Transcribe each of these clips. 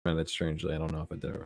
minutes, strangely. I don't know if it did.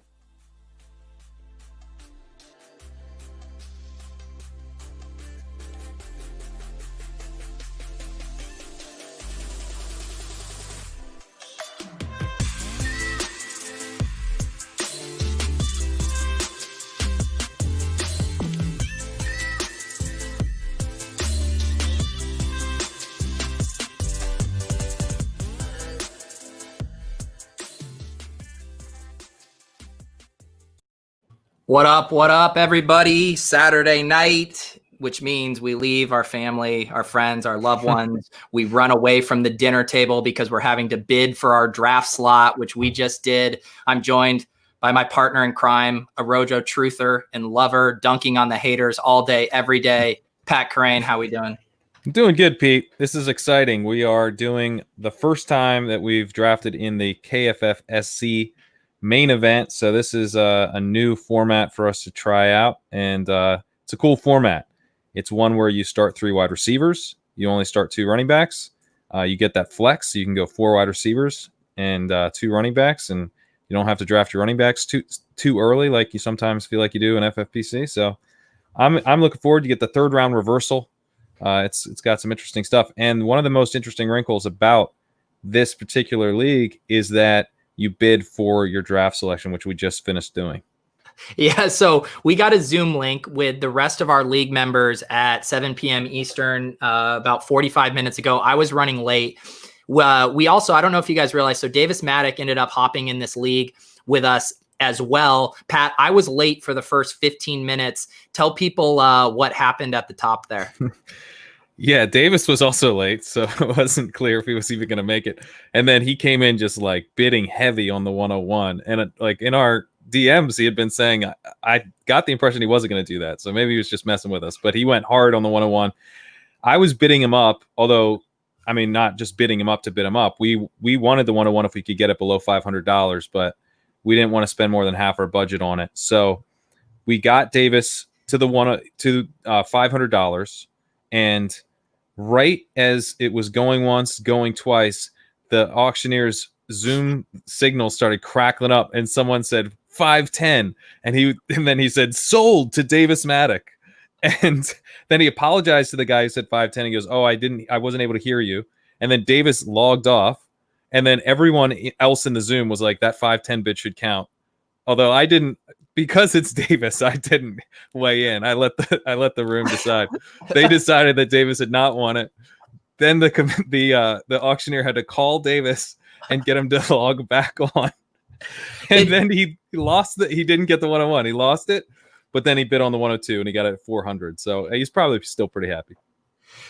What up, everybody? Saturday night, which means we leave our family, our friends, our loved ones. We run away from the dinner table because we're having to bid for our draft slot, which we just did. I'm joined by my partner in crime, a Rojo truther and lover, dunking on the haters all day, every day. Pat Crane, how we doing? I'm doing good, Pete. This is exciting. We are doing the first time that we've drafted in the KFFSC main event. So this is a new format for us to try out, and it's a cool format. It's one where you start 3 wide receivers. You only start 2 running backs. You get that flex, so you can go 4 wide receivers and 2 running backs, and you don't have to draft your running backs too early like you sometimes feel like you do in FFPC. So I'm looking forward to get the 3rd round reversal. It's got some interesting stuff, and one of the most interesting wrinkles about this particular league is that you bid for your draft selection, which we just finished doing. Yeah, so we got a Zoom link with the rest of our league members at 7 p.m. Eastern about 45 minutes ago. I was running late. We also, I don't know if you guys realize, so Davis Mattek ended up hopping in this league with us as well. Pat, I was late for the first 15 minutes. Tell people what happened at the top there. Yeah, Davis was also late, so it wasn't clear if he was even going to make it. And then he came in just like bidding heavy on the 101. And like in our DMs, he had been saying, I got the impression he wasn't going to do that. So maybe he was just messing with us, but he went hard on the 101. I was bidding him up, although, I mean, not just bidding him up to bid him up. We wanted the 101 if we could get it below $500, but we didn't want to spend more than half our budget on it. So we got Davis to the $500. And right as it was going once, going twice, the auctioneer's Zoom signal started crackling up, and someone said 510, and then he said sold to Davis Mattek, and then he apologized to the guy who said 510. He goes, "Oh, I wasn't able to hear you." And then Davis logged off, and then everyone else in the Zoom was like, "That 510 bid should count." Although I didn't. Because it's Davis, I didn't weigh in. I let the room decide. They decided that Davis had not won it. Then the auctioneer had to call Davis and get him to log back on. And then he lost he didn't get the 101. He lost it, but then he bid on the 102 and he got it at 400. So he's probably still pretty happy.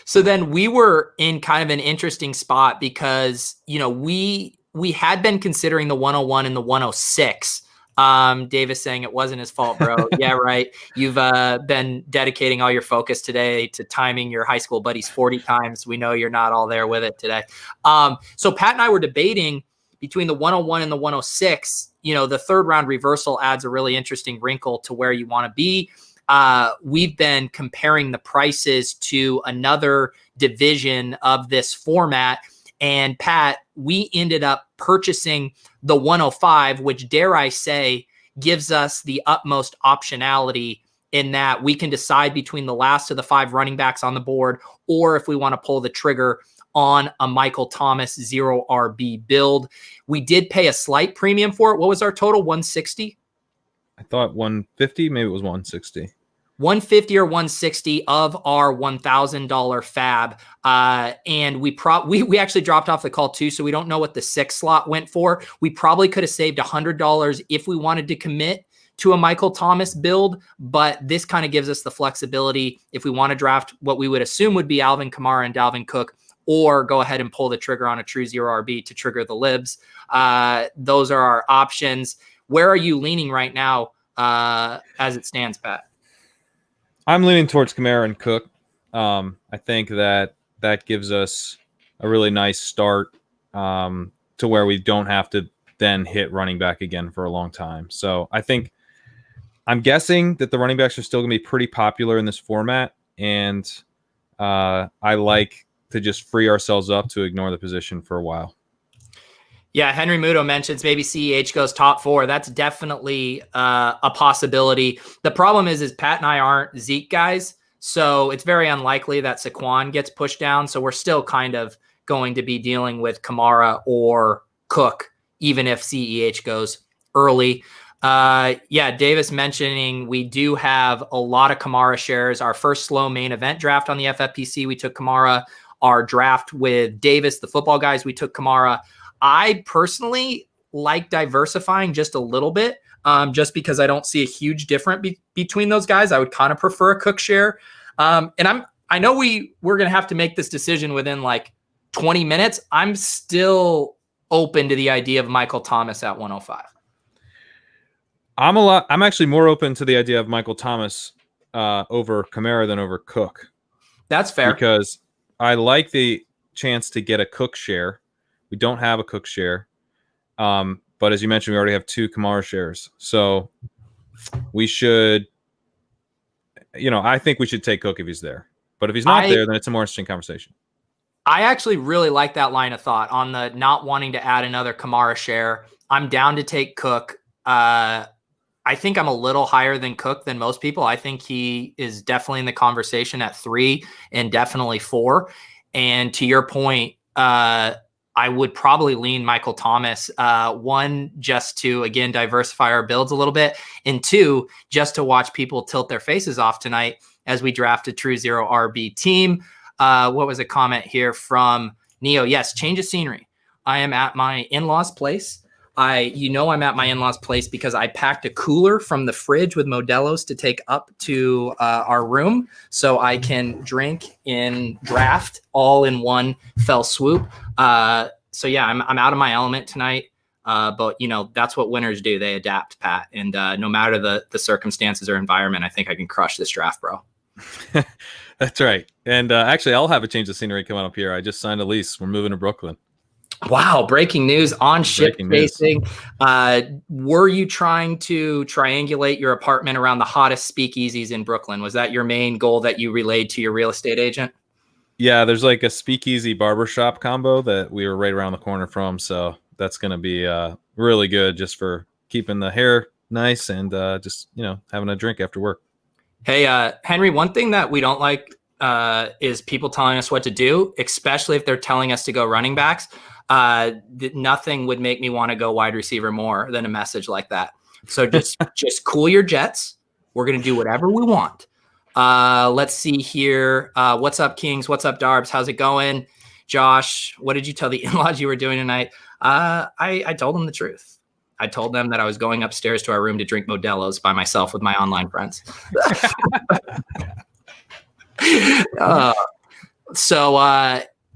So then we were in kind of an interesting spot because, you know, we had been considering the 101 and the 106. Davis saying it wasn't his fault, bro. Yeah, right. You've been dedicating all your focus today to timing your high school buddies 40 times. We know you're not all there with it today. So Pat and I were debating between the 101 and the 106. You know, the 3rd round reversal adds a really interesting wrinkle to where you want to be. We've been comparing the prices to another division of this format. And Pat, we ended up purchasing the 105, which, dare I say, gives us the utmost optionality in that we can decide between the last of the 5 running backs on the board, or if we want to pull the trigger on a Michael Thomas 0 RB build. We did pay a slight premium for it. What was our total? 160? I thought 150, maybe it was 160. 150 or 160 of our $1,000 fab. And we actually dropped off the call too, so we don't know what the 6 slot went for. We probably could have saved $100 if we wanted to commit to a Michael Thomas build, but this kind of gives us the flexibility if we want to draft what we would assume would be Alvin Kamara and Dalvin Cook, or go ahead and pull the trigger on a true 0 RB to trigger the libs. Those are our options. Where are you leaning right now as it stands, Pat? I'm leaning towards Kamara and Cook. I think that gives us a really nice start to where we don't have to then hit running back again for a long time. So I'm guessing that the running backs are still going to be pretty popular in this format, and I like to just free ourselves up to ignore the position for a while. Yeah, Henry Muto mentions maybe CEH goes top 4. That's definitely a possibility. The problem is Pat and I aren't Zeke guys, so it's very unlikely that Saquon gets pushed down. So we're still kind of going to be dealing with Kamara or Cook, even if CEH goes early. Davis mentioning we do have a lot of Kamara shares. Our first slow main event draft on the FFPC, we took Kamara. Our draft with Davis, the football guys, we took Kamara. I personally like diversifying just a little bit, just because I don't see a huge difference between those guys. I would kind of prefer a Cook share. And I know we're going to have to make this decision within like 20 minutes. I'm still open to the idea of Michael Thomas at 105. I'm actually more open to the idea of Michael Thomas over Kamara than over Cook. That's fair. Because I like the chance to get a Cook share. We don't have a Cook share. But as you mentioned, we already have 2 Kamara shares. So we should, I think we should take Cook if he's there. But if he's not there, then it's a more interesting conversation. I actually really like that line of thought on the not wanting to add another Kamara share. I'm down to take Cook. I think I'm a little higher than Cook than most people. I think he is definitely in the conversation at 3 and definitely 4. And to your point, I would probably lean Michael Thomas. 1, just to, again, diversify our builds a little bit. And 2, just to watch people tilt their faces off tonight as we draft a true zero RB team. What was a comment here from Neo? Yes, change of scenery. I am at my in-laws' place. I'm at my in-laws' place because I packed a cooler from the fridge with Modelo's to take up to our room so I can drink and draft all in one fell swoop. I'm out of my element tonight. But that's what winners do. They adapt, Pat. And no matter the circumstances or environment, I think I can crush this draft, bro. That's right. And actually, I'll have a change of scenery coming up here. I just signed a lease. We're moving to Brooklyn. Wow, breaking news on ship facing. Were you trying to triangulate your apartment around the hottest speakeasies in Brooklyn? Was that your main goal that you relayed to your real estate agent? Yeah, there's like a speakeasy barbershop combo that we were right around the corner from. So that's going to be really good just for keeping the hair nice and just, having a drink after work. Hey, Henry, one thing that we don't like is people telling us what to do, especially if they're telling us to go running backs. Nothing would make me want to go wide receiver more than a message like that. So just cool your jets. We're going to do whatever we want. Let's see here. What's up, Kings? What's up, Darbs? How's it going? Josh, what did you tell the in-laws you were doing tonight? I told them the truth. I told them that I was going upstairs to our room to drink Modelo's by myself with my online friends.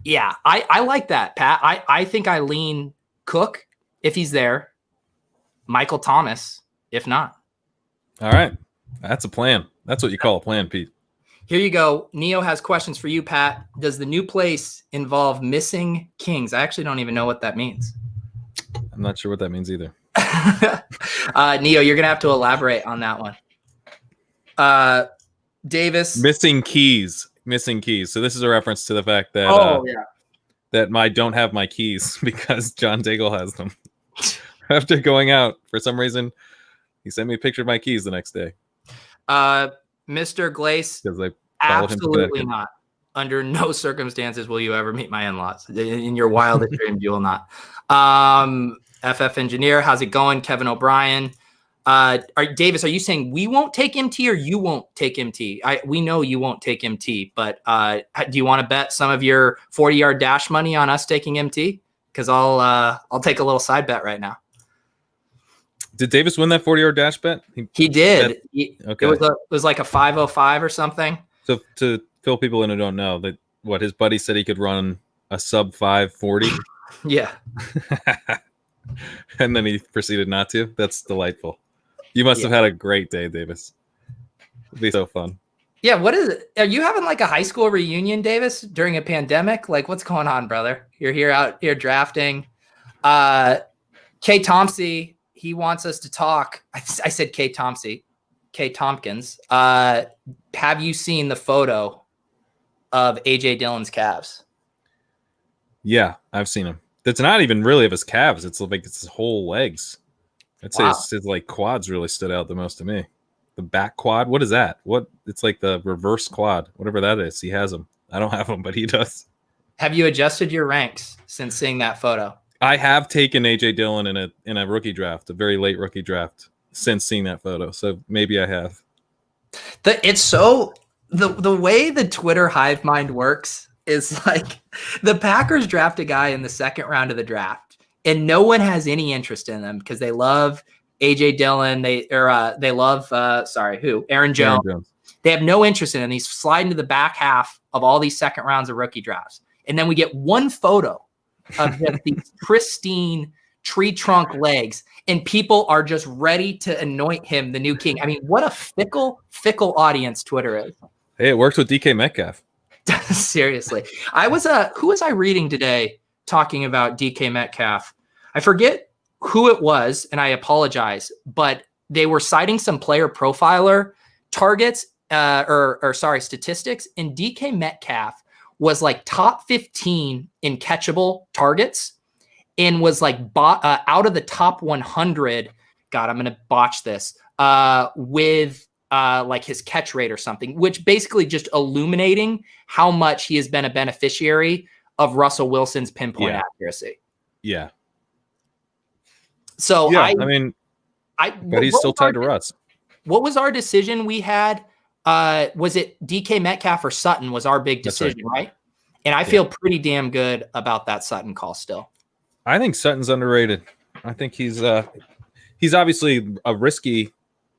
Yeah, I like that, Pat. I think I lean Cook if he's there, Michael Thomas if not. All right. That's a plan. That's what you call a plan, Pete. Here you go. Neo has questions for you, Pat. Does the new place involve missing kings? I actually don't even know what that means. I'm not sure what that means either. Neo, you're going to have to elaborate on that one. Davis. Missing keys. So this is a reference to the fact that that I don't have my keys because John Daigle has them. After going out, for some reason, he sent me a picture of my keys the next day. Mr. Glace, absolutely not. Under no circumstances will you ever meet my in-laws. In your wildest dreams, you will not. FF Engineer, how's it going? Kevin O'Brien. Davis, are you saying we won't take MT or you won't take MT? We know you won't take MT, but do you want to bet some of your 40-yard dash money on us taking MT? Because I'll take a little side bet right now. Did Davis win that 40-yard dash bet? He did. Okay. It was like a 5:05 or something. So to fill people in who don't know, that what his buddy said he could run a sub 5:40. Yeah. And then he proceeded not to. That's delightful. You must have had a great day, Davis. It'd be so fun. Yeah, what is it? Are you having like a high school reunion, Davis, during a pandemic? Like, what's going on, brother? You're out here drafting. K. Thompson, he wants us to talk. I said K. Thompson. K. Tompkins. Have you seen the photo of AJ Dillon's calves? Yeah, I've seen him. That's not even really of his calves. It's like it's his whole legs. I'd say Wow. his like quads really stood out the most to me. The back quad. What is that? What? It's like the reverse quad, whatever that is. He has them. I don't have them, but he does. Have you adjusted your ranks since seeing that photo? I have taken AJ Dillon in a rookie draft, a very late rookie draft, since seeing that photo. So maybe I have. It's so the way the Twitter hive mind works is like the Packers draft a guy in the second round of the draft, and no one has any interest in them because they love AJ Dillon. They love Aaron Jones. They have no interest in him. He's sliding to the back half of all these second rounds of rookie drafts. And then we get one photo of just these pristine tree trunk legs, and people are just ready to anoint him the new king. I mean, what a fickle audience Twitter is. Hey, it works with DK Metcalf. Seriously. Who was I reading today talking about DK Metcalf? I forget who it was, and I apologize, but they were citing some player profiler targets statistics, and DK Metcalf was like top 15 in catchable targets and was like out of the top 100. God, I'm going to botch this with like his catch rate or something, which basically just illuminating how much he has been a beneficiary of Russell Wilson's pinpoint accuracy. Yeah. So yeah, but he's still tied to Russ. What was our decision we had? Was it DK Metcalf or Sutton was our big decision, right? And I feel pretty damn good about that Sutton call still. I think Sutton's underrated. I think he's obviously a risky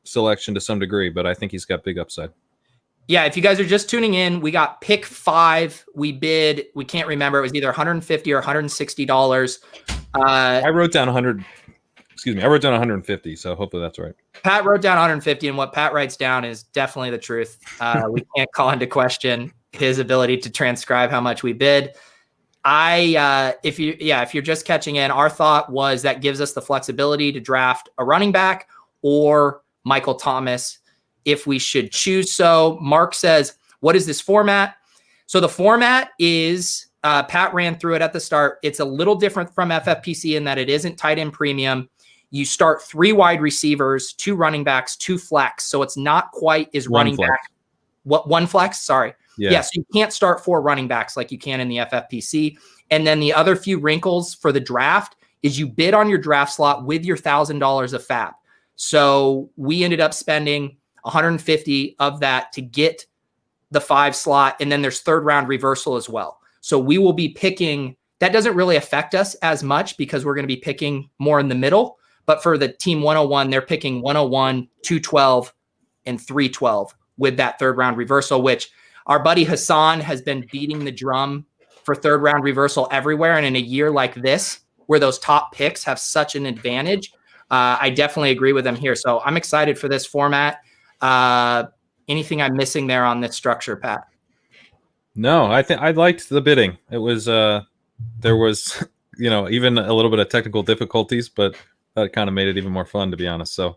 selection to some degree, but I think he's got big upside. Yeah, if you guys are just tuning in, we got pick 5. We can't remember. It was either $150 or $160. I wrote down 100. Excuse me. I wrote down 150, so hopefully that's right. Pat wrote down 150, and what Pat writes down is definitely the truth. We can't call into question his ability to transcribe how much we bid. If you're just catching in, our thought was that gives us the flexibility to draft a running back or Michael Thomas if we should choose so. Mark says, what is this format? So the format is, Pat ran through it at the start. It's a little different from FFPC in that it isn't tight end premium. You start 3 wide receivers, 2 running backs, 2 flex. So it's not quite as running back. What, 1 flex? Sorry. Yeah. So you can't start 4 running backs like you can in the FFPC. And then the other few wrinkles for the draft is you bid on your draft slot with your $1,000 of fab. So we ended up spending 150 of that to get the 5 slot. And then there's 3rd round reversal as well. So we will be picking, that doesn't really affect us as much because we're going to be picking more in the middle. But for the team 101, they're picking 101, 212, and 312 with that 3rd round reversal, which our buddy Hassan has been beating the drum for 3rd round reversal everywhere. And in a year like this, where those top picks have such an advantage, I definitely agree with him here. So I'm excited for this format. Anything I'm missing there on this structure, Pat? No, I think I liked the bidding. It was there was even a little bit of technical difficulties, but that kind of made it even more fun, to be honest. So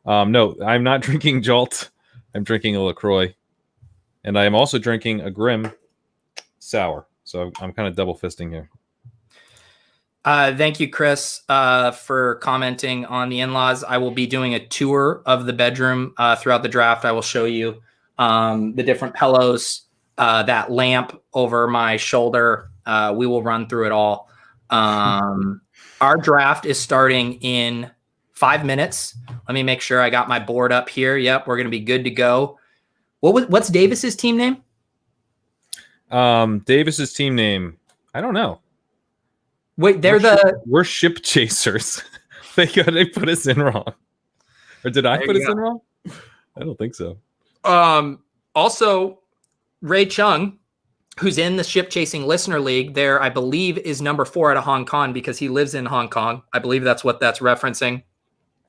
no, I'm not drinking Jolt. I'm drinking a LaCroix, and I am also drinking a Grim sour. So I'm kind of double fisting here. Thank you, Chris, for commenting on the in-laws. I will be doing a tour of the bedroom throughout the draft. I will show you the different pillows, that lamp over my shoulder. We will run through it all. Our draft is starting in 5 minutes. Let me make sure I got my board up here. Yep, we're going to be good to go. What's Davis's team name? Davis's team name, I don't know. Wait, we're ship chasers. They put us in wrong. Or did I put us in wrong? I don't think so. Also, Ray Chung, who's in the Ship Chasing Listener League, there, I believe, is number 4 out of Hong Kong because he lives in Hong Kong. I believe that's what that's referencing.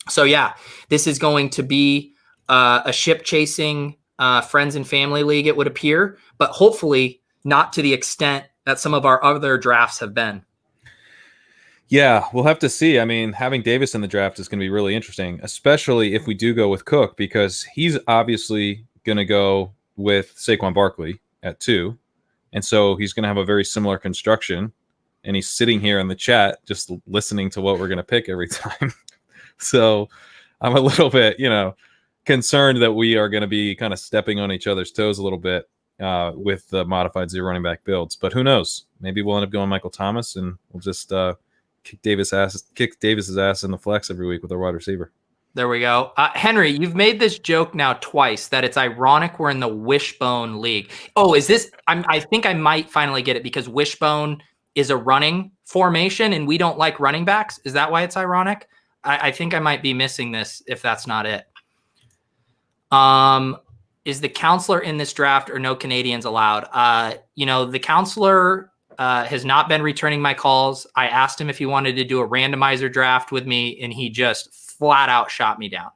So, yeah, this is going to be a Ship Chasing Friends and Family League, it would appear, but hopefully not to the extent that some of our other drafts have been. Yeah, we'll have to see. I mean, having Davis in the draft is going to be really interesting, especially if we do go with Cook, because he's obviously going to go with Saquon Barkley at 2. And so he's going to have a very similar construction. and he's sitting here in the chat just listening to what we're going to pick every time. So I'm a little bit, concerned that we are going to be kind of stepping on each other's toes a little bit with the modified 0 running back builds. But who knows? Maybe we'll end up going Michael Thomas, and we'll just kick Davis's ass in the flex every week with our wide receiver. There we go. Henry, you've made this joke now twice that it's ironic we're in the Wishbone League. Oh, is this? I think I might finally get it, because Wishbone is a running formation and we don't like running backs. Is that why it's ironic? I think I might be missing this if that's not it. Is the counselor in this draft or no Canadians allowed? The counselor has not been returning my calls. I asked him if he wanted to do a randomizer draft with me, and he just flat out shot me down.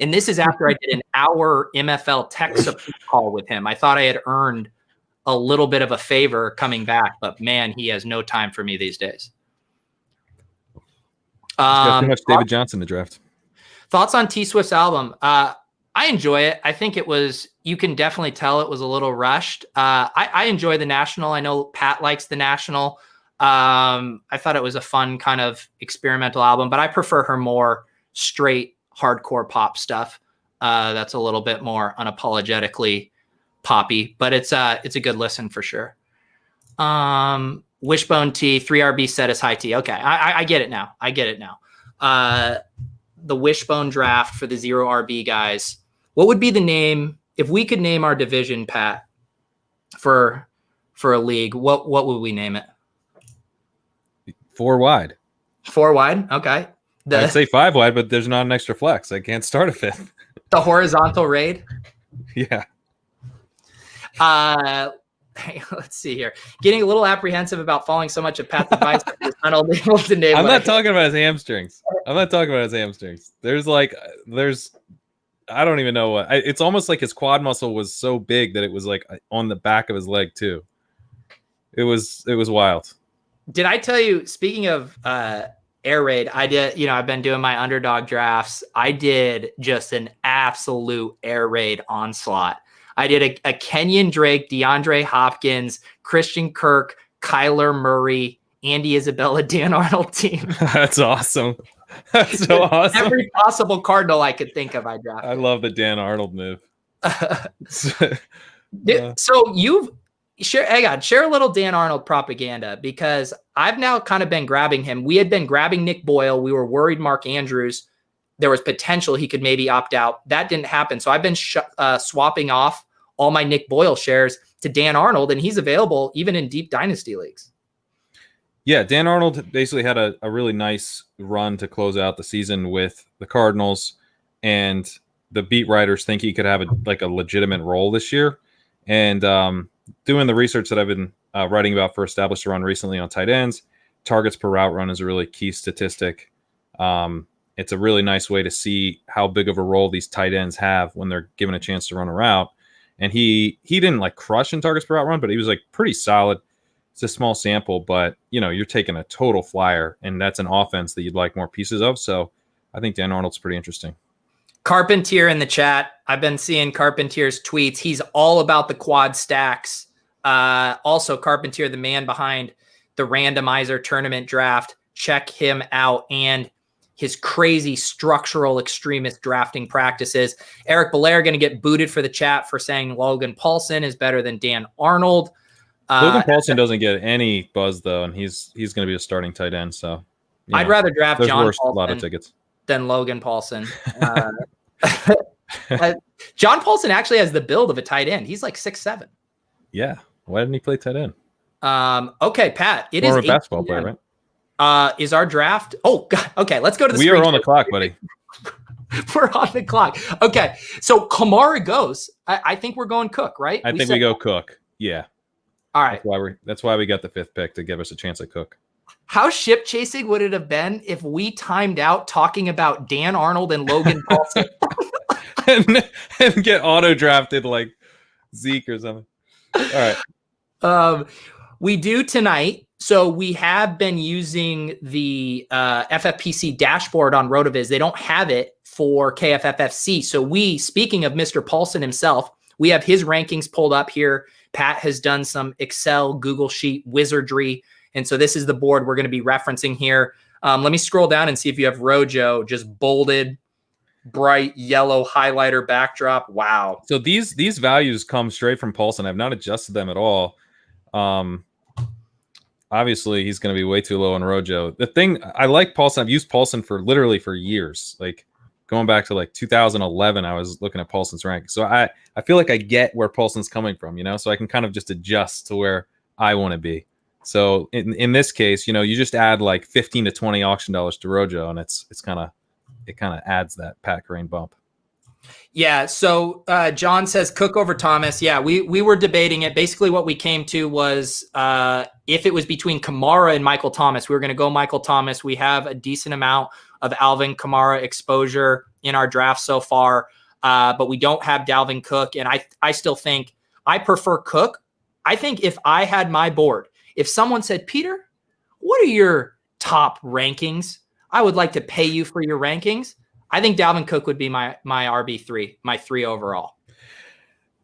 And this is after I did an hour MFL tech support call with him. I thought I had earned a little bit of a favor coming back, but man, he has no time for me these days. Got too much David Johnson to draft. Thoughts on T Swift's album? I enjoy it. I think you can definitely tell it was a little rushed. I enjoy the National. I know Pat likes the National. I thought it was a fun kind of experimental album, but I prefer her more straight hardcore pop stuff. That's a little bit more unapologetically poppy, but it's a good listen for sure. Wishbone T, 3RB set as high T. Okay, I get it now. The Wishbone draft for the 0 RB guys. What would be the name if we could name our division, Pat, for a league? What would we name it? 4 wide. 4 wide. Okay. I'd say 5 wide, but there's not an extra flex. I can't start a 5th. The horizontal raid. Yeah. Let's see here. Getting a little apprehensive about following so much of Pat's advice. I'm not able to name. I'm not talking about his hamstrings. There's I don't even know what. It's almost like his quad muscle was so big that it was like on the back of his leg too. It was wild. Did I tell you? Speaking of air raid, I did. I've been doing my underdog drafts. I did just an absolute air raid onslaught. I did a Kenyon Drake, DeAndre Hopkins, Christian Kirk, Kyler Murray, Andy Isabella, Dan Arnold team. That's awesome. That's so awesome. Every possible Cardinal I could think of, I drafted. I love the Dan Arnold move. So you've share a little Dan Arnold propaganda, because I've now kind of been grabbing him. We had been grabbing Nick Boyle. We were worried Mark Andrews, there was potential he could maybe opt out. That didn't happen. So I've been swapping off all my Nick Boyle shares to Dan Arnold, and he's available even in deep dynasty leagues. Yeah, Dan Arnold basically had a really nice run to close out the season with the Cardinals, and the beat writers think he could have a legitimate role this year. And doing the research that I've been writing about for Established to Run recently on tight ends, targets per route run is a really key statistic. It's a really nice way to see how big of a role these tight ends have when they're given a chance to run a route. And he didn't crush in targets per route run, but he was pretty solid. It's a small sample, but you're taking a total flyer, and that's an offense that you'd like more pieces of. So I think Dan Arnold's pretty interesting. Carpentier in the chat. I've been seeing Carpentier's tweets. He's all about the quad stacks. Also, Carpentier, the man behind the randomizer tournament draft. Check him out, and his crazy structural extremist drafting practices. Eric Belair going to get booted for the chat for saying Logan Paulsen is better than Dan Arnold. Logan Paulsen doesn't get any buzz though, and he's going to be a starting tight end. So I'd rather draft John Paulsen a lot of tickets than Logan Paulsen. John Paulsen actually has the build of a tight end. He's 6'7". Yeah, why didn't he play tight end? Okay, Pat. It is a basketball player, right? Is our draft? Oh God. Okay, let's go to the. We are on the clock, buddy. We're on the clock. Okay, so Kamara goes. I think we're going Cook, right? I think we go Cook. Yeah. All right. That's why we got the 5th pick, to give us a chance at Cook. How ship chasing would it have been if we timed out talking about Dan Arnold and Logan Paulsen and get auto drafted like Zeke or something? All right. We do tonight. So we have been using the FFPC dashboard on RotoViz. They don't have it for KFFFC. So speaking of Mr. Paulsen himself, we have his rankings pulled up here. Pat has done some Excel, Google Sheet wizardry And so this is the board we're going to be referencing here. Let me scroll down and see if you have Rojo just bolded, bright yellow highlighter backdrop. Wow. So these values come straight from Paulsen. I've not adjusted them at all. Obviously, he's going to be way too low on Rojo. The thing, I like Paulsen. I've used Paulsen for years. Like going back to like 2011, I was looking at Paulsen's rank. So I feel like I get where Paulsen's coming from, so I can kind of just adjust to where I want to be. So in this case, you just add like 15 to 20 auction dollars to Rojo, and it kind of adds that Pat Crane bump. Yeah. So John says Cook over Thomas. Yeah, we were debating it. Basically, what we came to was if it was between Kamara and Michael Thomas, we were going to go Michael Thomas. We have a decent amount of Alvin Kamara exposure in our draft so far, but we don't have Dalvin Cook. And I still think I prefer Cook. I think if I had my board, if someone said, Peter, what are your top rankings? I would like to pay you for your rankings. I think Dalvin Cook would be my RB3, my 3 overall.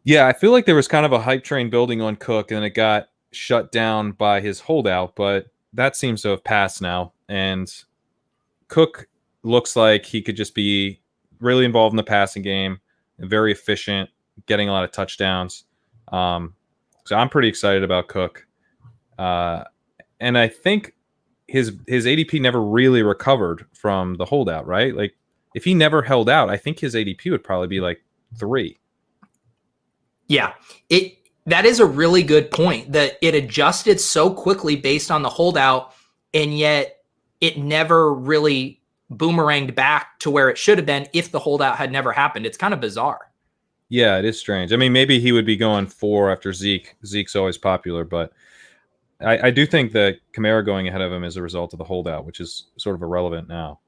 Yeah, I feel like there was kind of a hype train building on Cook, and it got shut down by his holdout, but that seems to have passed now. And Cook looks like he could just be really involved in the passing game, and very efficient, getting a lot of touchdowns. So I'm pretty excited about Cook. And I think his ADP never really recovered from the holdout, right? Like, if he never held out, I think his ADP would probably be like 3. Yeah, that is a really good point, that it adjusted so quickly based on the holdout, and yet it never really boomeranged back to where it should have been if the holdout had never happened. It's kind of bizarre. Yeah, it is strange. I mean, maybe he would be going 4 after Zeke. Zeke's always popular, but I do think that Kamara going ahead of him is a result of the holdout, which is sort of irrelevant now.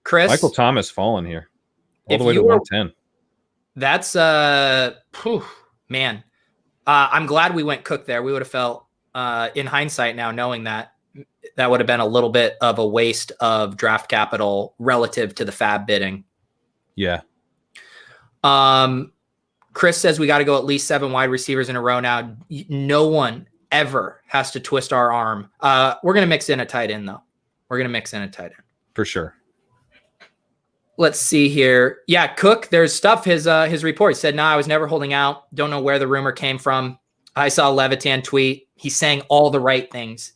Chris, Michael Thomas fallen here all the way to 110. That's man. I'm glad we went Cook there. We would have felt in hindsight now, knowing that would have been a little bit of a waste of draft capital relative to the fab bidding. Yeah. Chris says we got to go at least 7 wide receivers in a row now. No one ever has to twist our arm. We're going to mix in a tight end, though. We're going to mix in a tight end. For sure. Let's see here. Yeah, Cook, there's stuff. His report said, I was never holding out. Don't know where the rumor came from. I saw a Levitan tweet. He's saying all the right things.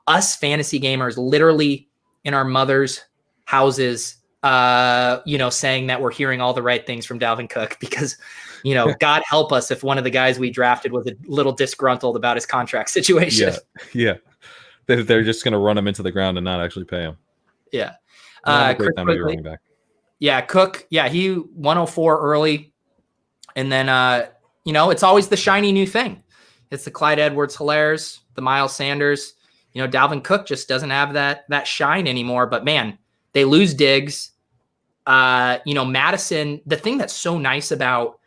Us fantasy gamers literally in our mother's houses, saying that we're hearing all the right things from Dalvin Cook because, God help us if one of the guys we drafted was a little disgruntled about his contract situation. Yeah. They're just going to run him into the ground and not actually pay him. Yeah. Great time to be running back. Yeah, Cook. Yeah, he 104 early. And then, it's always the shiny new thing. It's the Clyde Edwards-Hilaire's, the Miles Sanders. Dalvin Cook just doesn't have that shine anymore. But, man, they lose Diggs. Madison, the thing that's so nice about,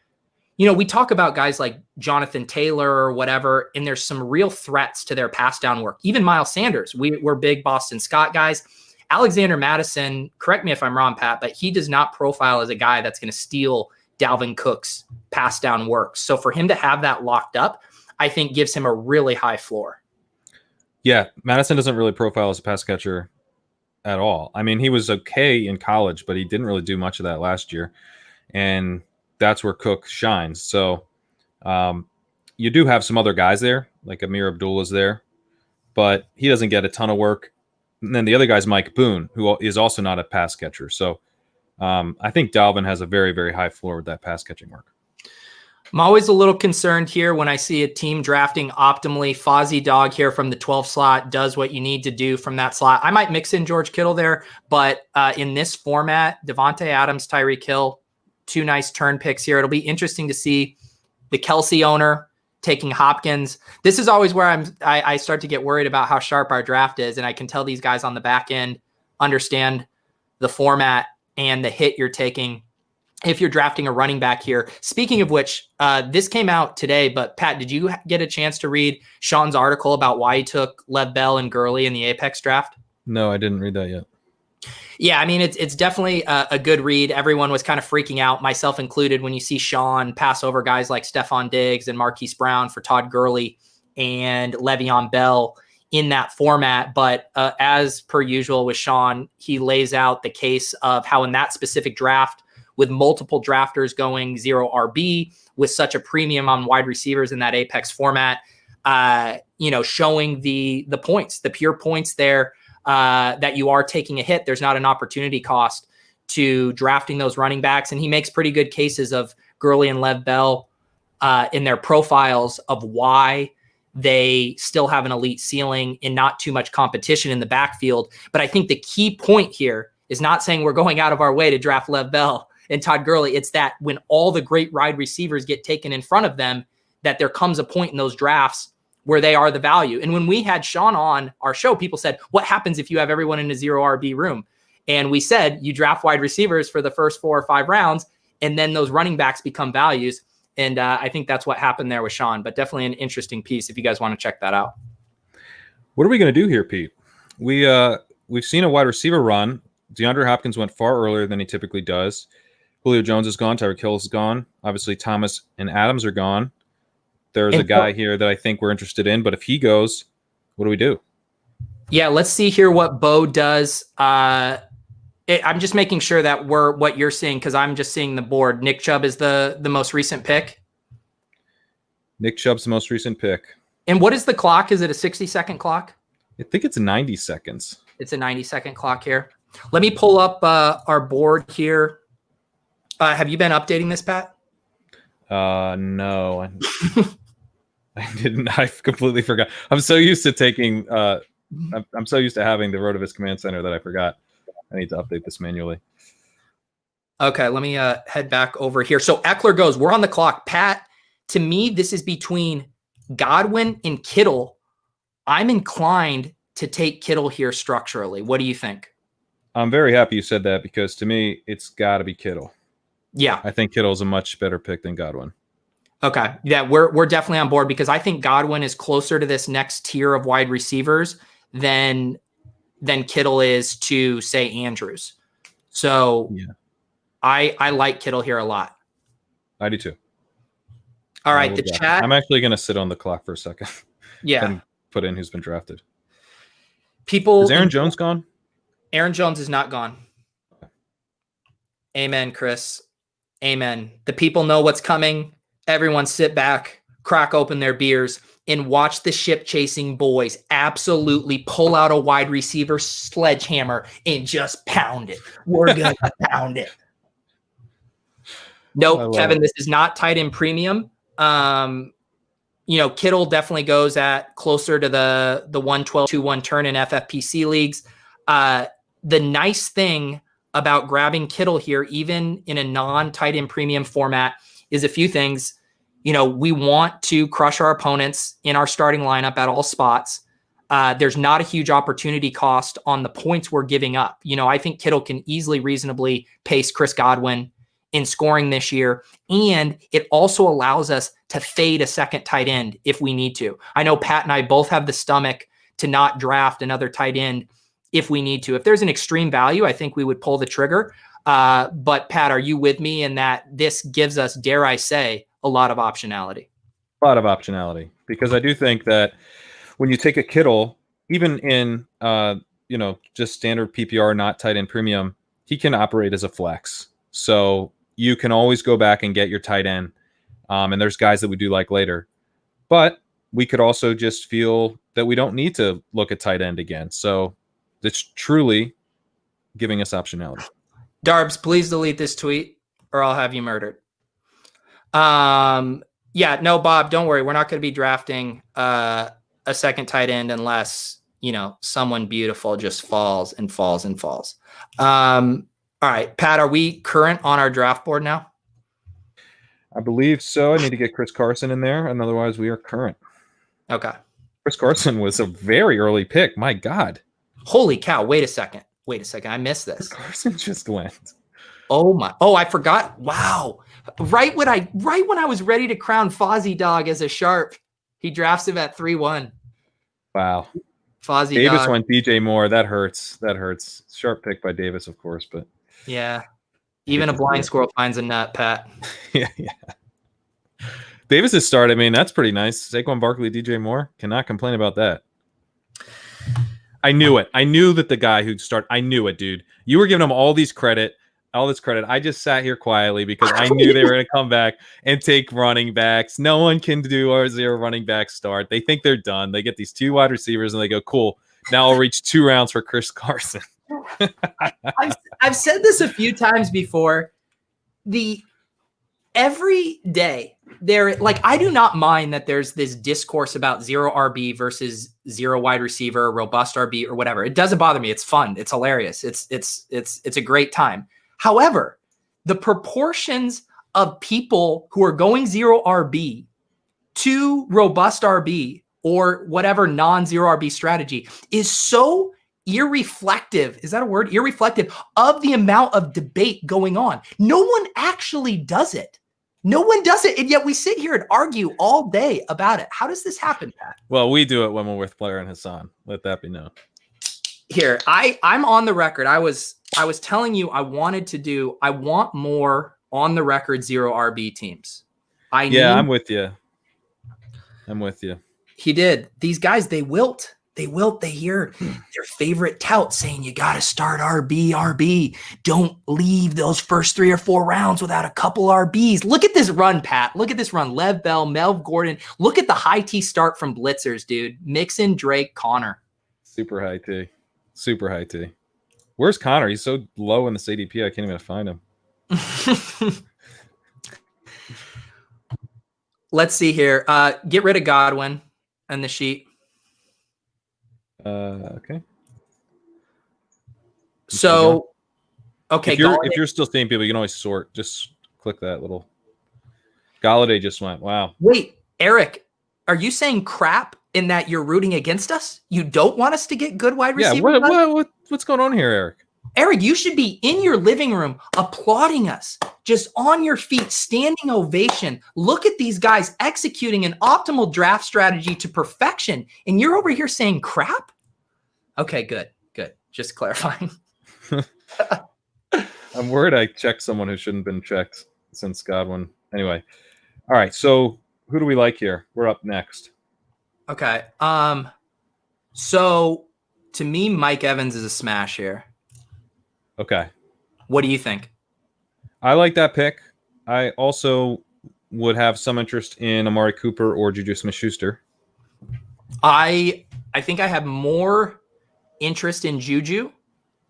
we talk about guys like Jonathan Taylor or whatever, and there's some real threats to their pass down work. Even Miles Sanders, we're big Boston Scott guys. Alexander Madison, correct me if I'm wrong, Pat, but he does not profile as a guy that's going to steal Dalvin Cook's pass down work. So for him to have that locked up, I think gives him a really high floor. Yeah, Madison doesn't really profile as a pass catcher at all. I mean, he was okay in college, but he didn't really do much of that last year. And that's where Cook shines. So you do have some other guys there, like Amir Abdullah's there, but he doesn't get a ton of work. And then the other guy's Mike Boone, who is also not a pass catcher. So I think Dalvin has a very, very high floor with that pass catching work. I'm always a little concerned here when I see a team drafting optimally. Fozzie Dog here from the 12 slot does what you need to do from that slot. I might mix in George Kittle there, but in this format, Devontae Adams, Tyreek Hill, 2 nice turn picks here. It'll be interesting to see the Kelsey owner taking Hopkins. This is always where I start to get worried about how sharp our draft is, and I can tell these guys on the back end understand the format and the hit you're taking if you're drafting a running back here. Speaking of which, this came out today, but Pat, did you get a chance to read Sean's article about why he took Lev Bell and Gurley in the Apex draft? No, I didn't read that yet. Yeah, I mean, it's definitely a good read. Everyone was kind of freaking out, myself included, when you see Sean pass over guys like Stephon Diggs and Marquise Brown for Todd Gurley and Le'Veon Bell in that format. But as per usual with Sean, he lays out the case of how in that specific draft, with multiple drafters going 0 RB, with such a premium on wide receivers in that Apex format, showing the points, the pure points there, that you are taking a hit. There's not an opportunity cost to drafting those running backs. And he makes pretty good cases of Gurley and Lev Bell in their profiles of why they still have an elite ceiling and not too much competition in the backfield. But I think the key point here is not saying we're going out of our way to draft Lev Bell and Todd Gurley. It's that when all the great wide receivers get taken in front of them, that there comes a point in those drafts where they are the value. And when we had Sean on our show, people said, what happens if you have everyone in a 0 RB room? And we said, you draft wide receivers for the first 4 or 5 rounds, and then those running backs become values. And I think that's what happened there with Sean, but definitely an interesting piece if you guys want to check that out. What are we going to do here, Pete? We've seen a wide receiver run. DeAndre Hopkins went far earlier than he typically does. Julio Jones is gone. Tyreek Hill is gone. Obviously, Thomas and Adams are gone. There's a guy here that I think we're interested in, but if he goes, what do we do? Yeah, let's see here what Bo does. I'm just making sure that we're what you're seeing, because I'm just seeing the board. Nick Chubb is the most recent pick. Nick Chubb's the most recent pick. And what is the clock? Is it a 60-second clock? I think it's 90 seconds. It's a 90-second clock here. Let me pull up our board here. Have you been updating this, Pat? No. I didn't. I completely forgot. I'm so used to taking. I'm so used to having the Rotoviz Command Center that I forgot. I need to update this manually. Okay, let me head back over here. So Eckler goes. We're on the clock. Pat, to me, this is between Godwin and Kittle. I'm inclined to take Kittle here structurally. What do you think? I'm very happy you said that, because to me, it's got to be Kittle. Yeah, I think Kittle's a much better pick than Godwin. Okay. Yeah, we're definitely on board, because I think Godwin is closer to this next tier of wide receivers than Kittle is to, say, Andrews. So yeah. I like Kittle here a lot. I do too. All right, the chat. I'm actually going to sit on the clock for a second. Yeah. And put in who's been drafted. Is Aaron Jones gone? Aaron Jones is not gone. Amen, Chris. Amen. The people know what's coming. Everyone sit back, crack open their beers, and watch the ship-chasing boys absolutely pull out a wide receiver sledgehammer and just pound it. We're going to pound it. Nope, Kevin, this is not tight end premium. Kittle definitely goes at closer to the 112-2-1 turn in FFPC leagues. The nice thing about grabbing Kittle here, even in a non-tight end premium format, is a few things. We want to crush our opponents in our starting lineup at all spots. There's not a huge opportunity cost on the points we're giving up. I think Kittle can easily, reasonably pace Chris Godwin in scoring this year. And it also allows us to fade a second tight end if we need to. I know Pat and I both have the stomach to not draft another tight end if we need to. If there's an extreme value, I think we would pull the trigger. But Pat, are you with me in that this gives us, dare I say, a lot of optionality? A lot of optionality, because I do think that when you take a Kittle, even in just standard PPR, not tight end premium, he can operate as a flex. So you can always go back and get your tight end. And there's guys that we do like later. But we could also just feel that we don't need to look at tight end again. So it's truly giving us optionality. Darbs, please delete this tweet or I'll have you murdered. Yeah, no, Bob, don't worry. We're not going to be drafting a second tight end unless, someone beautiful just falls and falls and falls. All right, Pat, are we current on our draft board now? I believe so. I need to get Chris Carson in there, and otherwise we are current. Okay. Chris Carson was a very early pick. My God. Holy cow. Wait a second. I missed this. Chris Carson just went. Oh my. Oh, I forgot. Wow. Right when I was ready to crown Fozzie Dog as a sharp, he drafts him at 3-1. Wow. Fozzie Davis Dog went DJ Moore. That hurts. Sharp pick by Davis, of course, but yeah. Even a blind squirrel finds a nut, Pat. yeah. Davis's start, that's pretty nice. Saquon Barkley, DJ Moore, cannot complain about that. I knew it. I knew that the guy who'd start. I knew it, dude. You were giving him all this credit. I just sat here quietly because I knew they were going to come back and take running backs. No one can do our 0 running back start. They think they're done. They get these 2 wide receivers and they go, cool. Now I'll reach 2 rounds for Chris Carson. I've said this a few times before. Every day I do not mind that there's this discourse about 0 RB versus 0 wide receiver, robust RB or whatever. It doesn't bother me. It's fun. It's hilarious. It's a great time. However, the proportions of people who are going 0 RB to robust RB or whatever non-0 RB strategy is so irreflective. Is that a word? Irreflective of the amount of debate going on. No one actually does it. No one does it. And yet we sit here and argue all day about it. How does this happen, Pat? Well, we do it when we're with Blair and Hassan. Let that be known. Here, I'm on the record. I was telling you I want more on the record 0 RB teams. I'm with you. He did. These guys, they wilt. They hear their favorite tout saying, you got to start RB. Don't leave those first 3 or 4 rounds without a couple RBs. Look at this run, Pat. Look at this run. Lev Bell, Melv Gordon. Look at the high T start from blitzers, dude. Mixon, Drake, Connor. Super high T. Where's Connor? He's so low in the CDP. I can't even find him. Let's see here. Get rid of Godwin and the sheet. Okay. So, okay. If you're still seeing people, you can always sort. Just click that little. Galladay just went. Wow. Wait, Eric, are you saying crap in that you're rooting against us? You don't want us to get good wide receivers? Yeah. What's going on here, Eric? Eric, you should be in your living room applauding us, just on your feet, standing ovation. Look at these guys executing an optimal draft strategy to perfection, and you're over here saying crap? Okay, good. Just clarifying. I'm worried I checked someone who shouldn't have been checked since Godwin. Anyway. All right, so who do we like here? We're up next. Okay. So to me, Mike Evans is a smash here. Okay. What do you think? I like that pick. I also would have some interest in Amari Cooper or Juju Smith-Schuster. I think I have more interest in Juju.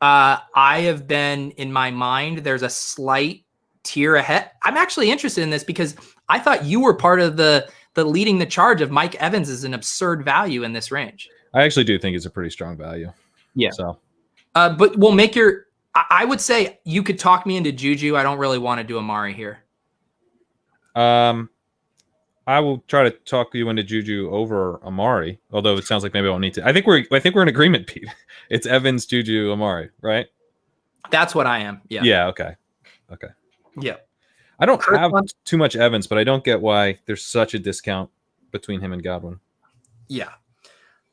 I have been, in my mind, there's a slight tier ahead. I'm actually interested in this because I thought you were part of the leading the charge of Mike Evans is an absurd value in this range. I actually do think it's a pretty strong value. Yeah. So, but we'll make I would say you could talk me into Juju. I don't really want to do Amari here. I will try to talk you into Juju over Amari, although it sounds like maybe I won't need to. I think we're in agreement, Pete. It's Evans, Juju, Amari, right? That's what I am. Yeah. Yeah. Okay. Yeah. I don't have too much Evans, but I don't get why there's such a discount between him and Godwin. Yeah.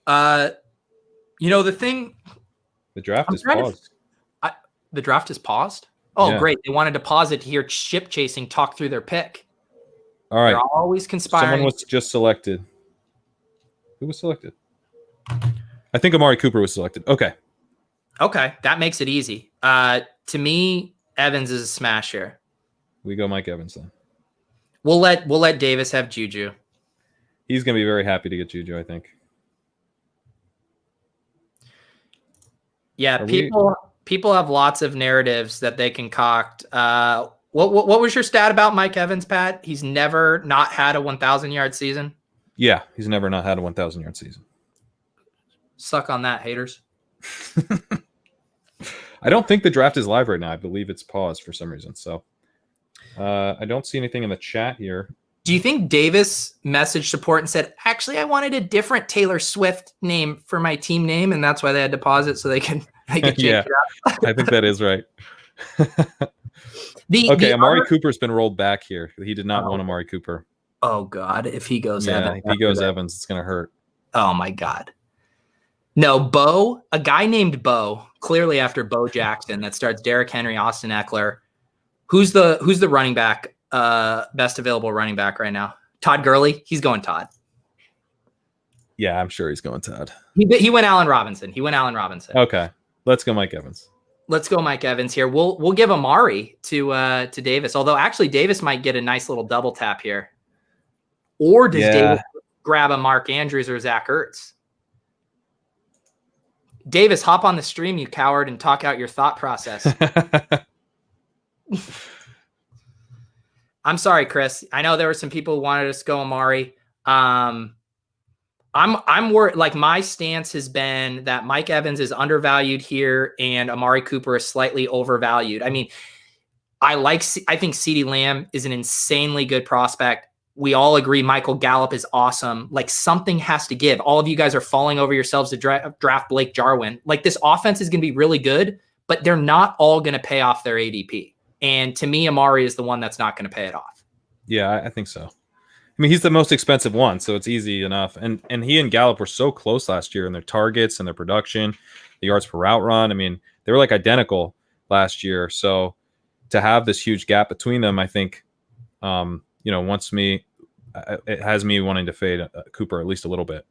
The thing. The draft is paused. The draft is paused? Oh, yeah. Great. They wanted to pause it to hear Ship Chasing talk through their pick. All right. They're always conspiring. Someone was just selected. Who was selected? I think Amari Cooper was selected. Okay. That makes it easy. To me, Evans is a smash here. We go Mike Evans then. We'll let Davis have Juju. He's going to be very happy to get Juju, I think. Yeah, people have lots of narratives that they concoct. What was your stat about Mike Evans, Pat? He's never not had a 1,000-yard season? Yeah, he's never not had a 1,000-yard season. Suck on that, haters. I don't think the draft is live right now. I believe it's paused for some reason. So I don't see anything in the chat here. Do you think Davis messaged support and said, actually, I wanted a different Taylor Swift name for my team name, and that's why they had to pause it so they could change yeah, it up? I think that is right. Amari Cooper's been rolled back here. He did not want Amari Cooper. Oh, God. If he goes Evans. If he goes Evans, it's going to hurt. Oh, my God. No, a guy named Bo, clearly after Bo Jackson, that starts Derrick Henry, Austin Eckler. Who's the running back, best available running back right now? Todd Gurley? He's going Todd. Yeah, I'm sure he's going Todd. He went Allen Robinson. Okay, let's go Mike Evans. Let's go Mike Evans here. We'll give Amari to Davis. Although actually Davis might get a nice little double tap here. Or does Davis grab a Mark Andrews or Zach Ertz? Davis, hop on the stream, you coward, and talk out your thought process. I'm sorry, Chris. I know there were some people who wanted us to go Amari. I'm worried. Like, my stance has been that Mike Evans is undervalued here and Amari Cooper is slightly overvalued. I mean, I think CeeDee Lamb is an insanely good prospect. We all agree Michael Gallup is awesome. Like, something has to give. All of you guys are falling over yourselves to draft Blake Jarwin. Like, this offense is going to be really good, but they're not all going to pay off their ADP. And to me, Amari is the one that's not going to pay it off. Yeah, I think so. I mean, he's the most expensive one, so it's easy enough. And he and Gallup were so close last year in their targets and their production, the yards per route run. I mean, they were like identical last year. So to have this huge gap between them, I think, it has me wanting to fade Cooper at least a little bit.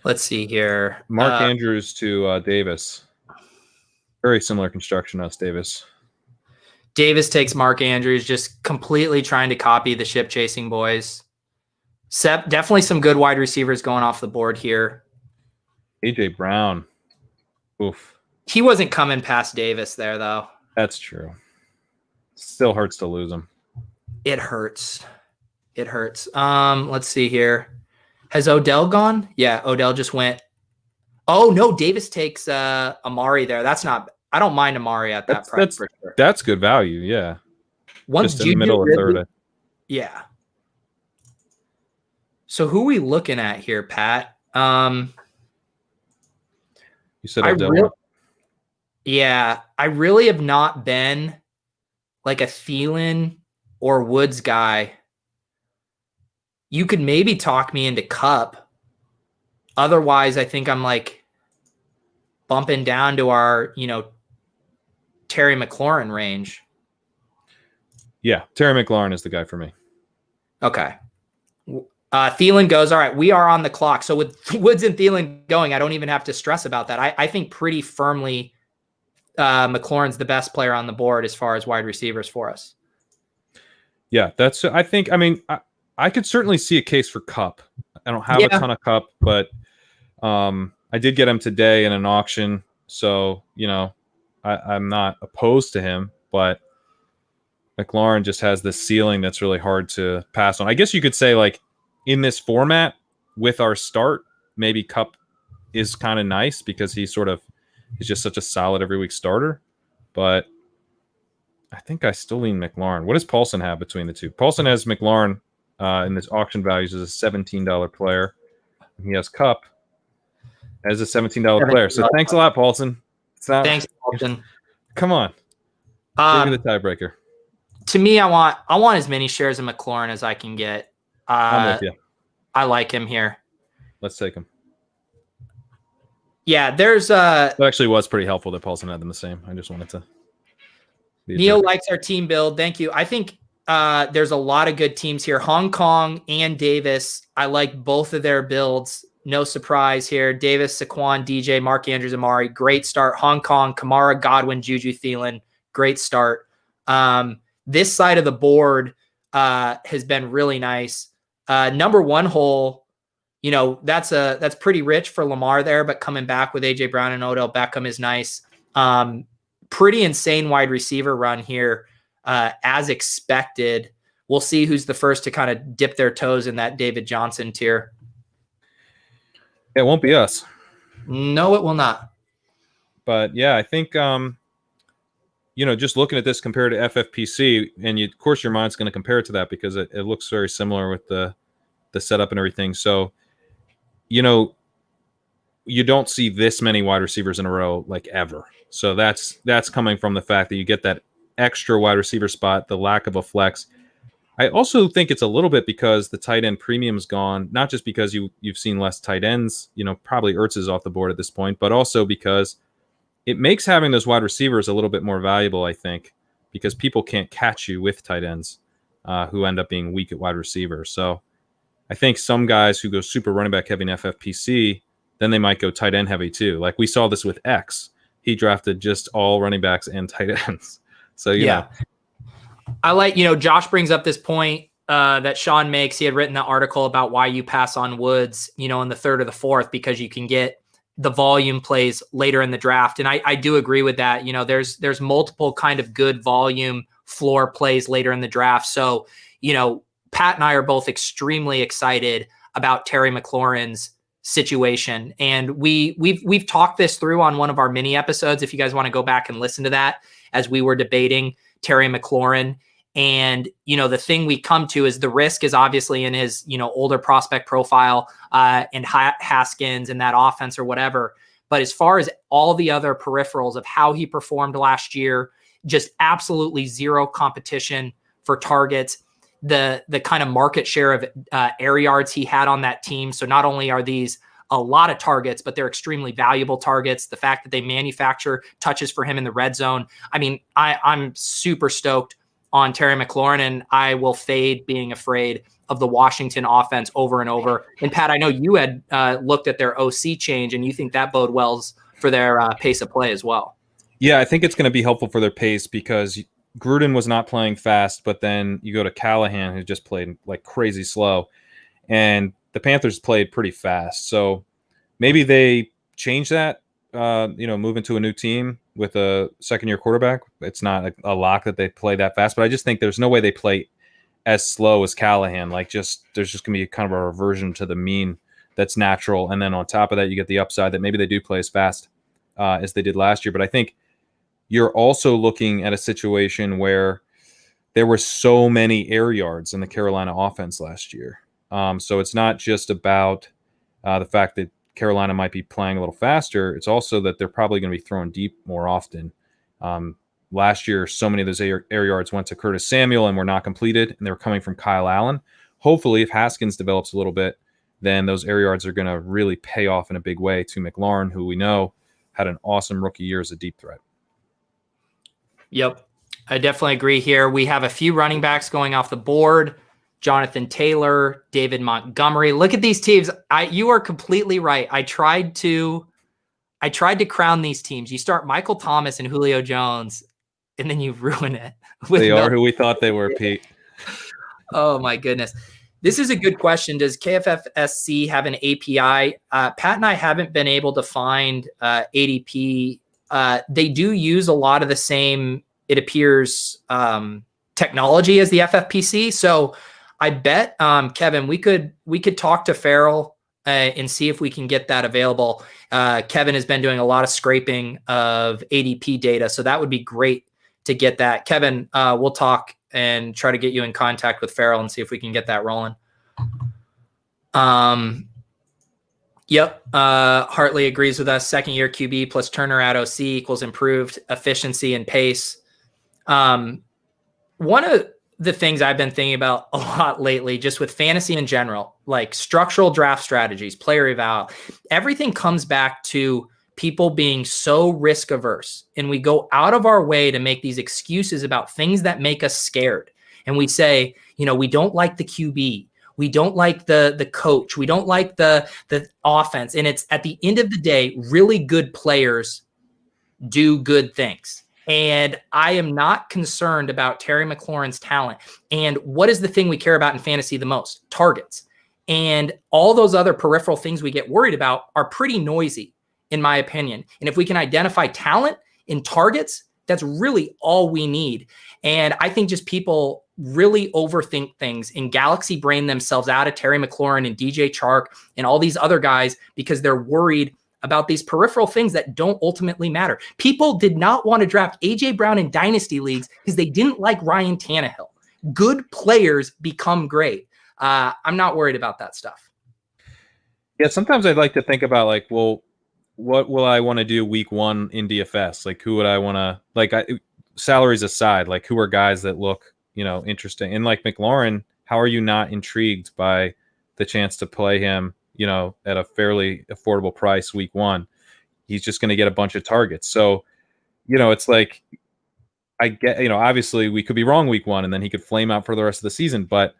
Let's see here. Mark Andrews to Davis. Very similar construction as Davis. Davis takes Mark Andrews, just completely trying to copy the ship chasing boys. Definitely some good wide receivers going off the board here. AJ Brown. Oof. He wasn't coming past Davis there, though. That's true. Still hurts to lose him. It hurts. Let's see here. Has Odell gone? Yeah, Odell just went. Oh, no, Davis takes Amari there. That's not – I don't mind Amari at that price for sure. That's good value, yeah. Once just in the middle or third. Yeah. So who are we looking at here, Pat? You said Odell. I really have not been like a Thielen or Woods guy. You could maybe talk me into Cup. Otherwise, I think I'm like bumping down to our, Terry McLaurin range. Yeah, Terry McLaurin is the guy for me. Okay. Thielen goes, all right, we are on the clock. So with Woods and Thielen going, I don't even have to stress about that. I think pretty firmly McLaurin's the best player on the board as far as wide receivers for us. Yeah, I could certainly see a case for Cup. I don't have a ton of Cup, but I did get him today in an auction. So, I'm not opposed to him, but McLaurin just has this ceiling that's really hard to pass on. I guess you could say, like, in this format with our start, maybe Cup is kind of nice because he sort of is just such a solid every week starter. But I think I still lean McLaurin. What does Paulsen have between the two? Paulsen has McLaurin in this auction values as a $17 player. And he has Cup as a $17 player. So thanks a lot, Paulsen. Thanks, Paulsen. Come on. Give me the tiebreaker. To me, I want as many shares of McLaurin as I can get. I'm with you. I like him here. Let's take him. Yeah, there's That actually was pretty helpful that Paulsen had them the same. I just wanted to. Neil likes our team build. Thank you. I think there's a lot of good teams here. Hong Kong and Davis. I like both of their builds. No surprise here. Davis, Saquon, DJ, Mark Andrews, Amari. Great start. Hong Kong, Kamara, Godwin, Juju, Thielen. Great start. This side of the board has been really nice. Number one hole, that's pretty rich for Lamar there, but coming back with AJ Brown and Odell Beckham is nice. Pretty insane wide receiver run here, as expected. We'll see who's the first to kind of dip their toes in that David Johnson tier. It won't be us. No, it will not. But yeah, I think, just looking at this compared to FFPC, and of course your mind's going to compare it to that because it looks very similar with the setup and everything. So, you don't see this many wide receivers in a row like ever. So that's coming from the fact that you get that extra wide receiver spot, the lack of a flex. I also think it's a little bit because the tight end premium is gone, not just because you've seen less tight ends, probably Ertz is off the board at this point, but also because it makes having those wide receivers a little bit more valuable, I think, because people can't catch you with tight ends. who end up being weak at wide receiver. So I think some guys who go super running back heavy in FFPC, then they might go tight end heavy too. Like we saw this with X. He drafted just all running backs and tight ends. So, you know. I like, Josh brings up this point that Sean makes. He had written the article about why you pass on Woods, in the third or the fourth, because you can get the volume plays later in the draft. And I do agree with that. There's multiple kind of good volume floor plays later in the draft. So, Pat and I are both extremely excited about Terry McLaurin's situation. And we've talked this through on one of our mini episodes. If you guys want to go back and listen to that, as we were debating Terry McLaurin. And, the thing we come to is the risk is obviously in his, older prospect profile and Haskins and that offense or whatever. But as far as all the other peripherals of how he performed last year, just absolutely zero competition for targets, the kind of market share of air yards he had on that team. So not only are these a lot of targets, but they're extremely valuable targets. The fact that they manufacture touches for him in the red zone. I mean, I'm super stoked on Terry McLaurin, and I will fade being afraid of the Washington offense over and over. And Pat, I know you had looked at their OC change, and you think that bode well for their pace of play as well. Yeah, I think it's going to be helpful for their pace because Gruden was not playing fast, but then you go to Callahan, who just played like crazy slow, and the Panthers played pretty fast. So maybe they change that, move into a new team with a second-year quarterback. It's not a lock that they play that fast, but I just think there's no way they play as slow as Callahan. Like there's just going to be kind of a reversion to the mean that's natural. And then on top of that, you get the upside that maybe they do play as fast as they did last year. But I think you're also looking at a situation where there were so many air yards in the Carolina offense last year. So it's not just about the fact that Carolina might be playing a little faster. It's also that they're probably going to be throwing deep more often. Last year, so many of those air yards went to Curtis Samuel and were not completed, and they were coming from Kyle Allen. Hopefully, if Haskins develops a little bit, then those air yards are going to really pay off in a big way to McLaurin, who we know had an awesome rookie year as a deep threat. Yep, I definitely agree here. We have a few running backs going off the board. Jonathan Taylor, David Montgomery. Look at these teams. You are completely right. I tried to crown these teams. You start Michael Thomas and Julio Jones, and then you ruin it. They are who we thought they were, Pete. Oh my goodness. This is a good question. Does KFFSC have an API? Pat and I haven't been able to find ADP. They do use a lot of the same, it appears, technology as the FFPC. So I bet, Kevin, we could talk to Farrell and see if we can get that available. Kevin has been doing a lot of scraping of ADP data, so that would be great to get that. Kevin, we'll talk and try to get you in contact with Farrell and see if we can get that rolling. Yep. Hartley agrees with us. Second year QB plus Turner at OC equals improved efficiency and pace. One of the things I've been thinking about a lot lately, just with fantasy in general, like structural draft strategies, player eval, everything comes back to people being so risk averse. And we go out of our way to make these excuses about things that make us scared. And we say, we don't like the QB. We don't like the coach. We don't like the offense. And it's at the end of the day, really good players do good things. And I am not concerned about Terry McLaurin's talent. And what is the thing we care about in fantasy the most? Targets. And all those other peripheral things we get worried about are pretty noisy, in my opinion. And if we can identify talent in targets, that's really all we need. And I think just people really overthink things and galaxy brain themselves out of Terry McLaurin and DJ Chark and all these other guys because they're worried about these peripheral things that don't ultimately matter. People did not want to draft AJ Brown in dynasty leagues because they didn't like Ryan Tannehill. Good players become great. I'm not worried about that stuff. Yeah, sometimes I'd like to think about what will I want to do week one in DFS? Like, who would I want to salaries aside? Like, who are guys that look interesting? And like McLaurin, how are you not intrigued by the chance to play him? At a fairly affordable price week one, he's just going to get a bunch of targets. So, it's like I get, obviously we could be wrong week 1 and then he could flame out for the rest of the season. But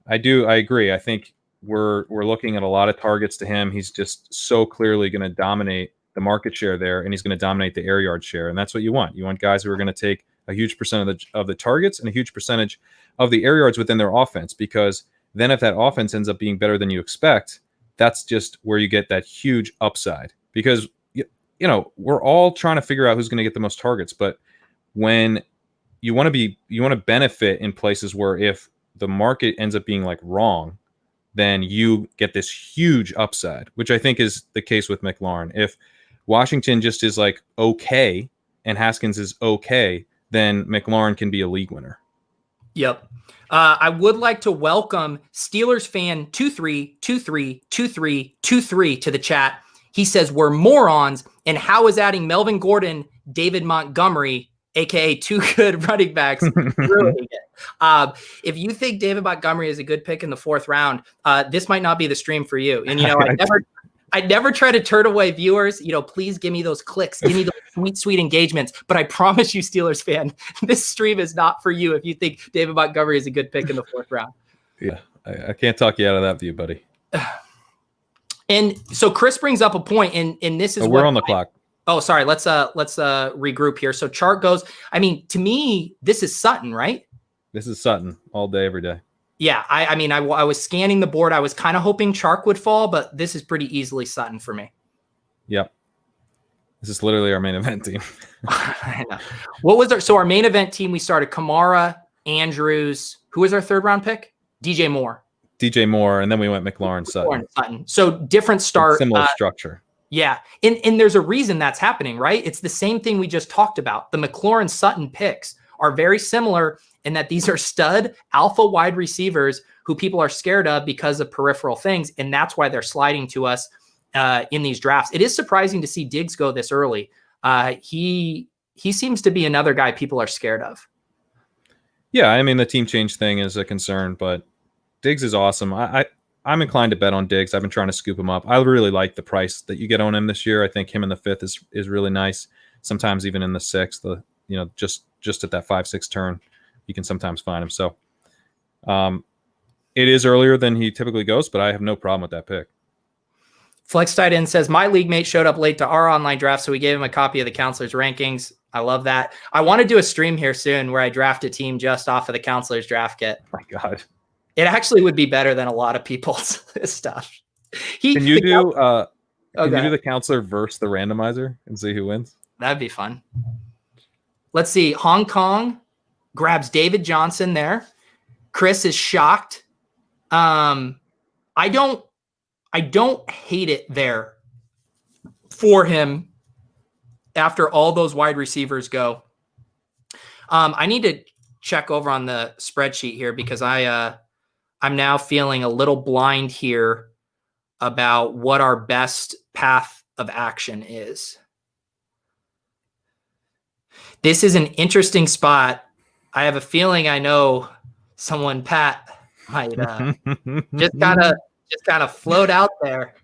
I agree. I think we're looking at a lot of targets to him. He's just so clearly going to dominate the market share there, and he's going to dominate the air yard share. And that's what you want. You want guys who are going to take a huge percentage of the targets and a huge percentage of the air yards within their offense, because then if that offense ends up being better than you expect, that's just where you get that huge upside. Because, we're all trying to figure out who's going to get the most targets. But when you want to benefit in places where if the market ends up being like wrong, then you get this huge upside, which I think is the case with McLaurin. If Washington just is like okay and Haskins is okay, then McLaurin can be a league winner. Yep. I would like to welcome Steelers fan 23232323 to the chat. He says we're morons, and how is adding Melvin Gordon, David Montgomery, aka 2 good running backs, ruining it? If you think David Montgomery is a good pick in the 4th round, this might not be the stream for you. And I never try to turn away viewers. Please give me those clicks, give me those sweet engagements. But I promise you, Steelers fan, this stream is not for you if you think David Montgomery is a good pick in the 4th round. Yeah, I can't talk you out of that view, buddy. And so Chris brings up a point, and this is we're on the clock. Oh, sorry. Let's regroup here. So chart goes. I mean, to me, this is Sutton, right? This is Sutton all day, every day. Yeah. I was scanning the board. I was kind of hoping Chark would fall, but this is pretty easily Sutton for me. Yep. This is literally our main event team. I know. What was our main event team? We started Kamara, Andrews. Who was our 3rd round pick? DJ Moore, and then we went McLaurin, Sutton. So different start. Similar structure. Yeah. And there's a reason that's happening, right? It's the same thing we just talked about. The McLaurin Sutton picks are very similar in that these are stud alpha wide receivers who people are scared of because of peripheral things. And that's why they're sliding to us in these drafts. It is surprising to see Diggs go this early. He seems to be another guy people are scared of. Yeah. I mean, the team change thing is a concern, but Diggs is awesome. I'm inclined to bet on Diggs. I've been trying to scoop him up. I really like the price that you get on him this year. I think him in the 5th is really nice. Sometimes even in the 6th, just at that 5-6 turn, you can sometimes find him. So it is earlier than he typically goes, but I have no problem with that pick. Flex Tight End says, my league mate showed up late to our online draft, so we gave him a copy of the counselor's rankings. I love that. I want to do a stream here soon where I draft a team just off of the counselor's draft kit. Oh my God. It actually would be better than a lot of people's stuff. Can you do the counselor versus the randomizer and see who wins? That'd be fun. Let's see. Hong Kong grabs David Johnson there. Chris is shocked. I don't hate it there for him after all those wide receivers go. I need to check over on the spreadsheet here because I'm now feeling a little blind here about what our best path of action is. This is an interesting spot. I have a feeling I know someone Pat might just kind of float out there.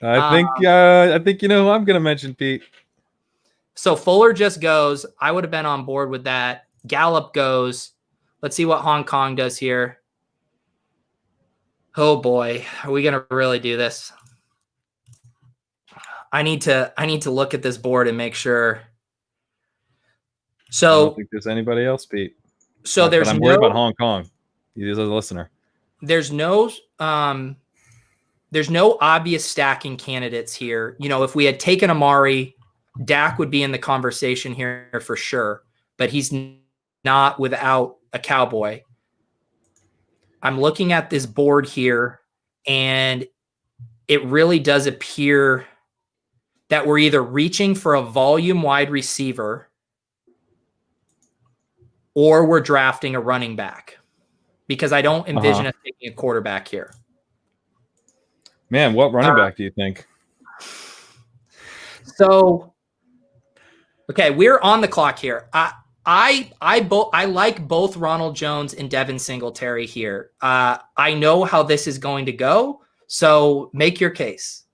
I think you know who I'm going to mention, Pete. So Fuller just goes. I would have been on board with that. Gallup goes. Let's see what Hong Kong does here. Oh boy, are we going to really do this? I need to look at this board and make sure. So I don't think there's anybody else, Pete. So I'm worried about Hong Kong. He is a listener. There's no obvious stacking candidates here. If we had taken Amari, Dak would be in the conversation here for sure, but he's not without a Cowboy. I'm looking at this board here, and it really does appear that we're either reaching for a volume wide receiver or we're drafting a running back, because I don't envision us taking a quarterback here. Man, what running back do you think? So, okay, we're on the clock here. I like both Ronald Jones and Devin Singletary here. I know how this is going to go, so make your case.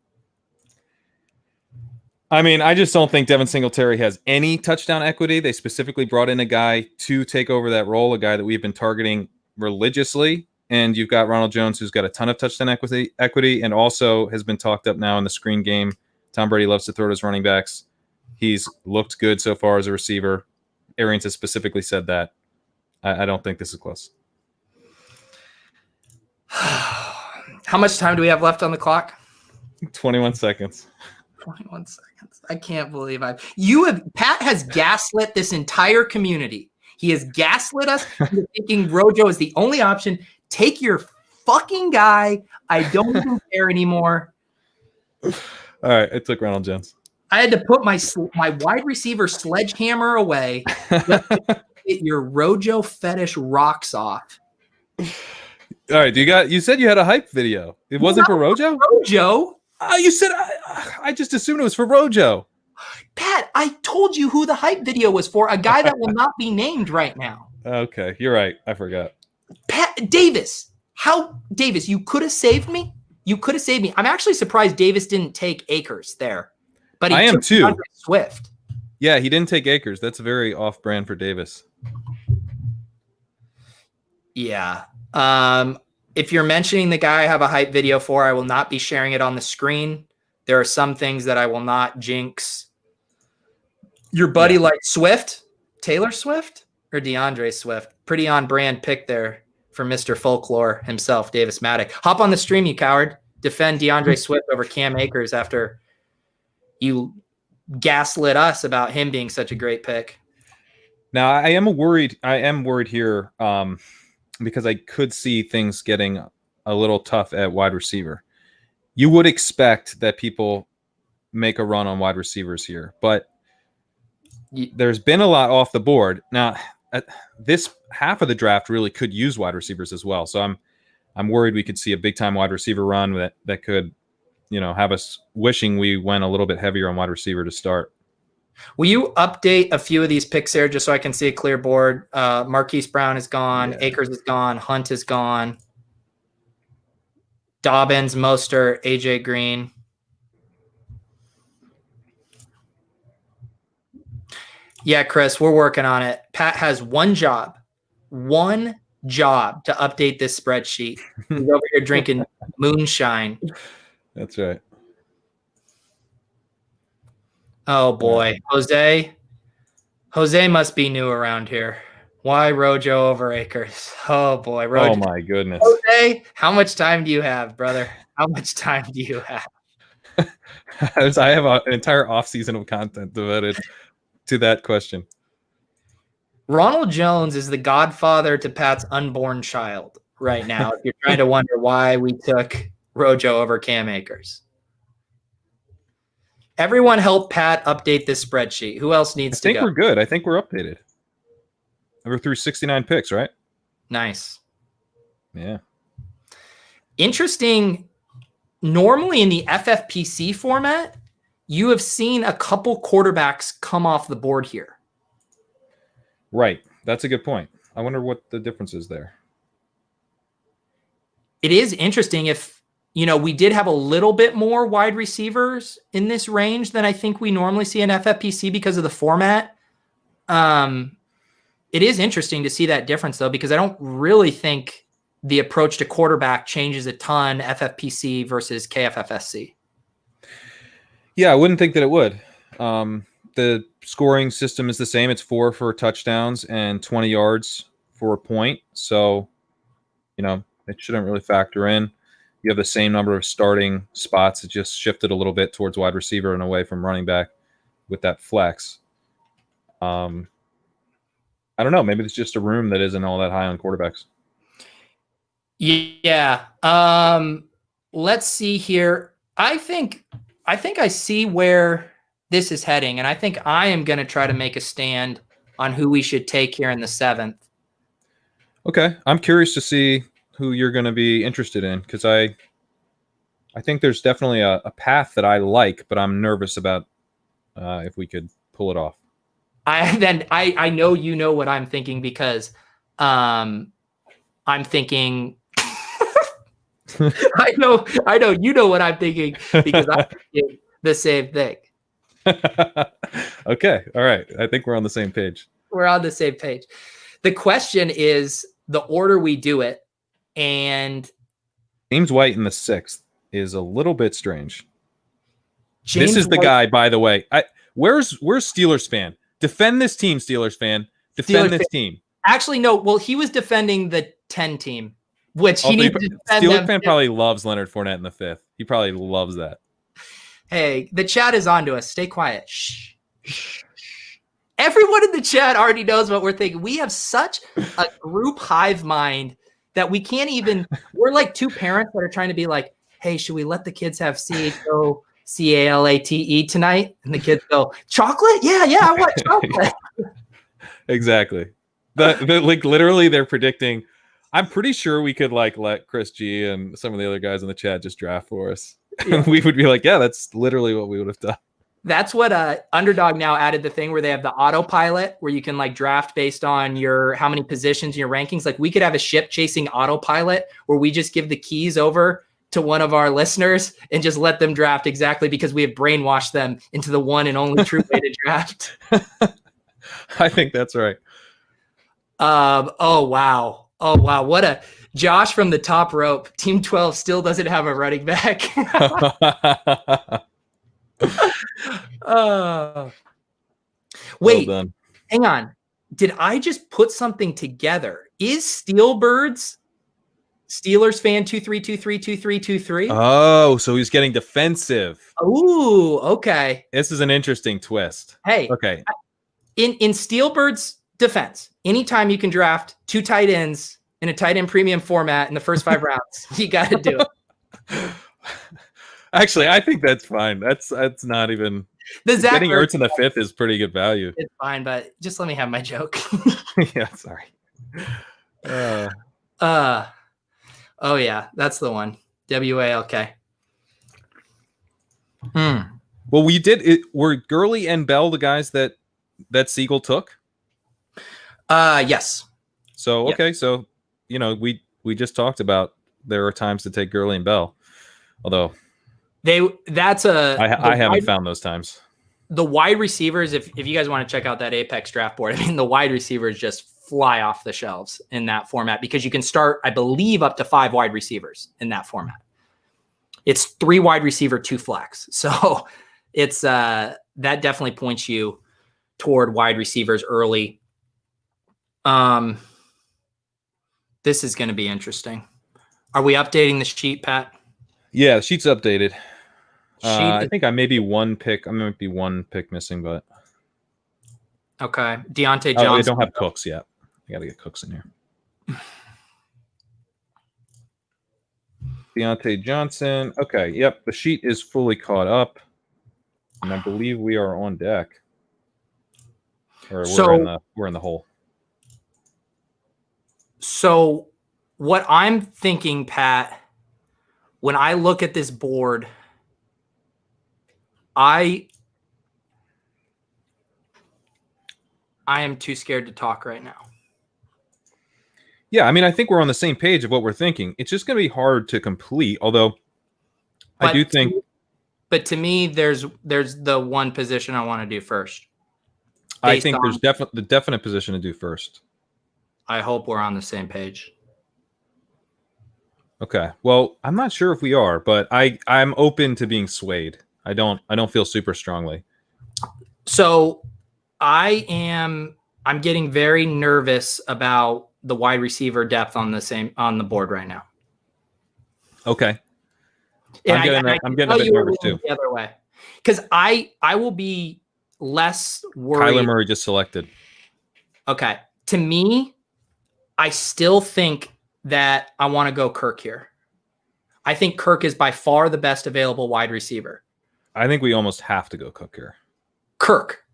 I mean, I just don't think Devin Singletary has any touchdown equity. They specifically brought in a guy to take over that role, a guy that we've been targeting religiously. And you've got Ronald Jones, who's got a ton of touchdown equity, and also has been talked up now in the screen game. Tom Brady loves to throw to his running backs. He's looked good so far as a receiver. Arians has specifically said that. I don't think this is close. How much time do we have left on the clock? 21 seconds. 21 seconds. I can't believe Pat has gaslit this entire community. He has gaslit us into thinking Rojo is the only option. Take your fucking guy. I don't even care anymore. All right, I took Ronald Jones. I had to put my wide receiver sledgehammer away. Get your Rojo fetish rocks off. All right, you said you had a hype video. It wasn't for Rojo? Rojo? You said I just assumed it was for Rojo. Pat, I told you who the hype video was for. A guy that will not be named right now. Okay, you're right. I forgot. Pat Davis. Davis, you could have saved me. You could have saved me. I'm actually surprised Davis didn't take Akers there. But I am too. Swift. Yeah, he didn't take Akers. That's very off-brand for Davis. Yeah. If you're mentioning the guy I have a hype video for, I will not be sharing it on the screen. There are some things that I will not jinx. Your buddy like Swift, Taylor Swift or DeAndre Swift? Pretty on brand pick there for Mr. Folklore himself, Davis Mattek. Hop on the stream, you coward. Defend DeAndre Swift over Cam Akers after you gaslit us about him being such a great pick. Now, I am worried here because I could see things getting a little tough at wide receiver. You would expect that people make a run on wide receivers here, but there's been a lot off the board. Now, this half of the draft really could use wide receivers as well. So I'm worried we could see a big time wide receiver run that could, have us wishing we went a little bit heavier on wide receiver to start. Will you update a few of these picks there just so I can see a clear board? Marquise Brown is gone. Yeah. Akers is gone. Hunt is gone. Dobbins, Mostert, AJ Green. Yeah, Chris, we're working on it. Pat has one job to update this spreadsheet. He's over here drinking moonshine. That's right. Oh boy, Jose must be new around here. Why Rojo over Akers? Oh boy, Rojo. Oh my goodness. Jose, how much time do you have, brother? How much time do you have? I have an entire offseason of content devoted to that question. Ronald Jones is the godfather to Pat's unborn child right now. If you're trying to wonder why we took Rojo over Cam Akers. Everyone help Pat update this spreadsheet. Who else needs to go? I think we're good. I think we're updated. We're through 69 picks, right? Nice. Yeah. Interesting. Normally in the FFPC format, you have seen a couple quarterbacks come off the board here. Right. That's a good point. I wonder what the difference is there. It is interesting if, we did have a little bit more wide receivers in this range than I think we normally see in FFPC because of the format. It is interesting to see that difference, though, because I don't really think the approach to quarterback changes a ton FFPC versus KFFSC. Yeah, I wouldn't think that it would. The scoring system is the same. It's 4 for touchdowns and 20 yards for a point. So, it shouldn't really factor in. You have the same number of starting spots. It just shifted a little bit towards wide receiver and away from running back with that flex. I don't know. Maybe it's just a room that isn't all that high on quarterbacks. Yeah. Let's see here. I think I see where this is heading, and I think I am going to try to make a stand on who we should take here in the 7th. Okay. I'm curious to see who you're going to be interested in, because I think there's definitely a path that I like, but I'm nervous about if we could pull it off. I know you know what I'm thinking, because I'm thinking I know you know what I'm thinking, because I'm thinking the same thing. Okay. All right. I think we're on the same page. We're on the same page. The question is the order we do it. And James White in the 6th is a little bit strange. James This is the White, guy, by the way. Where's Steelers fan? Defend this team, Steelers fan. Defend this team. Actually, no. Well, he was defending the 10 team, which he needs to defend. Steelers fan probably loves Leonard Fournette in the 5th. He probably loves that. Hey, the chat is on to us. Stay quiet. Shh. Shh. Everyone in the chat already knows what we're thinking. We have such a group hive mind that we can't even. We're like two parents that are trying to be like, hey, should we let the kids have CHOCALATE tonight? And the kids go, chocolate? Yeah, I want chocolate. Exactly. Like literally they're predicting. I'm pretty sure we could like let Chris G and some of the other guys in the chat just draft for us. Yeah. And we would be like, yeah, that's literally what we would have done. That's what Underdog now added, the thing where they have the autopilot where you can like draft based on your how many positions in your rankings. Like we could have a ship chasing autopilot where we just give the keys over to one of our listeners and just let them draft exactly because we have brainwashed them into the one and only true way to draft. I think that's right. Oh wow. What a Josh from the top rope. Team 12 still doesn't have a running back. Wait, well hang on. Did I just put something together? Is Steelbirds Steelers fan 23232323? Oh, so he's getting defensive. Ooh, okay. This is an interesting twist. Hey, okay. In Steelbirds defense, anytime you can draft 2 tight ends in a tight end premium format in the first 5 rounds, you got to do it. Actually, I think that's fine. That's not even. Getting Ertz in the 5th is pretty good value. It's fine, but just let me have my joke. Yeah, sorry. Oh yeah, that's the one. WALK. Well, we did it. Were Gurley and Bell the guys that Siegel took? Yes. So okay, so we just talked about there are times to take Gurley and Bell, although I haven't found those times. The wide receivers, if you guys want to check out that Apex draft board, I mean the wide receivers just fly off the shelves in that format because you can start, I believe, up to 5 wide receivers in that format. It's 3 wide receiver, 2 flex. So it's that definitely points you toward wide receivers early. This is going to be interesting. Are we updating the sheet, Pat? Yeah, the sheet's updated. I think I may be one pick missing, but okay. Deontay Johnson. Oh, I don't have Cooks yet. I got to get Cooks in here. Deontay Johnson. Okay, yep. The sheet is fully caught up, and I believe we are on deck. Or we're in the hole. So, what I'm thinking, Pat, when I look at this board, I am too scared to talk right now. Yeah, I mean, I think we're on the same page of what we're thinking. It's just going to be hard to complete, although I do think. But to me, there's the one position I want to do first. I think there's the definite position to do first. I hope we're on the same page. Okay. Well, I'm not sure if we are, but I'm open to being swayed. I don't feel super strongly. So I'm getting very nervous about the wide receiver depth on the board right now. Okay. I'm getting a bit nervous too. The other way. Because I will be less worried. Kyler Murray just selected. Okay. To me, I still think that I want to go Kirk here. I think Kirk is by far the best available wide receiver. I think we almost have to go Cook here. Kirk.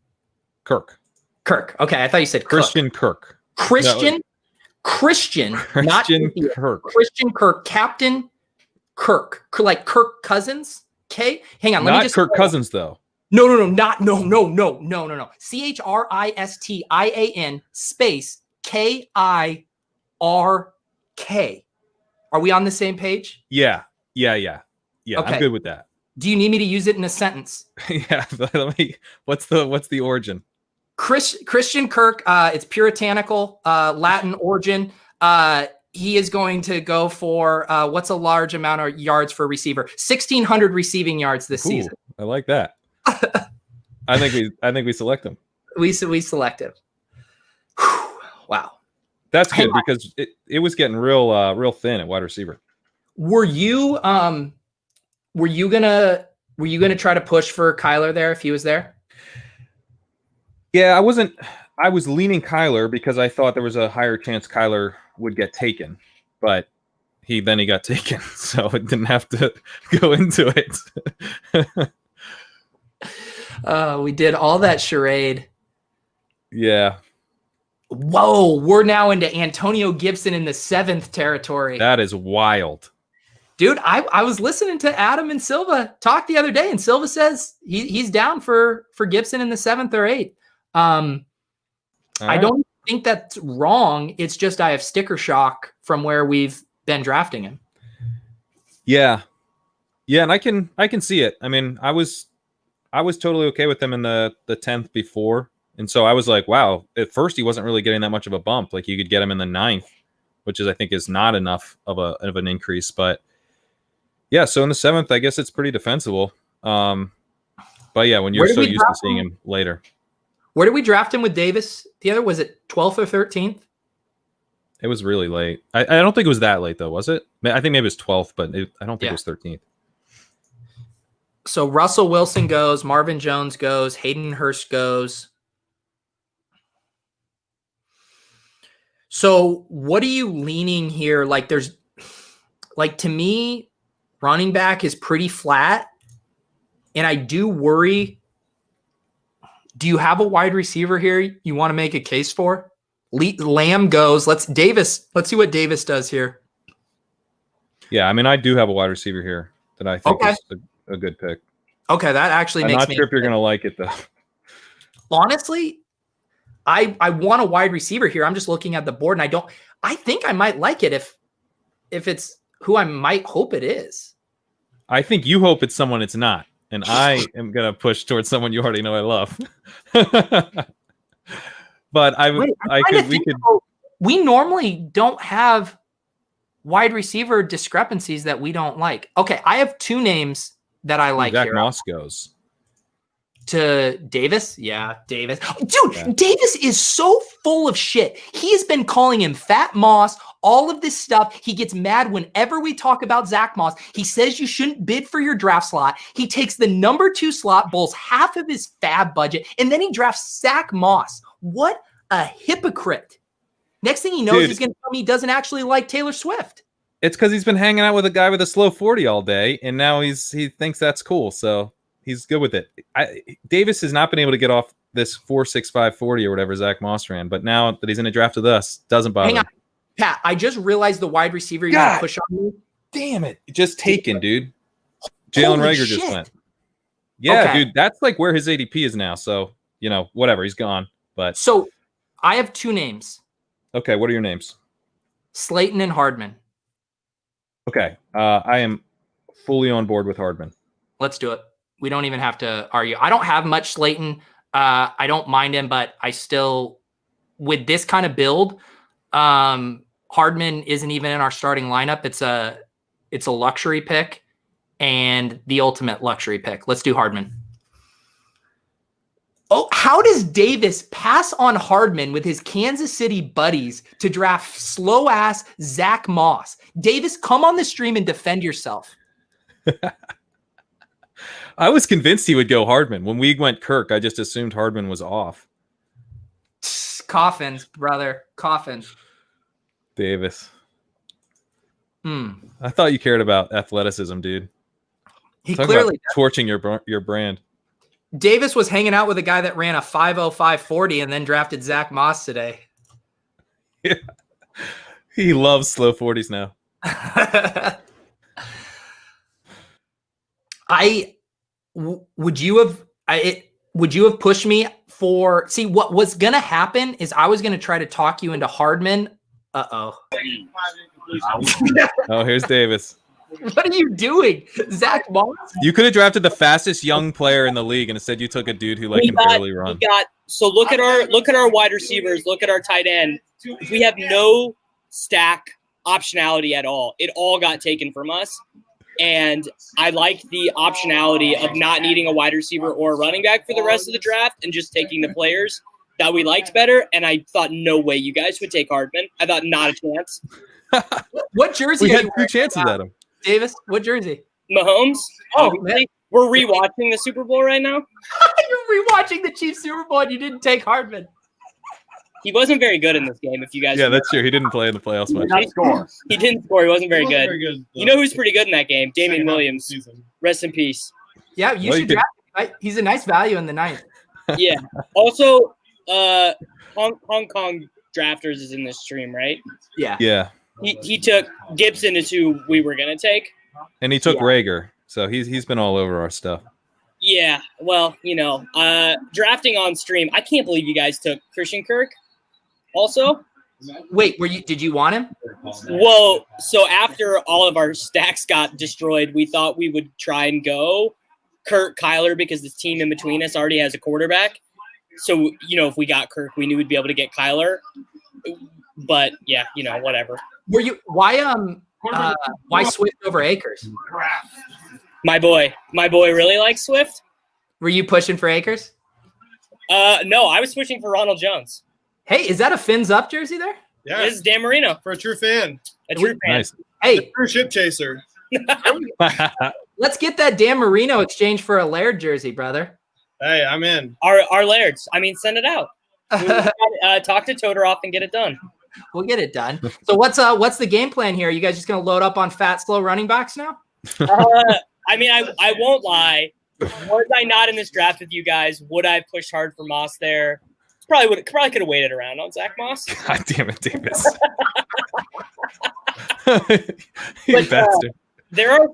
Okay, I thought you said Christian Kirk. Christian Kirk. Christian Kirk. Captain Kirk. Like Kirk Cousins. Okay. Hang on. Let me just. Kirk Cousins though. No. CHRISTIAN space KIRK. Are we on the same page? Yeah. Okay. I'm good with that. Do you need me to use it in a sentence? Yeah, but what's the origin? Christian Kirk, it's puritanical, Latin origin. He is going to go for what's a large amount of yards for a receiver? 1,600 receiving yards this season. I like that. I think we select him. We select him. Wow, that's good because it was getting real thin at wide receiver. Were you gonna try to push for Kyler there if he was there? Yeah, I wasn't. I was leaning Kyler because I thought there was a higher chance Kyler would get taken, but he got taken, so it didn't have to go into it. We did all that charade. Yeah. Whoa, we're now into Antonio Gibson in the 7th territory. That is wild. Dude, I was listening to Adam and Silva talk the other day, and Silva says he's down for Gibson in the 7th or 8th. I don't think that's wrong. It's just I have sticker shock from where we've been drafting him. Yeah, and I can see it. I mean, I was totally okay with him in the 10th before, and so I was like, wow. At first, he wasn't really getting that much of a bump. Like you could get him in the 9th, which I think is not enough of an increase. But yeah, so in the 7th, I guess it's pretty defensible. But yeah, when you're so used to seeing him later. Where did we draft him with Davis? The other, was it 12th or 13th? It was really late. I don't think it was that late, though, was it? I think maybe it was 12th, but I don't think it was 13th. So Russell Wilson goes, Marvin Jones goes, Hayden Hurst goes. So what are you leaning here? Like to me, running back is pretty flat. And I do worry. Do you have a wide receiver here you want to make a case for? Lamb goes. Let's see what Davis does here. Yeah, I mean, I do have a wide receiver here that I think is a good pick. Okay, that actually makes me. I'm not sure if you're going to like it, though. Honestly, I want a wide receiver here. I'm just looking at the board, and I think I might like it if it's who I might hope it is. I think you hope it's someone it's not. And I am going to push towards someone you already know I love. But we normally don't have wide receiver discrepancies that we don't like. Okay, I have 2 names that I like Zach here. Moss goes to Davis. Yeah, Davis. Dude, yeah. Davis is so full of shit. He has been calling him Fat Moss, all of this stuff. He gets mad whenever we talk about Zach Moss. He says you shouldn't bid for your draft slot. He takes the number 2 slot, bowls half of his fab budget, and then he drafts Zach Moss. What a hypocrite. Next thing he knows, he's going to tell me he doesn't actually like Taylor Swift. It's because he's been hanging out with a guy with a slow 40 all day, and now he thinks that's cool, so he's good with it. Davis has not been able to get off this 4.65 40 or whatever Zach Moss ran, but now that he's in a draft with us, doesn't bother. Hang on, Pat. I just realized the wide receiver you're going to push on me. Damn it. Just taken, dude. Jalen Reagor just went. Yeah, okay. Dude, that's like where his ADP is now, so, whatever. He's gone. But so I have 2 names. Okay, what are your names? Slayton and Hardman. Okay, I am fully on board with Hardman. Let's do it. We don't even have to argue. I don't have much Slayton. I don't mind him, but I still, with this kind of build, Hardman isn't even in our starting lineup. It's a luxury pick and the ultimate luxury pick. Let's do Hardman. Oh, how does Davis pass on Hardman with his Kansas City buddies to draft slow-ass Zach Moss? Davis, come on the stream and defend yourself. I was convinced he would go Hardman. When we went Kirk, I just assumed Hardman was off. Coffins, brother. Coffins. Davis. I thought you cared about athleticism, dude. He clearly torching your brand. Davis was hanging out with a guy that ran a 5.05 40 and then drafted Zach Moss today. Yeah. He loves slow 40s now. Would you have pushed me for, see, what was going to happen is I was going to try to talk you into Hardman. Uh-oh. Oh, here's Davis. What are you doing, Zach Moss? You could have drafted the fastest young player in the league, and instead you took a dude who can barely run. So look at our wide receivers. Look at our tight end. We have no stack optionality at all. It all got taken from us. And I like the optionality of not needing a wide receiver or a running back for the rest of the draft and just taking the players that we liked better. And I thought no way you guys would take Hardman. I thought not a chance. What jersey? We had 2 chances at him. Davis, what jersey? Mahomes. Oh, obviously. We're rewatching the Super Bowl right now. You're rewatching the Chiefs Super Bowl and you didn't take Hardman. He wasn't very good in this game, if you guys Yeah, that's true. He didn't play in the playoffs much. He didn't score. He wasn't very good. You know who's pretty good in that game? Damian Williams. Rest in peace. Yeah, you should draft him. Right? He's a nice value in the 9th. Yeah. Also, Hong Kong Drafters is in this stream, right? Yeah. Yeah. He took Gibson is who we were gonna take. And he took Rager. So he's been all over our stuff. Yeah. Well, drafting on stream. I can't believe you guys took Christian Kirk. Also, wait, did you want him? Well, so after all of our stacks got destroyed, we thought we would try and go Kirk Kyler because this team in between us already has a quarterback. So, if we got Kirk, we knew we'd be able to get Kyler. But yeah, whatever. Why Swift over Akers? My boy really likes Swift. Were you pushing for Akers? No, I was pushing for Ronald Jones. Hey, is that a Fins Up jersey there? Yeah, this is Dan Marino. For a true fan. A true fan. Nice. Hey, a true ship chaser. Let's get that Dan Marino exchange for a Laird jersey, brother. Hey, I'm in. Our Lairds. I mean, send it out. Talk to Todorov and get it done. We'll get it done. So what's the game plan here? Are you guys just going to load up on fat, slow running backs now? I mean, I won't lie. Was I not in this draft with you guys, would I have pushed hard for Moss there? Probably could have waited around on Zach Moss. God damn it, Davis. You bastard. There are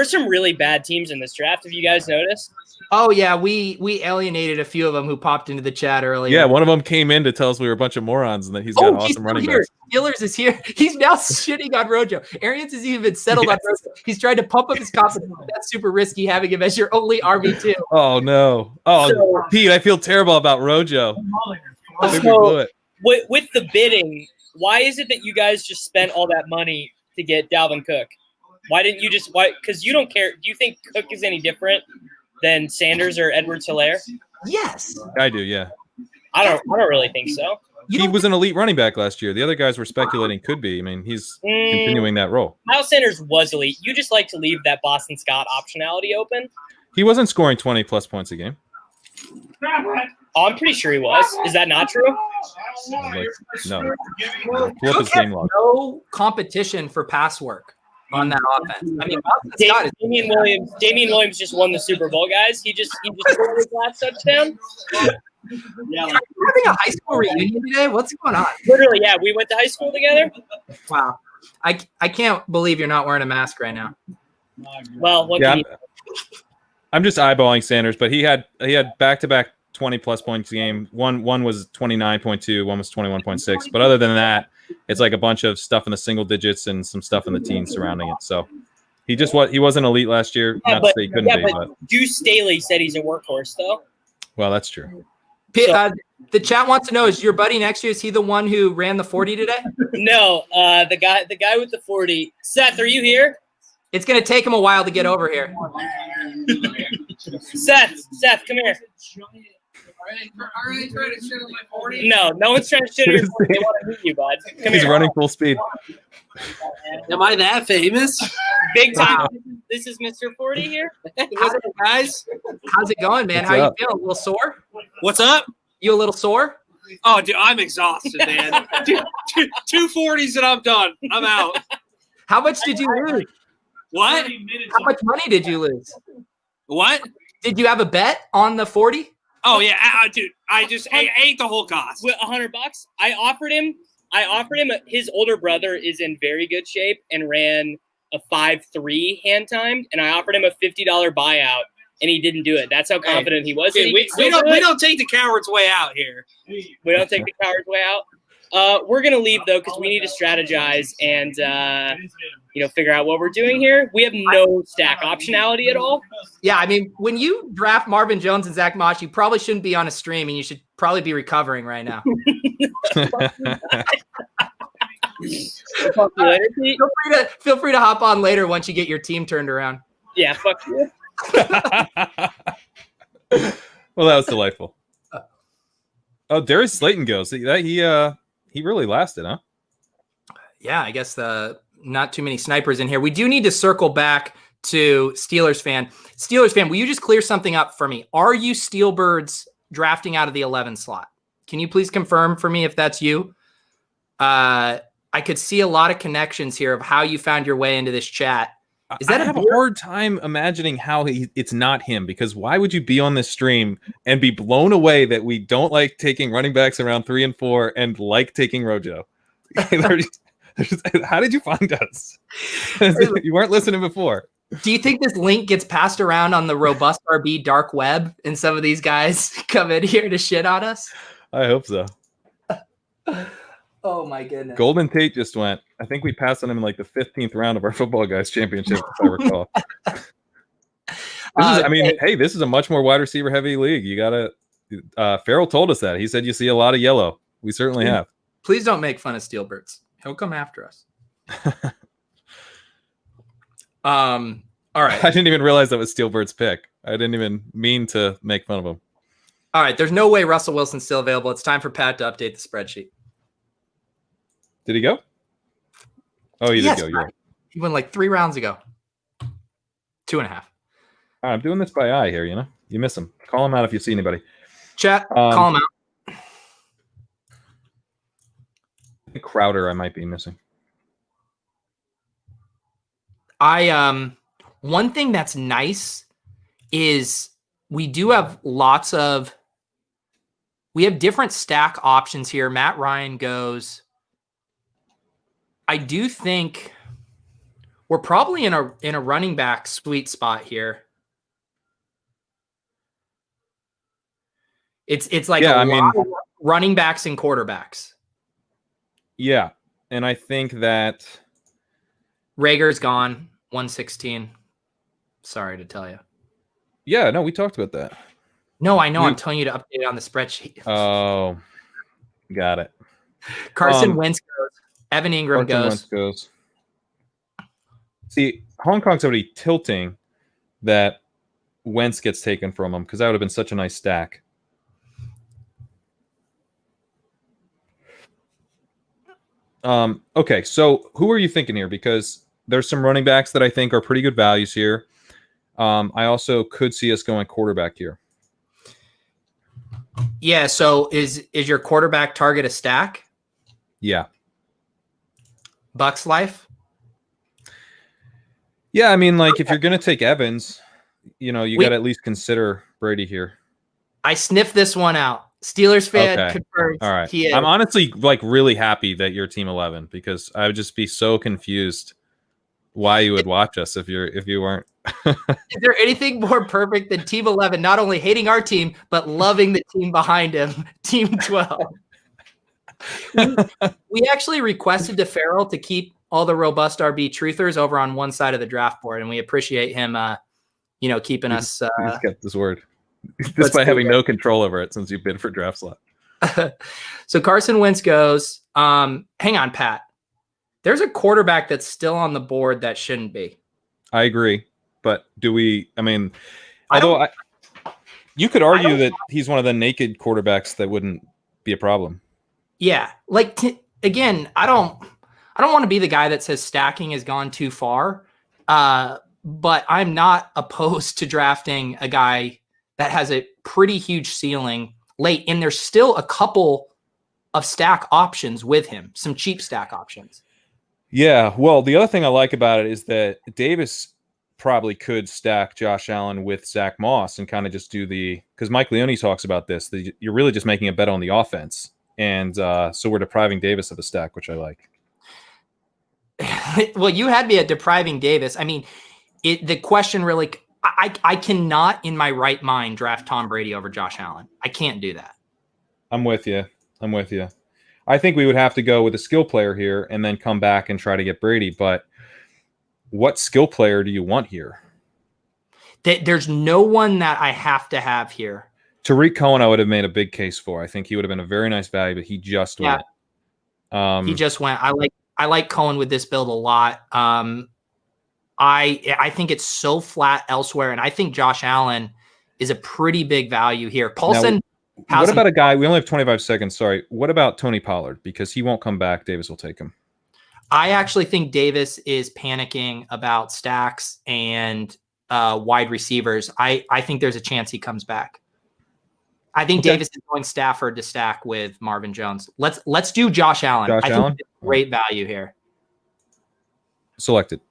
some really bad teams in this draft. Have you guys noticed? Oh yeah, we alienated a few of them who popped into the chat earlier. Yeah, one of them came in to tell us we were a bunch of morons and that he's got awesome running backs. Steelers is here. He's now shitting on Rojo. Arians has even settled on Rojo. He's trying to pump up his confidence. That's super risky having him as your only RB2. Oh no. Oh, Pete, I feel terrible about Rojo. So, with the bidding, why is it that you guys just spent all that money to get Dalvin Cook? Why didn't you just because you don't care? Do you think Cook is any different than Sanders or Edwards-Helaire? Yes. I do, yeah. I don't really think so. He was an elite running back last year. The other guys were speculating could be. I mean, he's continuing that role. Miles Sanders was elite. You just like to leave that Boston Scott optionality open. He wasn't scoring 20-plus points a game. Oh, I'm pretty sure he was. Is that not true? No. Cook has no competition for pass work on that offense. I mean, Damian Williams just won the Super Bowl, guys. He just scored his last touchdown. Yeah. Are you having a high school reunion today? What's going on? Literally, yeah. We went to high school together. Wow. I can't believe you're not wearing a mask right now. Well, I'm just eyeballing Sanders, but he had back-to-back 20-plus points a game. One was 29.2, one was 21.6. But other than that, it's like a bunch of stuff in the single digits and some stuff in the teens surrounding it. So he wasn't elite last year. Not to say he couldn't be. But Deuce Staley said he's a workhorse, though. Well, that's true. The chat wants to know: is your buddy next to you? Is he the one who ran the 40 today? No, the guy with the 40. Seth, are you here? It's going to take him a while to get over here. Seth, come here. Are they trying to shit on my 40? No one's trying to shit on your 40. They want to meet you, bud. He's running full speed. Am I that famous? Big time. This is Mr. 40 here. What's up, guys? How's it going, man? How you feeling? A little sore? What's up? You a little sore? Oh, dude, I'm exhausted, man. Two 40s and I'm done. I'm out. How much did you lose? What? How much money did you lose? What? Did you have a bet on the 40? Oh yeah, dude. I ate the whole cost. With $100, I offered him. His older brother is in very good shape and ran a 5.3 hand timed, and I offered him a $50 buyout, and he didn't do it. That's how confident he was. Dude, we don't take the coward's way out here. We don't take the coward's way out. We're gonna leave though because we need to strategize and figure out what we're doing here. We have no stack optionality at all. Yeah, I mean, when you draft Marvin Jones and Zach Moss, you probably shouldn't be on a stream, and you should probably be recovering right now. Feel free to hop on later once you get your team turned around. Yeah, fuck you. Well, that was delightful. Oh, Darius Slayton goes. He really lasted, huh? Yeah, I guess not too many snipers in here. We do need to circle back to Steelers fan. Steelers fan, will you just clear something up for me? Are you Steelbirds drafting out of the 11 slot? Can you please confirm for me if that's you? I could see a lot of connections here of how you found your way into this chat. Is that I have a hard time imagining how it's not him, because why would you be on this stream and be blown away that we don't like taking running backs around 3 and 4 and like taking Rojo? How did you find us? You weren't listening before. Do you think this link gets passed around on the Robust RB dark web and some of these guys come in here to shit on us? I hope so. Oh my goodness. Golden Tate just went. I think we passed on him in like the 15th round of our Football Guys Championship, if I recall. This is a much more wide receiver heavy league. You gotta. Farrell told us that. He said you see a lot of yellow. We certainly have. Please don't make fun of Steelbirds. He'll come after us. All right. I didn't even realize that was Steelbird's pick. I didn't even mean to make fun of him. All right. There's no way Russell Wilson's still available. It's time for Pat to update the spreadsheet. Did he go? Oh, he did go. You're right. He went like 3 rounds ago. 2.5. All right, I'm doing this by eye here, you know? You miss him. Call him out if you see anybody. Chat, call him out. Crowder I might be missing. One thing that's nice is we do have we have different stack options here. Matt Ryan goes. I do think we're probably in a running back sweet spot here. It's like lot of running backs and quarterbacks. Yeah, and I think that Rager's gone 116. Sorry to tell you. Yeah, no, we talked about that. No, I know. I'm telling you to update it on the spreadsheet. Oh, got it. Carson Wentz goes. Evan Ingram goes. See, Hong Kong's already tilting that Wentz gets taken from him because that would have been such a nice stack. Okay, so who are you thinking here? Because there's some running backs that I think are pretty good values here. I also could see us going quarterback here. Yeah, so is your quarterback target a stack? Yeah. Bucks life? Yeah, I mean, like, if you're going to take Evans, you know, you got to at least consider Brady here. I sniffed this one out. Steelers fan confirms. All right. I'm honestly, like, really happy that you're Team 11 because I would just be so confused why you would watch us if you weren't. Is there anything more perfect than Team 11 not only hating our team, but loving the team behind him, Team 12? We actually requested to Farrell to keep all the robust RB truthers over on one side of the draft board, and we appreciate him, keeping us. He's kept his word, despite having no control over it since you bid for draft slot. So Carson Wentz goes. Hang on, Pat. There's a quarterback that's still on the board that shouldn't be. I agree, but do we? I mean, you could argue that he's one of the naked quarterbacks that wouldn't be a problem. Yeah, again, I don't want to be the guy that says stacking has gone too far, but I'm not opposed to drafting a guy that has a pretty huge ceiling late, and there's still a couple of stack options with him, some cheap stack options. Yeah, well, the other thing I like about it is that Davis probably could stack Josh Allen with Zach Moss and kind of just do because Mike Leone talks about this, you're really just making a bet on the offense. And so we're depriving Davis of a stack, which I like. Well, you had me at depriving Davis. I mean, the question really, I cannot in my right mind draft Tom Brady over Josh Allen. I can't do that. I'm with you. I think we would have to go with a skill player here and then come back and try to get Brady. But what skill player do you want here? There's no one that I have to have here. Tariq Cohen, I would have made a big case for. I think he would have been a very nice value, but he just went. He just went. I like Cohen with this build a lot. I think it's so flat elsewhere, and I think Josh Allen is a pretty big value here. Paulsen. What about a guy? We only have 25 seconds. Sorry. What about Tony Pollard? Because he won't come back. Davis will take him. I actually think Davis is panicking about stacks and wide receivers. I think there's a chance he comes back. I think Davis is going Stafford to stack with Marvin Jones. Let's do Josh Allen. I think it's great value here. Selected.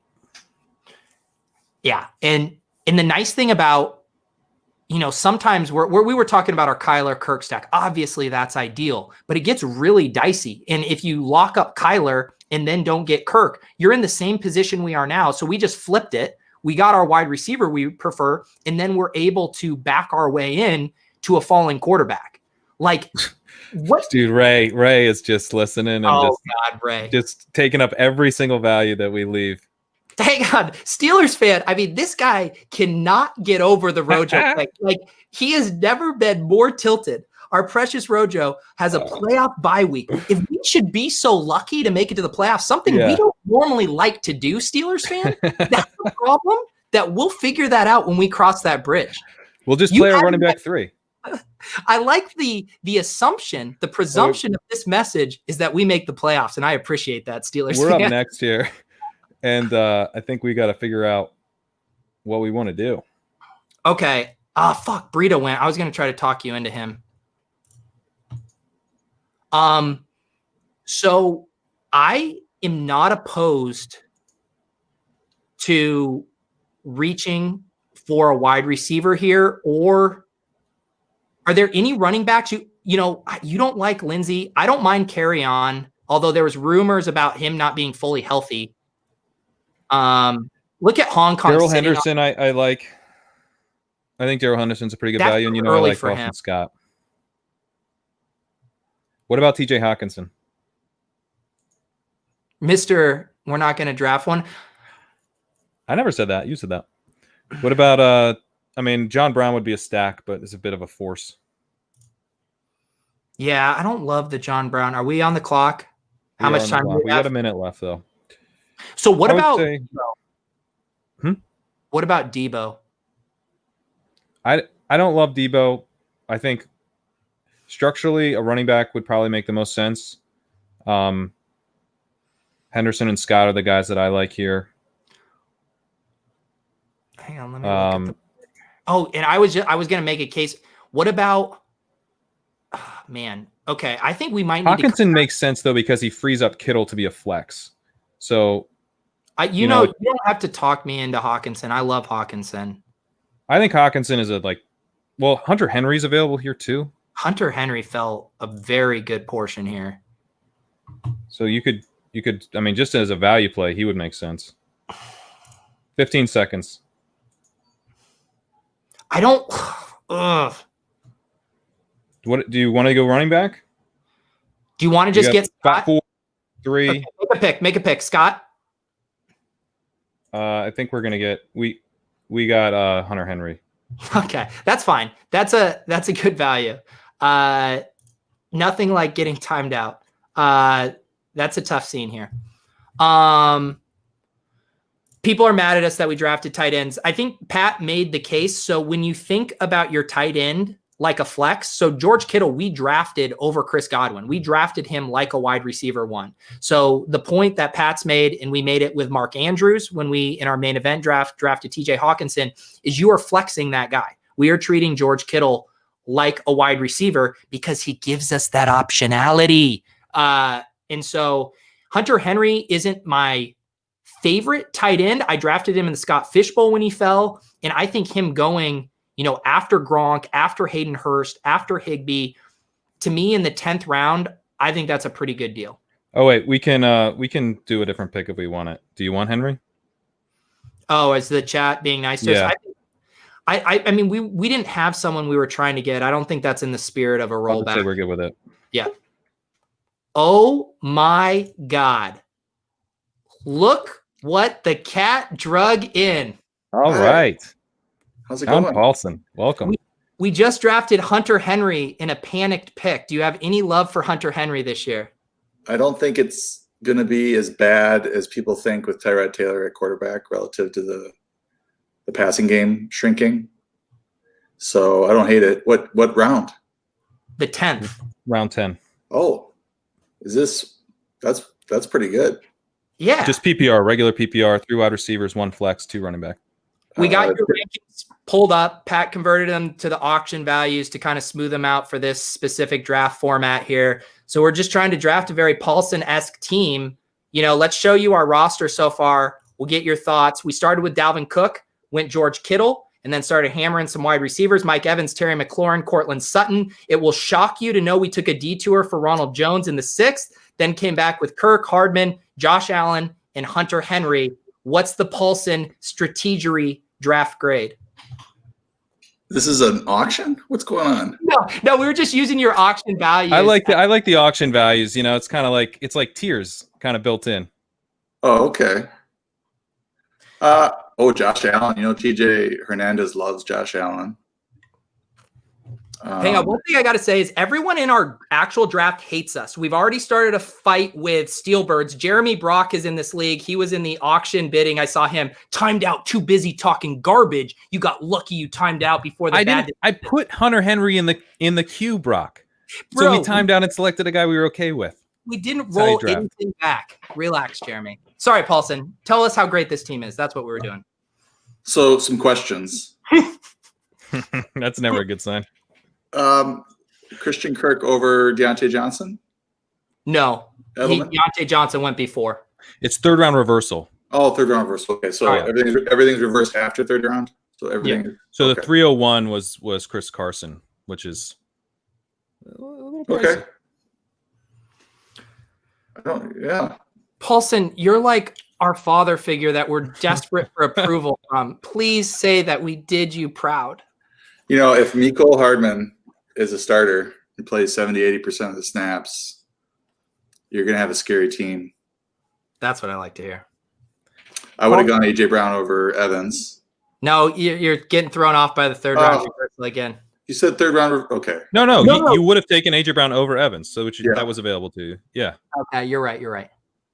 Yeah, and the nice thing about, sometimes we were talking about our Kyler Kirk stack. Obviously, that's ideal, but it gets really dicey. And if you lock up Kyler and then don't get Kirk, you're in the same position we are now. So we just flipped it. We got our wide receiver we prefer, and then we're able to back our way in to a falling quarterback. Like, what? Dude, Ray is just listening and Ray. Just taking up every single value that we leave. Hang on, Steelers fan. I mean, this guy cannot get over the Rojo thing. Like, he has never been more tilted. Our precious Rojo has a playoff bye week. If we should be so lucky to make it to the playoffs, something we don't normally like to do, Steelers fan, that's the problem. That we'll figure that out when we cross that bridge. We'll just play our running back 3. I like the assumption, the presumption of this message is that we make the playoffs, and I appreciate that, Steelers We're fan. up next here. And I think we got to figure out what we want to do. Okay. Fuck. Burrito went. I was going to try to talk you into him. So I am not opposed to reaching for a wide receiver here, or are there any running backs you don't like? Lindsey? I don't mind Carry On, although there was rumors about him not being fully healthy. Look at Hong Kong. Darrell Henderson, I like. I think Darrell Henderson's a pretty good value, and I like Boston Scott. What about TJ Hawkinson? We're not going to draft one. I never said that. You said that. What about John Brown would be a stack, but it's a bit of a force. Yeah, I don't love the John Brown. Are we on the clock? How much time do we have? We got a minute left, though. So what about What about Debo? I don't love Debo. I think structurally a running back would probably make the most sense. Henderson and Scott are the guys that I like here. Hang on, let me look at and I was going to make a case. What about man? Okay, I think we might need Hawkinson makes sense though because he frees up Kittle to be a flex. So you don't have to talk me into Hawkinson. I love Hawkinson. I think Hawkinson is Hunter Henry's available here too. Hunter Henry fell a very good portion here. So you could just as a value play, he would make sense. 15 seconds. I don't. What do you want to go running back? Do you want to just get Scott? 4, 3. Okay, make a pick, Scott. I think we're gonna get we got Hunter Henry. Okay, that's fine. That's a good value. Nothing like getting timed out. That's a tough scene here. People are mad at us that we drafted tight ends. I think Pat made the case. So when you think about your tight end like a flex, so George Kittle, we drafted over Chris Godwin. We drafted him like a wide receiver 1. So the point that Pat's made, and we made it with Mark Andrews when we, in our main event drafted TJ Hawkinson, is you are flexing that guy. We are treating George Kittle like a wide receiver because he gives us that optionality. And so Hunter Henry isn't my favorite tight end. I drafted him in the Scott Fishbowl when he fell. And I think him going, after Gronk, after Hayden Hurst, after Higbee, to me in the 10th round, I think that's a pretty good deal. Oh, wait, we can do a different pick if we want it. Do you want Henry? Oh, is the chat being nice to us? I mean, we didn't have someone we were trying to get. I don't think that's in the spirit of a rollback. Say we're good with it. Yeah. Oh my God. Look what the cat drug in. All Hi. right. How's it John going? Paulsen, welcome. We just drafted Hunter Henry in a panicked pick. Do you have any love for Hunter Henry this year? I don't think it's going to be as bad as people think with Tyrod Taylor at quarterback relative to the passing game shrinking. So I don't hate it. What round? The 10th. Round 10. Oh, that's pretty good. Yeah. Just PPR, regular PPR, 3 wide receivers, 1 flex, 2 running back. We got your rankings pulled up. Pat converted them to the auction values to kind of smooth them out for this specific draft format here. So we're just trying to draft a very Paulsen-esque team. You know, let's show you our roster so far. We'll get your thoughts. We started with Dalvin Cook, went George Kittle, and then started hammering some wide receivers, Mike Evans, Terry McLaurin, Cortland Sutton. It will shock you to know we took a detour for Ronald Jones in the 6th, then came back with Kirk, Hardman, Josh Allen, and Hunter Henry. What's the Paulsen strategery draft grade? This is an auction? What's going on? No, we were just using your auction values. I like the auction values. You know, it's kind of like tiers kind of built in. Oh, okay. Josh Allen. You know, TJ Hernandez loves Josh Allen. Hang on. One thing I got to say is everyone in our actual draft hates us. We've already started a fight with Steelbirds. Jeremy Brock is in this league. He was in the auction bidding. I saw him timed out, too busy talking garbage. You got lucky you timed out before the I put Hunter Henry in the queue, Brock. So Bro, we timed out and selected a guy we were okay with. We didn't roll anything back. Relax, Jeremy. Sorry, Paulsen. Tell us how great this team is. That's what we were doing. So some questions. That's never a good sign. Christian Kirk over Deontay Johnson? No. Edelman? Deontay Johnson went before. It's 3rd round reversal. Oh, 3rd round reversal. Okay, so everything's reversed after 3rd round. So everything. Yeah. So the 301 was Chris Carson, which is a little pricey. Okay. Yeah. Paulsen, you're like our father figure that we're desperate for approval from. Please say that we did you proud. You know, if Mecole Hardman is a starter and plays 70-80% of the snaps, you're going to have a scary team. That's what I like to hear. I would have gone A.J. Brown over Evans. No, you're getting thrown off by the 3rd round reversal again. You said 3rd round. Okay. No. You would have taken A.J. Brown over Evans, so that was available to you. Yeah. Okay, you're right.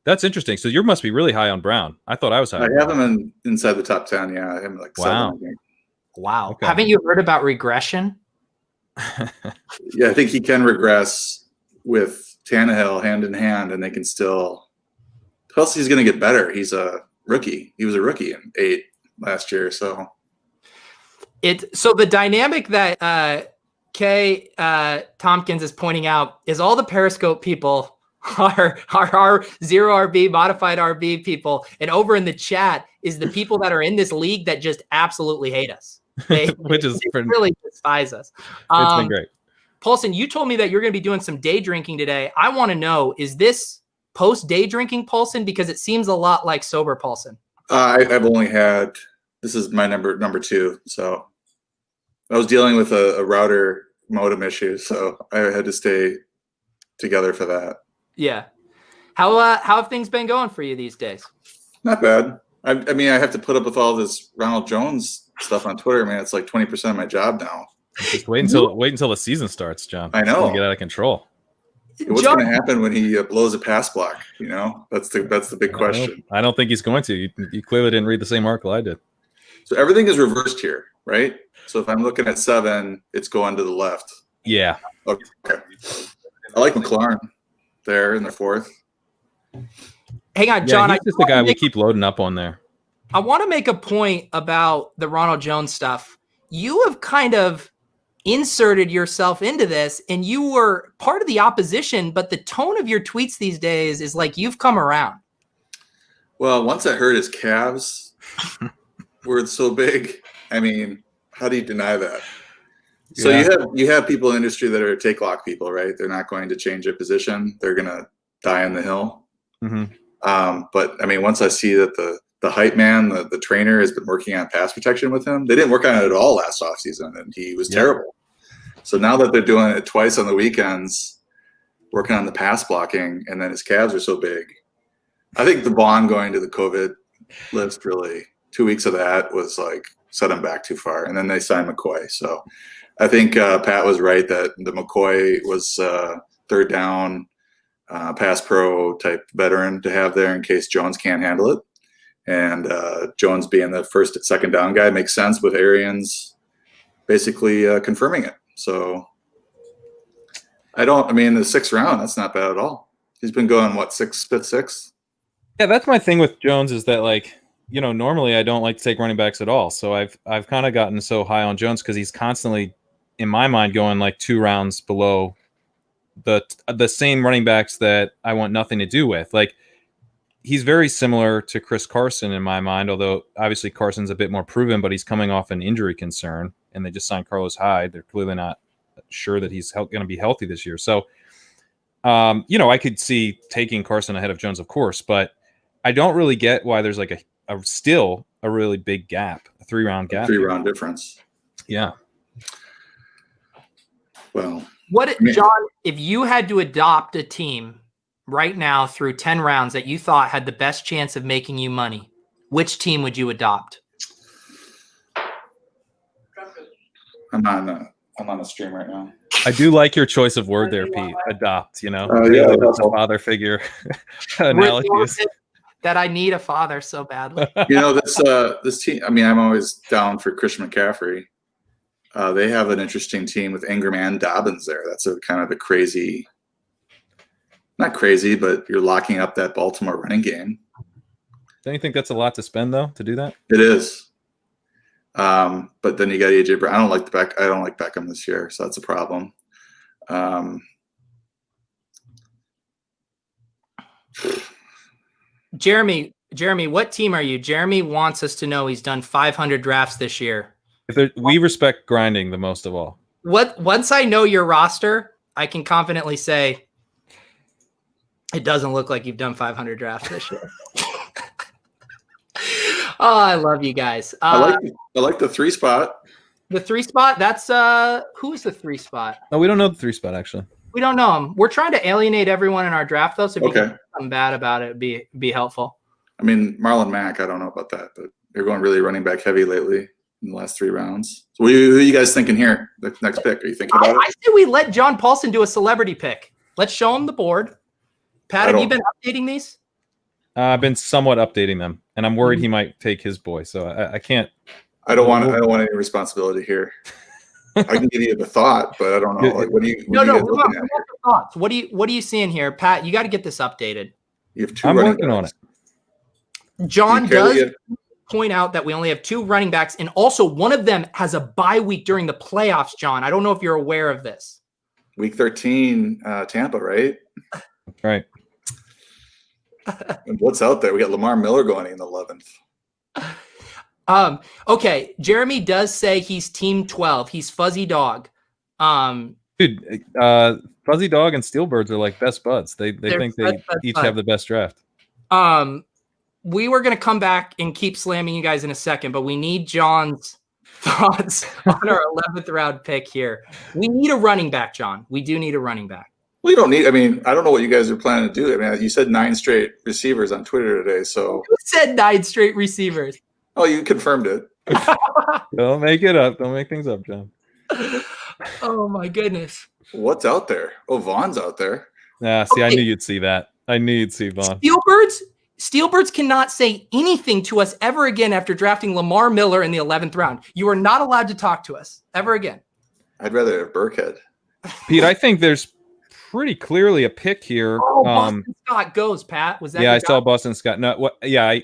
That's interesting. So you must be really high on Brown. I thought I was high. I have him inside the top 10. Yeah, I have him like 7. I think. Wow. Okay. Haven't you heard about regression? Yeah, I think he can regress with Tannehill hand in hand, and they can still. Plus, he's going to get better. He's a rookie. He was a rookie in 8 last year. So the dynamic that Kay Tompkins is pointing out is all the Periscope people are our 0 RB, modified RB people, and over in the chat is the people that are in this league that just absolutely hate us. They really despise us. It's been great. Paulsen, you told me that you're going to be doing some day drinking today. I want to know, is this post day drinking Paulsen? Because it seems a lot like sober Paulsen. I've only had, this is my number 2. So I was dealing with a router modem issue, so I had to stay together for that. Yeah. How have things been going for you these days? Not bad. I mean, I have to put up with all this Ronald Jones stuff on Twitter, man. It's like 20% of my job now. Just wait until the season starts, John. I know. Get out of control. What's going to happen when he blows a pass block? You know, that's the big question. I don't think he's going to. You clearly didn't read the same article I did. So everything is reversed here, right? So if I'm looking at 7, it's going to the left. Yeah. Okay. I like McLaurin there in the 4th. Hang on, John. He's just the guy we keep loading up on there. I want to make a point about the Ronald Jones stuff. You have kind of inserted yourself into this, and you were part of the opposition, but the tone of your tweets these days is like you've come around. Well, once I heard his calves were so big, I mean, how do you deny that? So you have people in the industry that are take lock people, right? They're not going to change their position. They're going to die on the hill. Mm-hmm. But I mean, once I see that the hype man, the trainer has been working on pass protection with him. They didn't work on it at all last offseason, and he was terrible. So now that they're doing it twice on the weekends, working on the pass blocking, and then his calves are so big. I think the Vaughn going to the COVID list really 2 weeks of that was like set him back too far. And then they signed McCoy. So I think Pat was right that the McCoy was third down pass pro type veteran to have there in case Jones can't handle it. And Jones being the first, second down guy makes sense with Arians basically confirming it. So the sixth round, that's not bad at all. He's been going, fifth, sixth? Yeah, that's my thing with Jones is that, like, you know, normally I don't like to take running backs at all. So I've kind of gotten so high on Jones because he's constantly, in my mind, going like 2 rounds below the same running backs that I want nothing to do with. Like, he's very similar to Chris Carson in my mind, although obviously Carson's a bit more proven, but he's coming off an injury concern, and they just signed Carlos Hyde. They're clearly not sure that he's going to be healthy this year. So, you know, I could see taking Carson ahead of Jones, of course, but I don't really get why there's like still a really big gap, a 3-round gap. 3-round difference. Yeah. Well, John, if you had to adopt a team right now through 10 rounds that you thought had the best chance of making you money, which team would you adopt? I'm on a stream right now. I do like your choice of word there, Pete. Adopt, you know, Yeah, that's a father figure analogies. That I need a father so badly. You know, this team, I mean, I'm always down for Christian McCaffrey. They have an interesting team with Ingram and Dobbins there. That's a kind of a crazy, not crazy, but you're locking up that Baltimore running game. Don't you think that's a lot to spend though to do that? It is. But then you got AJ Brown. I don't like Beckham this year, so that's a problem. Jeremy, what team are you? Jeremy wants us to know he's done 500 drafts this year. We respect grinding the most of all. Once I know your roster, I can confidently say it doesn't look like you've done 500 drafts this year. Oh, I love you guys. I like the 3 spot. The 3 spot. That's who's the 3 spot? No, we don't know the 3 spot actually. We don't know him. We're trying to alienate everyone in our draft, though. So if you can do something bad about it, it'd be helpful. I mean, Marlon Mack, I don't know about that, but they're going really running back heavy lately in the last 3 rounds. So who are you guys thinking here? The next pick? Are you thinking about it? I say we let John Paulsen do a celebrity pick. Let's show him the board. Pat, have you been updating these? I've been somewhat updating them, and I'm worried he might take his boy. So I can't. I don't want any responsibility here. I can give you the thought, but I don't know. Like, what do you? We want the thoughts. What are you seeing here, Pat? You got to get this updated. You have 2. I'm working on it. John does point out that we only have 2 running backs, and also one of them has a bye week during the playoffs. John, I don't know if you're aware of this. Week 13, Tampa, right? Right. And what's out there? We got Lamar Miller going in the 11th. Okay. Jeremy does say he's team 12. He's fuzzy dog. Dude, Fuzzy Dog and Steelbirds are like best buds. They think they each have the best draft. We were going to come back and keep slamming you guys in a second, but we need John's thoughts on our 11th round pick here. We need a running back, John. We do need a running back. Well, you don't need. I mean, I don't know what you guys are planning to do. I mean, you said 9 straight receivers on Twitter today. So you said 9 straight receivers. Oh, you confirmed it. Don't make it up. Don't make things up, John. Oh my goodness. What's out there? Oh, Vaughn's out there. See, I knew you'd see that. I knew you'd see Vaughn. Steelbirds cannot say anything to us ever again after drafting Lamar Miller in the 11th round. You are not allowed to talk to us ever again. I'd rather have Burkhead. Pete, I think there's pretty clearly a pick here. Oh, Boston Scott goes, Pat. Was that? Yeah, I saw Boston Scott. No, what? Yeah,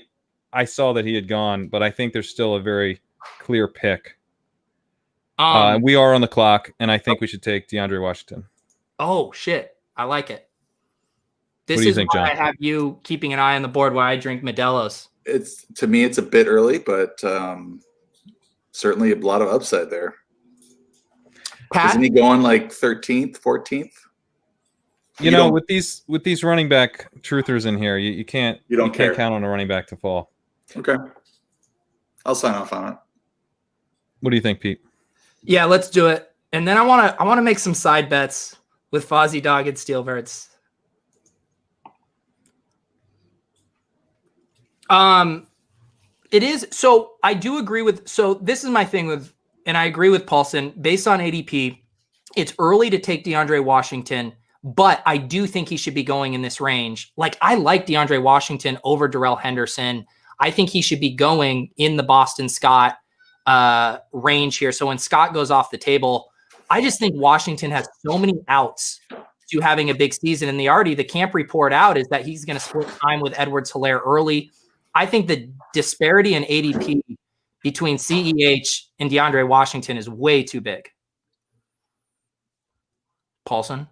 I saw that he had gone, but I think there's still a very clear pick. We are on the clock, and I think we should take DeAndre Washington. Oh shit, I like it. This What do you is think, why John? I have you keeping an eye on the board while I drink Modelo's. To me, it's a bit early, but certainly a lot of upside there. Pat, Isn't he going like 13th, 14th? You know, with these running back truthers in here, you can't care. count on a running back to fall. Okay, I'll sign off on it. What do you think, Pete? yeah, let's do it. And then I want to make some side bets with Fozzie Dog and Steelbirds. It is. So I do agree with, so this is my thing with, and I agree with Paulsen based on ADP. It's early to take DeAndre Washington, but I do think he should be going in this range. Like, I like DeAndre Washington over Darrell Henderson. I think he should be going in the Boston Scott range here. So when Scott goes off the table, I just think Washington has so many outs to having a big season. And the camp report out is that he's going to split time with Edwards-Helaire early. I think the disparity in ADP between CEH and DeAndre Washington is way too big. Paulsen?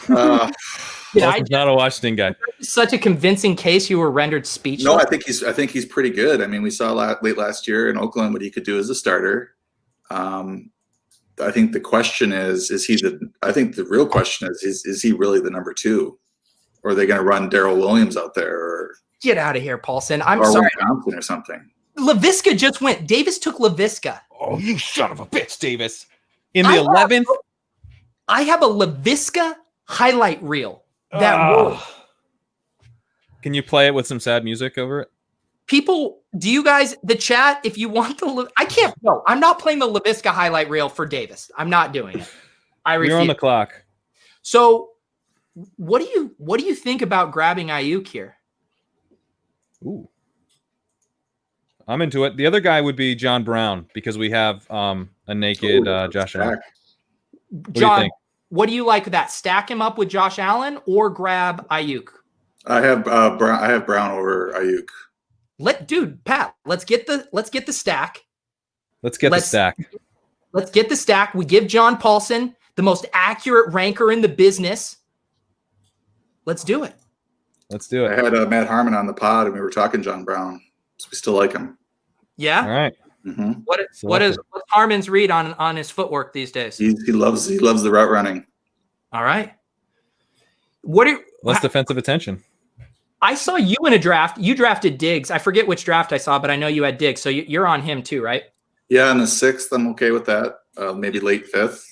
Paulsen's not a Washington guy. Such a convincing case, you were rendered speechless. No, I think he's pretty good. I mean, we saw late last year in Oakland what he could do as a starter. I think the question is I think the real question is he really the number 2? Or are they going to run Darrell Williams out there? Or get out of here, Paulsen. I'm sorry. Thompson or something. Laviska just went. Davis took Laviska. Oh, you son of a bitch, Davis. In the 11th? I have a Laviska highlight reel. Can you play it with some sad music over it? People, do you guys, the chat, if you want I can't, no, I'm not playing the Laviska highlight reel for Davis. I'm not doing it. I refuse. You're on the clock. So what do you think about grabbing Ayuk here? Ooh. I'm into it. The other guy would be John Brown because we have a naked Josh Allen. John, what do you like with that? Stack him up with Josh Allen or grab Ayuk? I have Brown over Ayuk. Pat, let's get the stack. Let's get the stack. Let's get the stack. We give John Paulsen the most accurate ranker in the business. Let's do it. Let's do it. I had Matt Harmon on the pod, and we were talking John Brown. So we still like him. Yeah. All right. Mm-hmm. What's Harmon's read on his footwork these days? He loves the route running. All right. Less defensive attention. I saw you in a draft. You drafted Diggs. I forget which draft I saw, but I know you had Diggs. So you're on him too, right? Yeah, in the 6th, I'm okay with that. Maybe late 5th.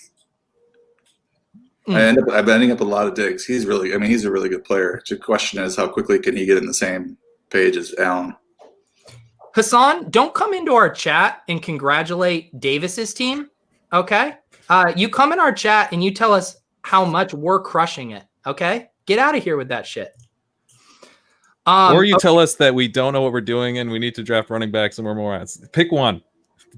I'm ending up with a lot of Diggs. He's a really good player. The question is, how quickly can he get in the same page as Allen? Hassan, don't come into our chat and congratulate Davis's team. Okay. You come in our chat and you tell us how much we're crushing it. Okay. Get out of here with that shit. Or you tell us that we don't know what we're doing and we need to draft running backs and we're morons. Pick one.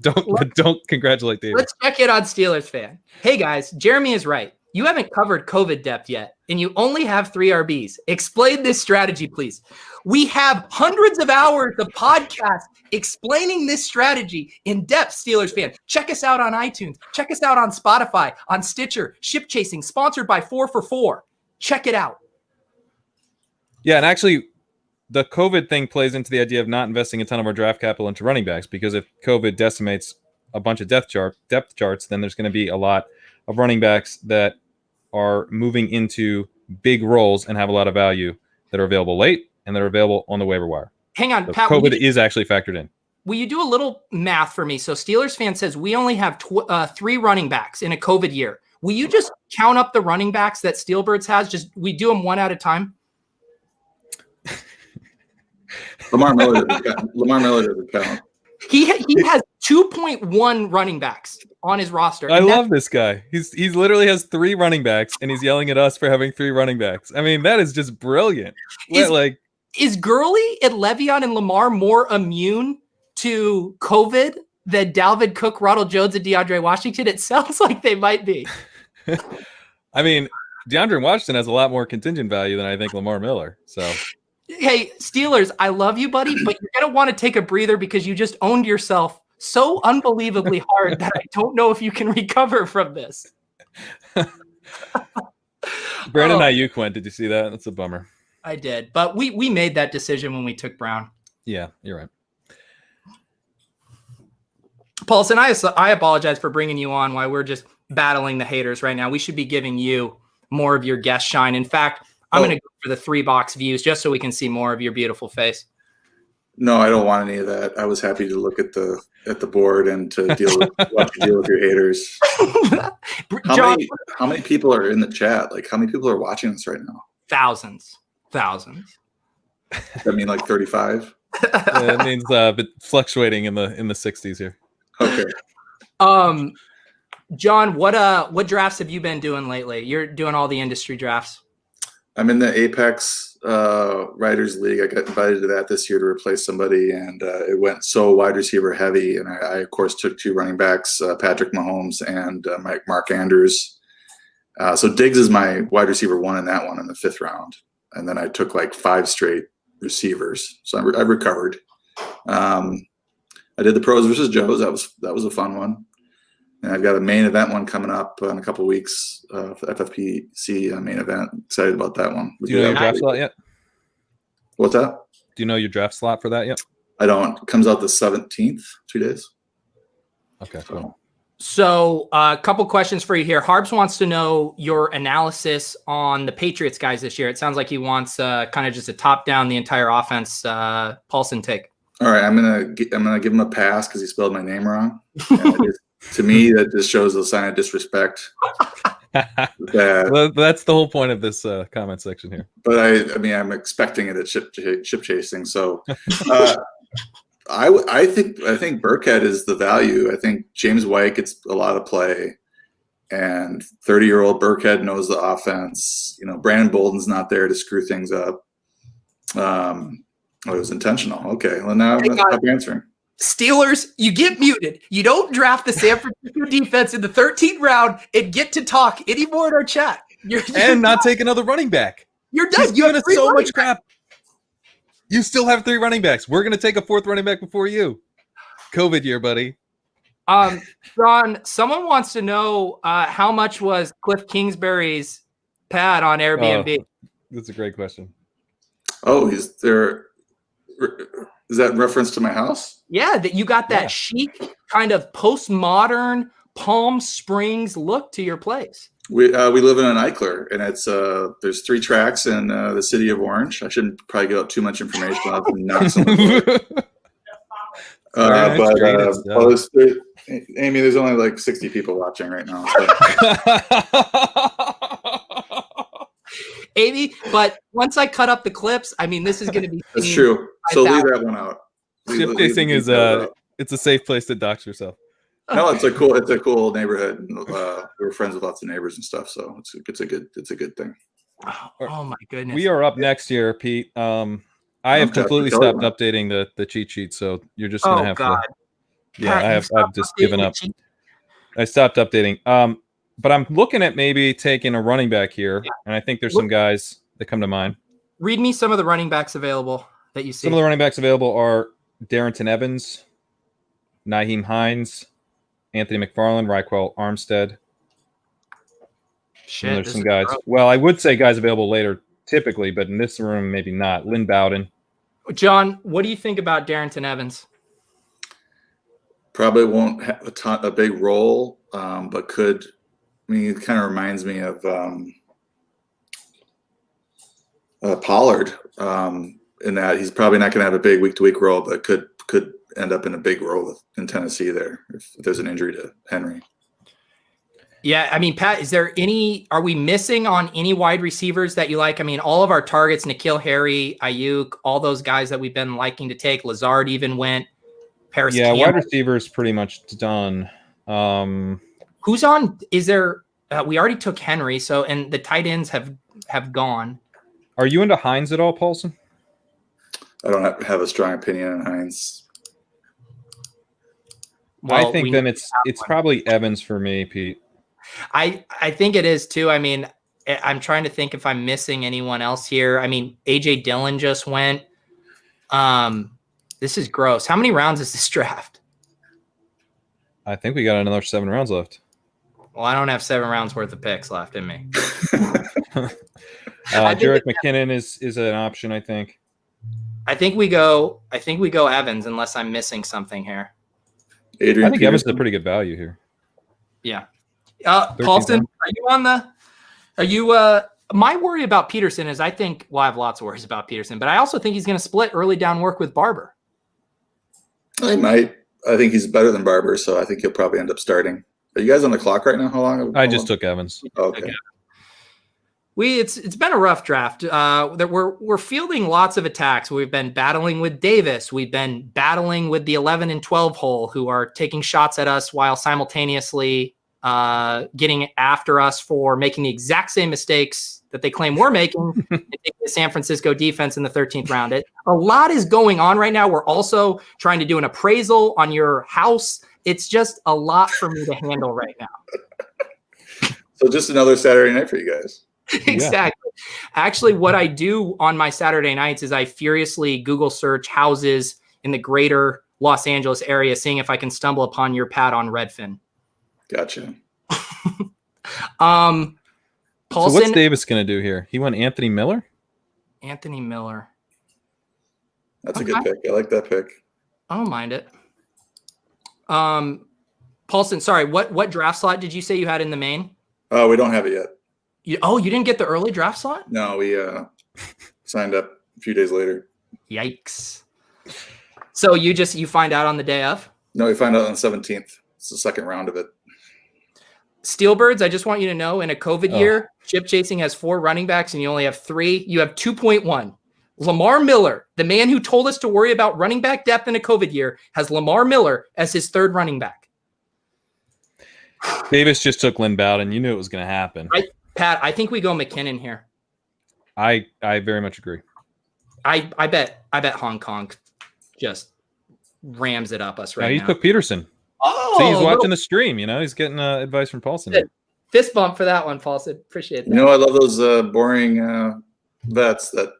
Don't congratulate Davis. Let's check it on Steelers fan. Hey guys, Jeremy is right. You haven't covered COVID depth yet, and you only have 3 RBs. Explain this strategy, please. We have hundreds of hours of podcasts explaining this strategy in depth, Steelers fan. Check us out on iTunes. Check us out on Spotify, on Stitcher, Ship Chasing, sponsored by 4for4. Check it out. Yeah, and actually, the COVID thing plays into the idea of not investing a ton of our draft capital into running backs, because if COVID decimates a bunch of depth charts, then there's going to be a lot of running backs that are moving into big roles and have a lot of value that are available late and that are available on the waiver wire. Hang on, so Pat. COVID is actually factored in. Will you do a little math for me? So Steelers fan says we only have 3 running backs in a COVID year. Will you just count up the running backs that Steelbirds has? We do them one at a time. Lamar Miller doesn't count. He has 2.1 running backs on his roster. I love this guy. He's literally has 3 running backs, and he's yelling at us for having 3 running backs. I mean, that is just brilliant. Is Gurley and Le'Veon and Lamar more immune to COVID than Dalvin Cook, Ronald Jones, and DeAndre Washington? It sounds like they might be. I mean, DeAndre Washington has a lot more contingent value than I think Lamar Miller. So, hey, Steelers, I love you, buddy, but you're going to want to take a breather because you just owned yourself so unbelievably hard that I don't know if you can recover from this. Brandon Ayuk went. Did you see that? That's a bummer. I did, but we made that decision when we took Brown. Yeah, you're right. Paulsen, I apologize for bringing you on while we're just battling the haters right now. We should be giving you more of your guest shine. In fact, I'm going to go for the 3-box views just so we can see more of your beautiful face. No, I don't want any of that. I was happy to look at the at the board and to watch you deal with your haters. John, How many people are in the chat? Like, how many people are watching this right now? thousands. I mean, like 35. It means but fluctuating in the 60s here. Okay. John, what drafts have you been doing lately? You're doing all the industry drafts. I'm in the Apex Writers League. I got invited to that this year to replace somebody, and it went so wide receiver heavy. And I of course, took 2 running backs, Patrick Mahomes and Mark Andrews. So Diggs is my wide receiver 1 in that one in the 5th round. And then I took like 5 straight receivers. So I recovered. I did the pros versus Joes. That was a fun one. And I've got a main event one coming up in a couple of weeks. FFPC main event. Excited about that one. Do you know your draft slot yet? What's that? Do you know your draft slot for that yet? I don't. It comes out the 17th, 2 days. Okay, cool. So a couple questions for you here. Harbs wants to know your analysis on the Patriots guys this year. It sounds like he wants kind of just a top down the entire offense. Paulsen take. All right, I'm gonna give him a pass because he spelled my name wrong. To me, that just shows a sign of disrespect. Well, that's the whole point of this comment section here. But I mean, I'm expecting it at ship chasing. So I think Burkhead is the value. I think James White gets a lot of play, and 30-year-old Burkhead knows the offense. You know, Brandon Bolden's not there to screw things up. It was intentional. Okay, well now I'm gonna stop answering. Steelers, you get muted. You don't draft the San Francisco defense in the 13th round and get to talk anymore in our chat. You're not take another running back. You're done. You've given us so much crap. You still have 3 running backs. We're going to take a 4th running back before you. COVID year, buddy. John, someone wants to know how much was Cliff Kingsbury's pad on Airbnb? Oh, that's a great question. Oh, is there? Is that in reference to my house? Yeah, that you got that chic kind of postmodern Palm Springs look to your place. We live in an Eichler, and it's there's 3 tracks in the city of Orange. I shouldn't probably give out too much information. I'll have to knock someone. Amy, there's only like 60 people watching right now. So. Amy, but once I cut up the clips, I mean, this is going to be. That's true. So leave that one out. Ship chasing is it's a safe place to dox yourself. No, it's a cool neighborhood. We're friends with lots of neighbors and stuff, so it's a good thing. Oh my goodness. We are up next year, Pete. I have completely stopped updating the cheat sheet, so you're just gonna have to. Yeah, I've just given up. I stopped updating. But I'm looking at maybe taking a running back here, and I think there's some guys that come to mind. Read me some of the running backs available that you see. Some of the running backs available are Darrington Evans, Nyheim Hines, Anthony McFarland, Raquel Armstead. Shit, and there's some guys. Well, I would say guys available later typically, but in this room, maybe not. Lynn Bowden. John, what do you think about Darrington Evans? Probably won't have a big role, but could. I mean, it kind of reminds me of Pollard in that he's probably not going to have a big week-to-week role, but could end up in a big role in Tennessee there if there's an injury to Henry. Yeah, I mean, Pat, are we missing on any wide receivers that you like? I mean, all of our targets, N'Keal Harry, Ayuk, all those guys that we've been liking to take. Lazard even went. Paris Campbell. Wide receivers pretty much done. Who's on? Is there? We already took Henry, and the tight ends have gone. Are you into Hines at all, Paulsen? I don't have a strong opinion on Hines. Well, I think then it's probably Evans for me, Pete. I think it is too. I mean, I'm trying to think if I'm missing anyone else here. I mean, AJ Dillon just went. This is gross. How many rounds is this draft? I think we got another 7 rounds left. Well, I don't have 7 rounds worth of picks left in me. Jerick McKinnon is an option, I think. I think we go Evans unless I'm missing something here. Adrian I think Peterson. Evans is a pretty good value here. Yeah. Paulsen, my worry about Peterson is I have lots of worries about Peterson, but I also think he's going to split early down work with Barber. I might. I think he's better than Barber, so I think he'll probably end up starting. Are you guys on the clock right now? How long? I just took Evans. Okay. It's been a rough draft. That we're fielding lots of attacks. We've been battling with Davis. We've been battling with the 11 and 12 hole, who are taking shots at us while simultaneously getting after us for making the exact same mistakes that they claim we're making and taking the San Francisco defense in the 13th round. A lot is going on right now. We're also trying to do an appraisal on your house. It's just a lot for me to handle right now. So just another Saturday night for you guys. Exactly. Actually, what I do on my Saturday nights is I furiously Google search houses in the greater Los Angeles area, seeing if I can stumble upon your pad on Redfin. Gotcha. Paulsen, So what's Davis going to do here? He went Anthony Miller? Anthony Miller. That's a good pick. I like that pick. I don't mind it. Paulsen, sorry, what draft slot did you say you had in the main? We don't have it yet. You didn't get the early draft slot? No, we signed up a few days later. Yikes. So you find out on the day of? No, we find out on the 17th. It's the second round of it. Steelbirds, I just want you to know, in a COVID year, Chip Chasing has 4 running backs and you only have 3. You have 2.1. Lamar Miller, the man who told us to worry about running back depth in a COVID year, has Lamar Miller as his 3rd running back. Davis just took Lynn Bowden. You knew it was going to happen. Pat, I think we go McKinnon here. I very much agree. I bet Hong Kong just rams it up us right he now. took Peterson. Oh, See, he's watching the stream. He's getting advice from Paulsen. Fist bump for that one, Paulsen. Appreciate that. I love those boring vets that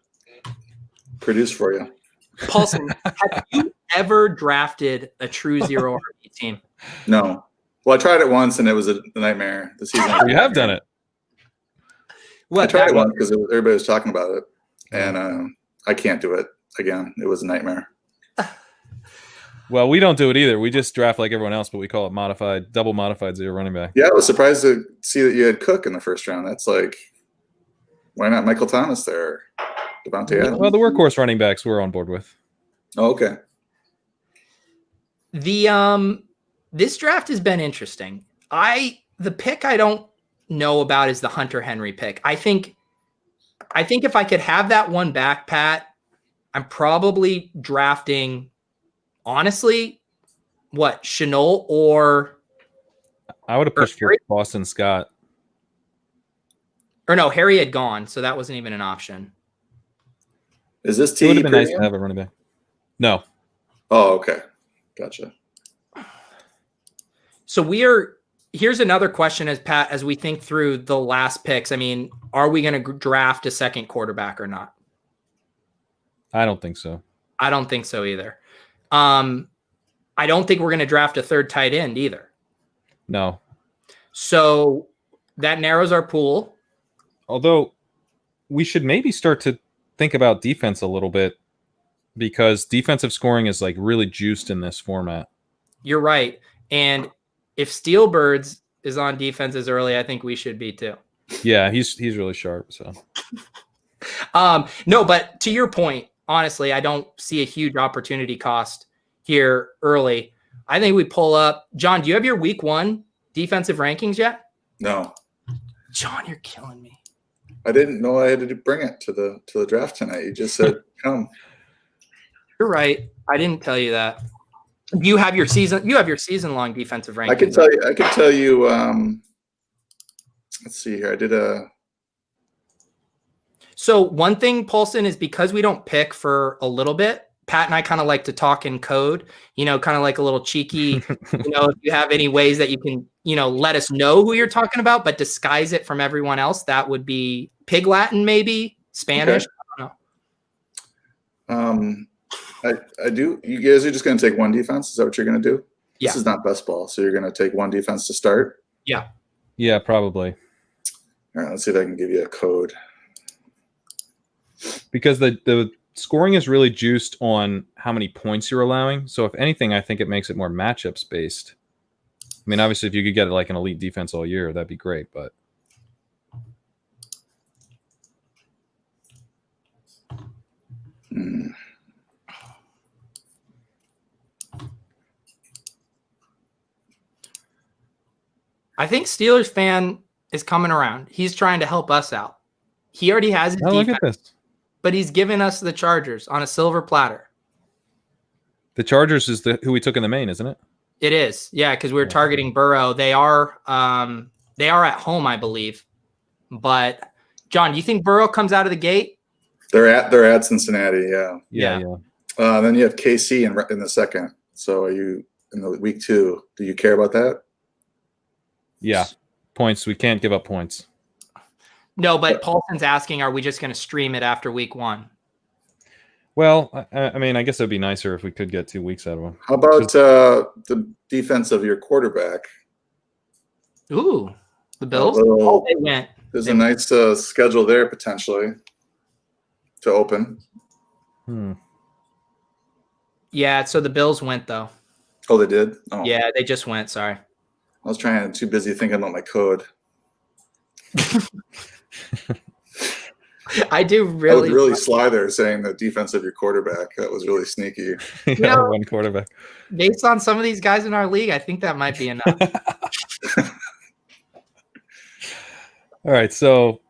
produce for you. Paulsen, have you ever drafted a true zero RB team? No. Well, I tried it once and it was a nightmare. The season. You have done it. I tried it once because everybody was talking about it, and I can't do it again. It was a nightmare. Well, we don't do it either. We just draft like everyone else, but we call it double modified zero running back. Yeah, I was surprised to see that you had Cook in the first round. That's like, why not Michael Thomas there? Devontae Adams. Well, the workhorse running backs we're on board with. Oh, okay. This draft has been interesting. The pick I don't know about is the Hunter Henry pick. I think if I could have that one back, Pat, I'm probably drafting, honestly, Shenault or I would have pushed for Boston Scott. Or no, Harry had gone, so that wasn't even an option. Is this It T? would have been nice to have a running back. No. Oh, okay. Gotcha. So here's another question as we think through the last picks. I mean, are we going to draft a second quarterback or not? I don't think so. I don't think so either. I don't think we're going to draft a 3rd tight end either. No. So that narrows our pool. Although we should maybe start to think about defense a little bit, because defensive scoring is like really juiced in this format. You're right. And if Steelbirds is on defense as early, I think we should be too. Yeah, he's really sharp. So no, but to your point, honestly, I don't see a huge opportunity cost here early. I think we pull up. John, do you have your week 1 defensive rankings yet? No. John, you're killing me. I didn't know I had to bring it to the draft tonight. You just said come. You're right. I didn't tell you that. You have your season long defensive rankings. I can tell you let's see here. I did a So one thing, Paulsen, is because we don't pick for a little bit, Pat and I kind of like to talk in code, kind of like a little cheeky, if you have any ways that you can, let us know who you're talking about, but disguise it from everyone else. That would be Pig Latin, maybe Spanish. Okay. I don't know. I do. You guys are just going to take one defense? Is that what you're going to do? Yeah. This is not best ball, so you're going to take one defense to start? Yeah. yeah, probably. All right, let's see if I can give you a code. Because the scoring is really juiced on how many points you're allowing. So if anything, I think it makes it more matchups based. I mean, obviously, if you could get like an elite defense all year, that'd be great. But I think Steelers fan is coming around. He's trying to help us out. He already has his Oh, look defense, at this. but he's giving us the Chargers on a silver platter. The Chargers is who we took in the main, isn't it? It is, yeah, because we were targeting Burrow. They are at home, I believe. But John, do you think Burrow comes out of the gate? They're at Cincinnati. Yeah. Yeah. Then you have KC in the second. So are you in the week 2? Do you care about that? Yeah. Points. We can't give up points. No, but Paulson's asking, are we just going to stream it after week 1? Well, I mean, I guess it'd be nicer if we could get 2 weeks out of them. How about the defense of your quarterback? Ooh, the Bills? They went. There's a nice schedule there potentially to open. Yeah, so the Bills went, though. Oh, they did? Oh. Yeah, they just went. Sorry. I was too busy thinking about my code. I do I was really sly there saying the defense of your quarterback. That was really sneaky. Yeah, one quarterback. Based on some of these guys in our league, I think that might be enough. All right, so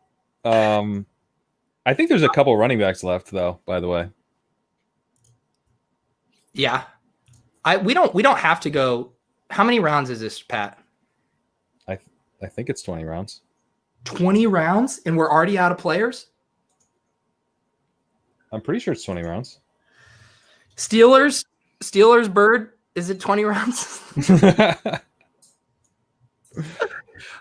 I think there's a couple running backs left, though. By the way, yeah, we don't have to go. How many rounds is this, Pat? I think it's 20 rounds. 20 rounds, and we're already out of players. I'm pretty sure it's 20 rounds. Steelers Bird, is it 20 rounds?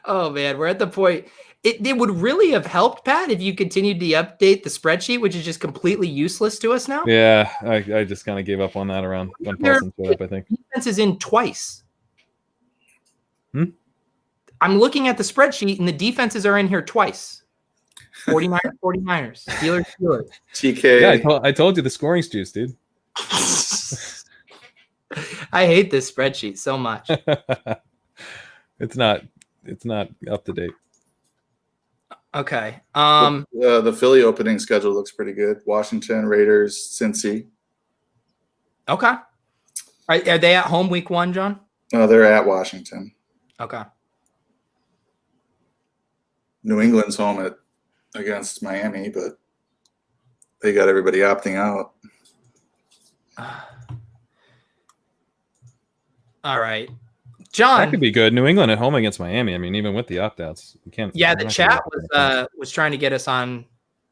Oh man, we're at the point. It would really have helped, Pat, if you continued to update the spreadsheet, which is just completely useless to us now. Yeah, I just kind of gave up on that around when Paulsen showed up, I think. Defense is in twice. I'm looking at the spreadsheet, and the defenses are in here twice. 49ers, Steelers. TK. Yeah, I told you the scoring's juice, dude. I hate this spreadsheet so much. It's not up to date. Okay. The Philly opening schedule looks pretty good. Washington, Raiders, Cincy. Okay. Are they at home week 1, John? No, they're at Washington. Okay. New England's home against Miami, but they got everybody opting out. All right. John. That could be good. New England at home against Miami. I mean, even with the opt-outs, you can't. Yeah, the chat was trying to get us on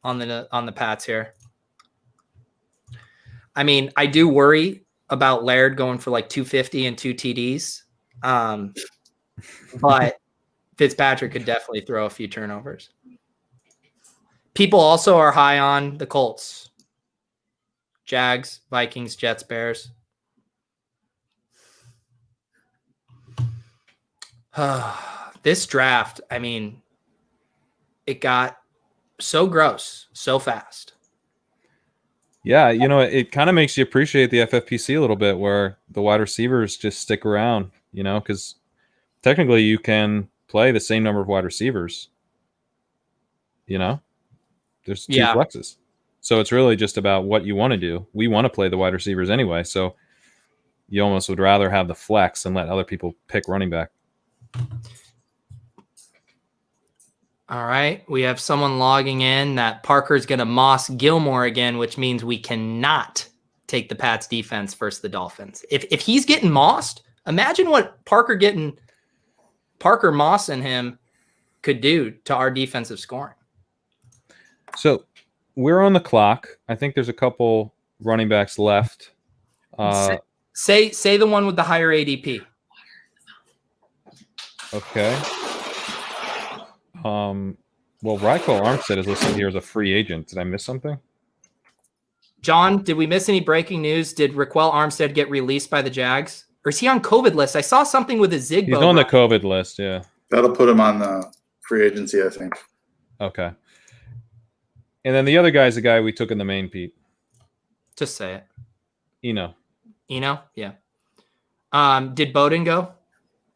the Pats here. I mean, I do worry about Laird going for like 250 and 2 TDs. But Fitzpatrick could definitely throw a few turnovers. People also are high on the Colts. Jags, Vikings, Jets, Bears. This draft, I mean, it got so gross so fast. Yeah, it kind of makes you appreciate the FFPC a little bit, where the wide receivers just stick around, because technically you can play the same number of wide receivers. There's 2 flexes. So it's really just about what you want to do. We want to play the wide receivers anyway, so you almost would rather have the flex and let other people pick running back. All right. We have someone logging in that Parker's going to moss Gilmore again, which means we cannot take the Pats defense versus the Dolphins. If he's getting mossed, imagine what Parker mossing him could do to our defensive scoring. So we're on the clock. I think there's a couple running backs left. Say the one with the higher ADP. Okay. Well, Ryko Armstead is listed here as a free agent. Did I miss something? John, did we miss any breaking news? Did Raquel Armstead get released by the Jags? Or is he on COVID list? I saw something with a Zigbo. He's on the COVID list, yeah. That'll put him on the free agency, I think. Okay. And then the other guy's the guy we took in the main, Pete. Just say it. Eno? Yeah. Did Bowden go?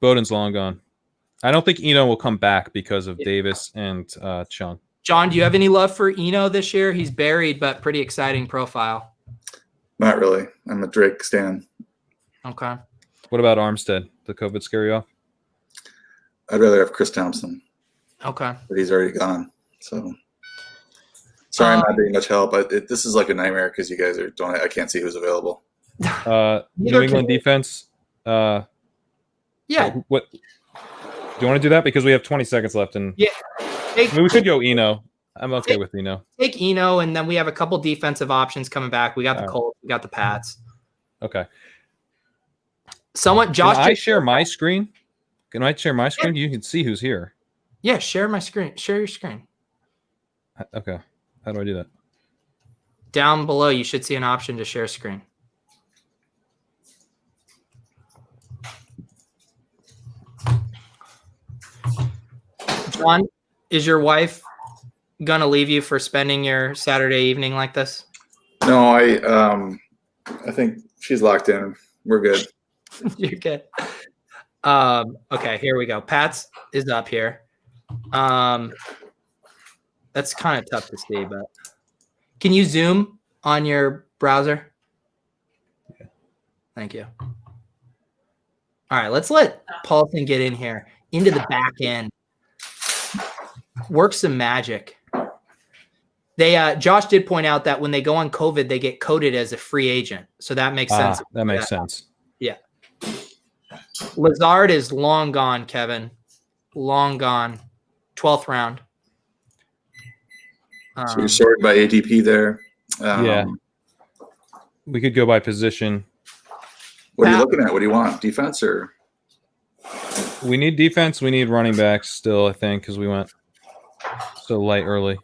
Bowden's long gone. I don't think Eno will come back because of Davis and Chung. John, do you have any love for Eno this year? He's buried, but pretty exciting profile. Not really. I'm a Drake stan. Okay. What about Armstead? The COVID scare you off? I'd rather have Chris Thompson, Okay. but he's already gone. So sorry, I'm not being much help. But this is like a nightmare because you guys I can't see who's available. New England defense. Yeah. What? Do you want to do that because we have 20 seconds left? And Yeah. I mean, we could go Eno. I'm okay with Eno. Take Eno, and then we have a couple defensive options coming back. We got the Colts. We got the Pats. Okay. Josh. Can I share my screen? Can I share my screen? You can see who's here. Yeah, share my screen. Share your screen. Okay. How do I do that? Down below, you should see an option to share screen. John, is your wife gonna leave you for spending your Saturday evening like this? No, I think she's locked in. We're good. You're good. Okay, here we go. Pat's is up here. That's kind of tough to see, but can you zoom on your browser? Yeah. Thank you. All right, let's let Paulsen get in here into the back end. Work some magic. They Josh did point out that when they go on COVID, they get coded as a free agent. So that makes sense. That makes sense. Yeah. Lazard is long gone, Kevin. Long gone. 12th round. So you're sorted by ADP there. Yeah. We could go by position. What are you looking at? What do you want? Defense or? We need defense. We need running backs still, I think, because we went so light early.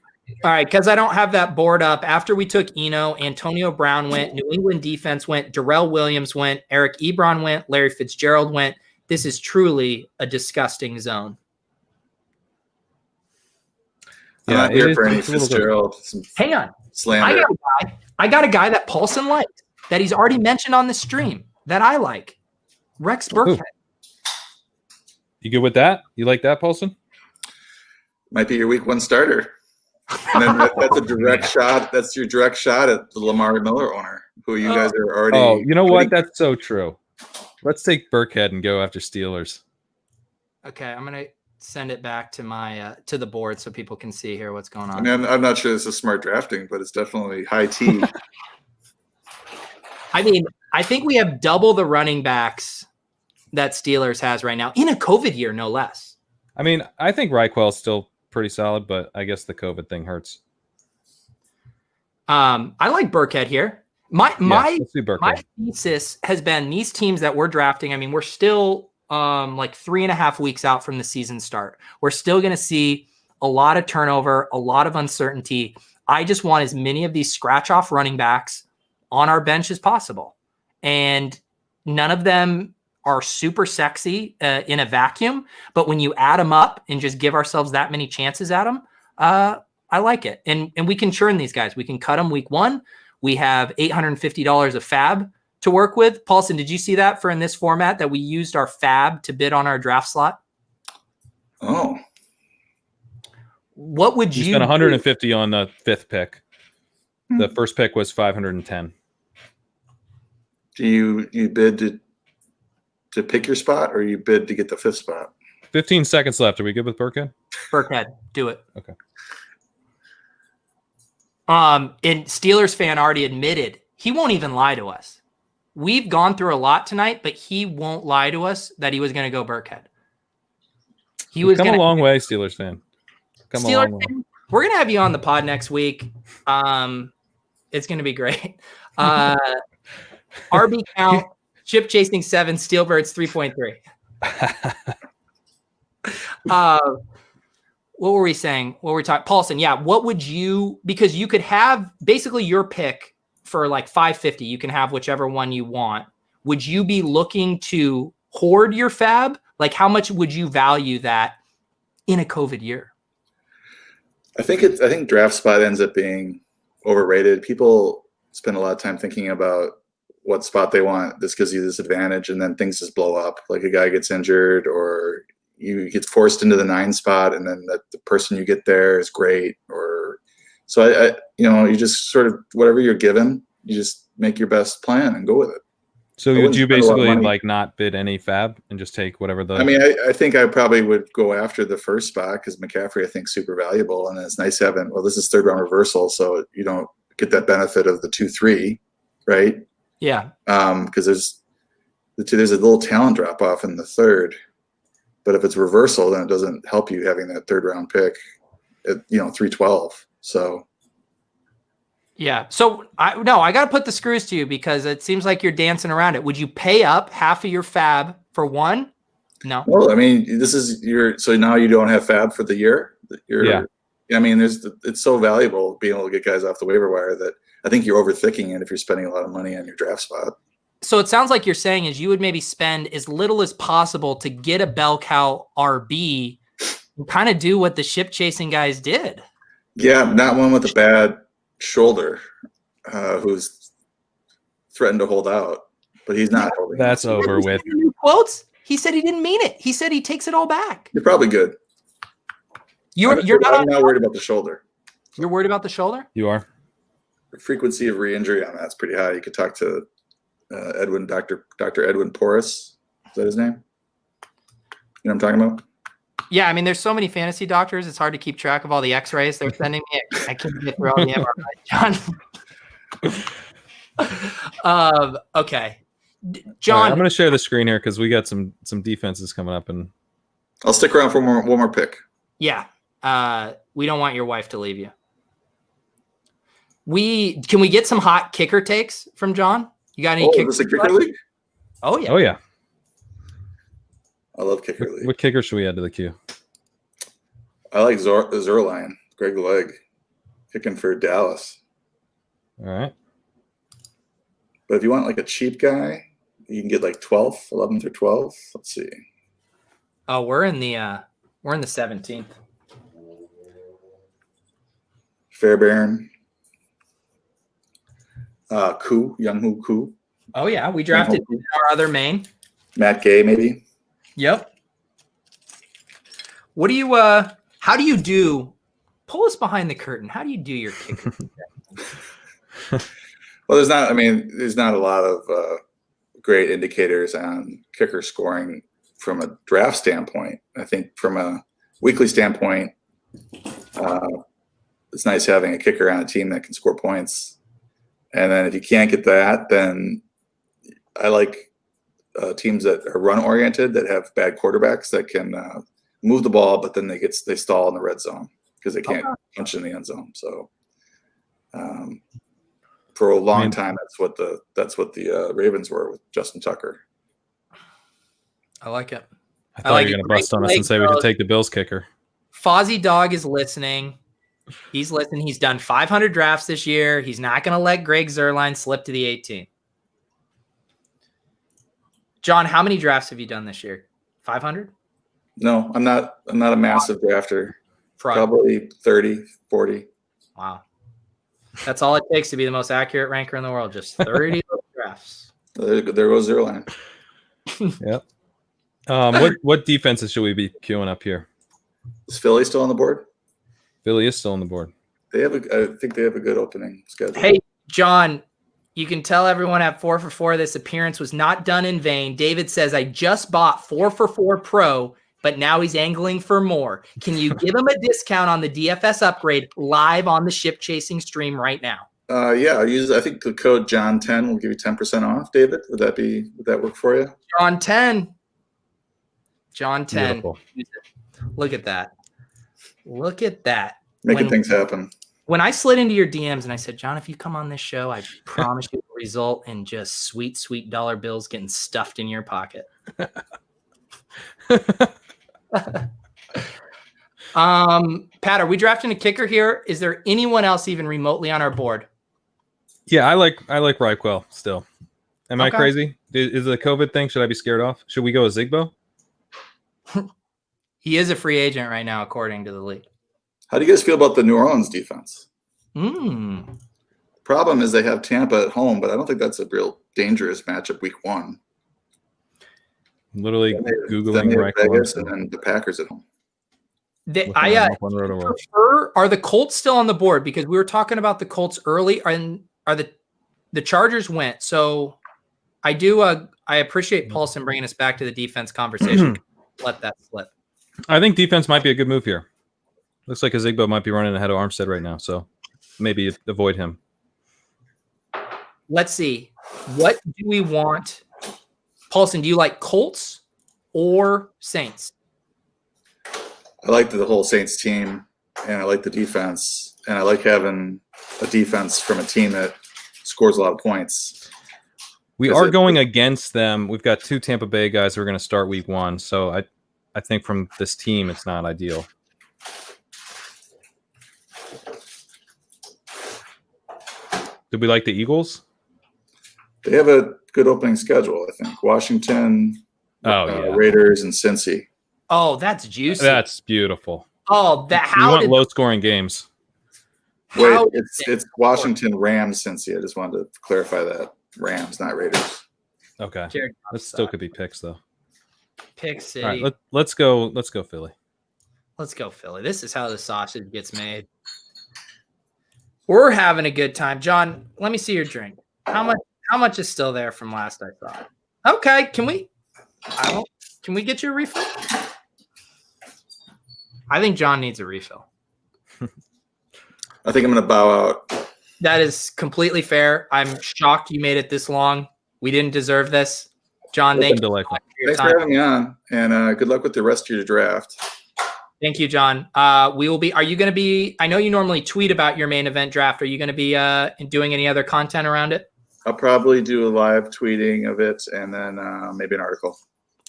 All right, because I don't have that board up. After we took Eno, Antonio Brown went, New England defense went, Darrell Williams went, Eric Ebron went, Larry Fitzgerald went. This is truly a disgusting zone. I'm not here for any Fitzgerald. Hang on. Slander. I got a guy that Paulsen liked, that he's already mentioned on the stream, that I like. Rex Burkhead. You good with that? You like that, Paulsen? Might be your week one starter. And then that's a direct shot. That's your direct shot at the Lamar Miller owner, who you guys are already. Oh, you know what? That's so true. Let's take Burkhead and go after Steelers. Okay, I'm gonna send it back to my to the board so people can see here what's going on. I mean, I'm not sure this is smart drafting, but it's definitely high T. I mean, I think we have double the running backs that Steelers has right now in a COVID year, no less. I mean, I think Reichwell's still pretty solid, but I guess the COVID thing hurts. I like Burkhead here. My thesis has been these teams that we're drafting. I mean, we're still like 3.5 weeks out from the season start. We're still going to see a lot of turnover, a lot of uncertainty. I just want as many of these scratch off running backs on our bench as possible. And none of them are super sexy in a vacuum, but when you add them up and just give ourselves that many chances at them, I like it. And we can churn these guys. We can cut them week one. We have $850 of fab to work with. Paulsen, did you see that for in this format that we used our fab to bid on our draft slot? Oh. What would you spent 150 on the 5th pick. The first pick was 510. Do you bid to pick your spot, or you bid to get the 5th spot? 15 seconds left. Are we good with Burkhead? Burkhead, do it. Okay. And Steelers fan already admitted he won't even lie to us. We've gone through a lot tonight, but he won't lie to us that he was going to go Burkhead. We've come a long way, Steelers fan. We're going to have you on the pod next week. It's going to be great. RB count, chip chasing 7, Steelbirds 3.3. What were we saying? What were we talking? Paulsen, yeah. What would you, because you could have basically your pick for like 550. You can have whichever one you want. Would you be looking to hoard your fab? Like how much would you value that in a COVID year? I think draft spot ends up being overrated. People spend a lot of time thinking about what spot they want. This gives you this advantage, and then things just blow up. Like a guy gets injured, or you get forced into the 9 spot, and then the person you get there is great. Or so you just sort of whatever you're given, you just make your best plan and go with it. So wouldn't would you spend a lot of basically money. like not bid any fab and just take whatever the? I mean, I think I probably would go after the first spot because McCaffrey, I think, super valuable, and it's nice having. Well, this is third round reversal, so you don't get that benefit of the 2-3, right? Yeah. Because there's a little talent drop off in the third, but if it's reversal, then it doesn't help you having that third round pick at 312. So. Yeah. So I got to put the screws to you because it seems like you're dancing around it. Would you pay up half of your fab for one? No. Well, I mean, this is so now you don't have fab for the year. Yeah. I mean, it's so valuable being able to get guys off the waiver wire that I think you're overthinking it if you're spending a lot of money on your draft spot. So it sounds like you're saying is you would maybe spend as little as possible to get a bell cow RB and kind of do what the ship chasing guys did. Yeah, not one with a bad shoulder who's threatened to hold out, but he's not holding. That's over with. Quotes. He said he didn't mean it. He said he takes it all back. You're probably good. You're I'm not worried about the shoulder. You're worried about the shoulder? You are. The frequency of re-injury on that's pretty high. You could talk to Dr. Edwin Porras. Is that his name? You know what I'm talking about? Yeah, I mean, there's so many fantasy doctors. It's hard to keep track of all the X-rays they're sending me. I can't get through all the MRIs, John. Okay, John. All right, I'm going to share the screen here because we got some defenses coming up, and I'll stick around for one more pick. Yeah, we don't want your wife to leave you. Can we get some hot kicker takes from John? You got any kickers? Is this a kicker league? Oh yeah. oh yeah. I love kicker league. What kicker should we add to the queue? I like Zerline, Greg Legg, kicking for Dallas. All right. But if you want like a cheap guy, you can get like 12th, 11th or 12th. Let's see. Oh, we're in the 17th. Fairbairn. Young-Hoo Koo. Oh yeah, we drafted our other main. Matt Gay, maybe. Yep. What do you how do you do pull us behind the curtain? How do you do your kicker? Well, there's not a lot of great indicators on kicker scoring from a draft standpoint. I think from a weekly standpoint, it's nice having a kicker on a team that can score points. And then if you can't get that, then I like teams that are run oriented that have bad quarterbacks that can move the ball, but then they stall in the red zone because they can't punch in the end zone. So for a long time, that's what the Ravens were with Justin Tucker. I like it. I thought you were going to bust on us and say we should take the Bills kicker. Fozzie Dog is listening. He's listening. He's done 500 drafts this year. He's not going to let Greg Zerline slip to the 18. John, how many drafts have you done this year? 500? No, I'm not a massive drafter. Probably 30, 40. Wow. That's all it takes to be the most accurate ranker in the world. Just 30 drafts. There goes Zerline. Yep. What defenses should we be queuing up here? Is Philly still on the board? Philly is still on the board. I think they have a good opening schedule. Hey, John, you can tell everyone at 4 for 4 this appearance was not done in vain. David says, I just bought 4 for 4 Pro, but now he's angling for more. Can you give him a discount on the DFS upgrade live on the ship chasing stream right now? Yeah, I think the code John10 will give you 10% off. David, would that work for you? John 10. John 10. Beautiful. Look at that. Look at that. Making things happen. When I slid into your DMs and I said, John, if you come on this show, I promise you will result in just sweet, sweet dollar bills getting stuffed in your pocket. Pat, are we drafting a kicker here? Is there anyone else even remotely on our board? Yeah, I like Reichwell still. Am I crazy? Is it a COVID thing? Should I be scared off? Should we go with Zigbo? He is a free agent right now, according to the league. How do you guys feel about the New Orleans defense? Problem is they have Tampa at home, but I don't think that's a real dangerous matchup week 1. Literally Googling Vegas and then the Packers at home. Are the Colts still on the board? Because we were talking about the Colts early, and are the Chargers went. So I appreciate Paulsen bringing us back to the defense conversation. Let that slip. I think defense might be a good move here. Looks like Ezigbo might be running ahead of Armstead right now, so maybe avoid him. Let's see. What do we want? Paulsen, do you like Colts or Saints? I like the whole Saints team, and I like the defense, and I like having a defense from a team that scores a lot of points. We are going against them. We've got 2 Tampa Bay guys who are going to start week 1, so I think from this team, it's not ideal. Did we like the Eagles? They have a good opening schedule, I think. Washington, Raiders, and Cincy. Oh, that's juicy. That's beautiful. Oh, you want low-scoring games. Wait, it's Washington, Rams, Cincy. I just wanted to clarify that. Rams, not Raiders. Okay. That still could be picks, though. Pick City. All right, let's go Philly. Let's go Philly. This is how the sausage gets made. We're having a good time. John, let me see your drink. How much is still there from last I saw? Okay, can we get you a refill? I think John needs a refill. I think I'm going to bow out. That is completely fair. I'm shocked you made it this long. We didn't deserve this. John, thank you. Thanks for having me on, and good luck with the rest of your draft. Thank you, John. We will be. Are you going to be? I know you normally tweet about your main event draft. Are you going to be doing any other content around it? I'll probably do a live tweeting of it, and then maybe an article.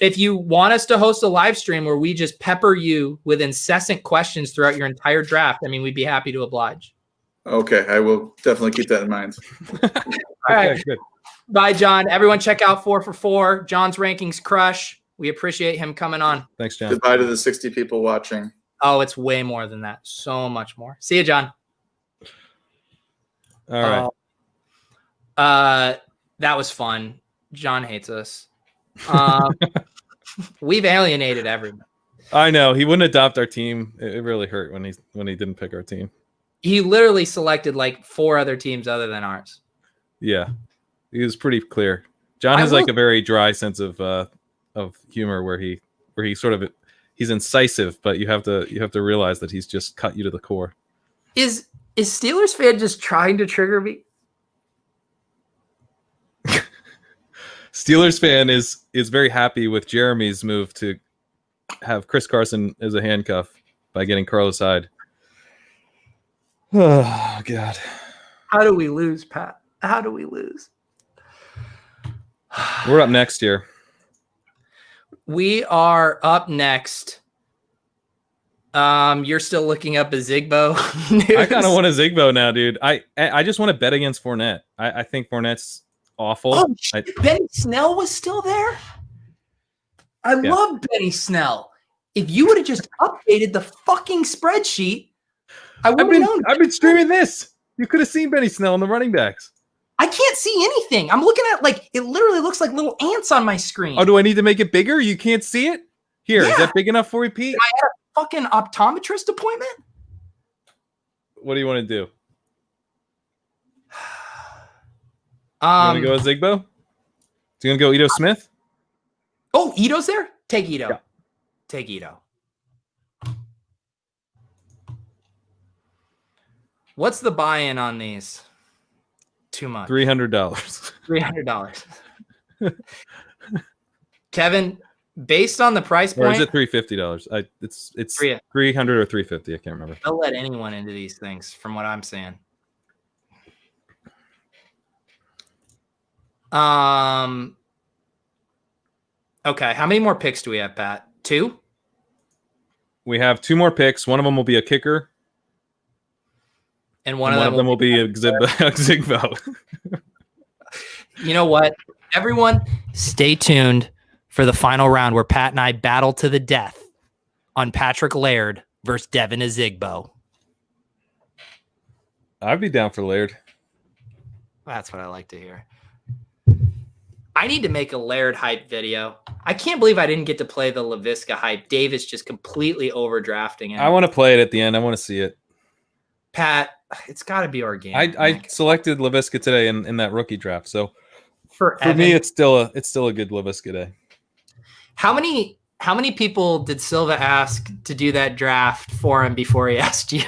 If you want us to host a live stream where we just pepper you with incessant questions throughout your entire draft, I mean, we'd be happy to oblige. Okay, I will definitely keep that in mind. All right. Good. Bye, John. Everyone check out 4 for 4. John's rankings crush. We appreciate him coming on. Thanks, John. Goodbye to the 60 people watching. Oh, it's way more than that. So much more. See you, John. All right. That was fun. John hates us. We've alienated everyone. I know. He wouldn't adopt our team. It really hurt when he didn't pick our team. He literally selected like 4 other teams other than ours. Yeah. He was pretty clear. John has like a very dry sense of humor where he sort of he's incisive, but you have to realize that he's just cut you to the core. Is Steelers fan just trying to trigger me? Steelers fan is very happy with Jeremy's move to have Chris Carson as a handcuff by getting Carlos Hyde. Oh God. How do we lose, Pat? How do we lose? We're up next year. We are up next. You're still looking up Ezigbo. I kind of want a Ezigbo now, dude. I just want to bet against Fournette. I think Fournette's awful. Oh, Benny Snell was still there? I love Benny Snell. If you would have just updated the fucking spreadsheet, I would have known. I've been streaming this. You could have seen Benny Snell in the running backs. I can't see anything. I'm looking at it literally looks like little ants on my screen. Oh, do I need to make it bigger? You can't see it? Is that big enough for you, Pete? I had a fucking optometrist appointment. What do you want to do? You want to go with Ezigbo? Is he going to go Ito Smith? Oh, Ito's there? Take Ito. Yeah. Take Ito. What's the buy-in on these? Too much. $300. $300. Kevin, based on the price point, or is it $350? It's $300 or $350. I can't remember. I'll let anyone into these things, from what I'm saying. Okay, how many more picks do we have, Pat? 2? We have 2 more picks. One of them will be a kicker. And one of them will be a Ezigbo. You know what? Everyone, stay tuned for the final round where Pat and I battle to the death on Patrick Laird versus Devin Ezigbo. I'd be down for Laird. That's what I like to hear. I need to make a Laird hype video. I can't believe I didn't get to play the Laviska hype. Davis just completely overdrafting it. I want to play it at the end. I want to see it. Pat, it's got to be organic. I selected Laviska today in that rookie draft, so for For me, it's still a good Laviska day. How many people did Silva ask to do that draft for him before he asked you?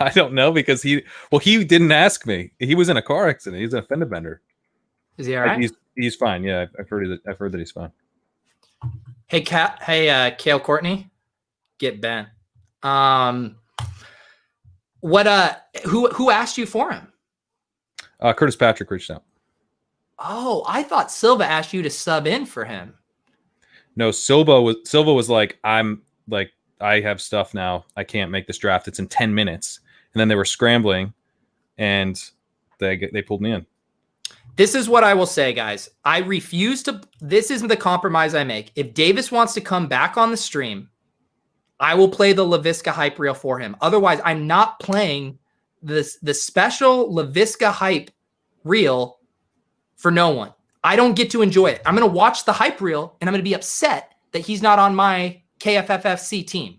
I don't know because he didn't ask me. He was in a car accident. He's a fender bender. Is he all right? He's fine. Yeah, I've heard that he's fine. Hey, Kale Courtney, get Ben. Who asked you for him? Curtis Patrick reached out. Oh, I thought Silva asked you to sub in for him. No, Silva was like, I have stuff now. I can't make this draft. It's in 10 minutes. And then they were scrambling, and they pulled me in. This is what I will say, guys. I refuse to. This isn't the compromise I make. If Davis wants to come back on the stream, I will play the Laviska hype reel for him. Otherwise, I'm not playing the special Laviska hype reel for no one. I don't get to enjoy it. I'm going to watch the hype reel, and I'm going to be upset that he's not on my KFFFC team.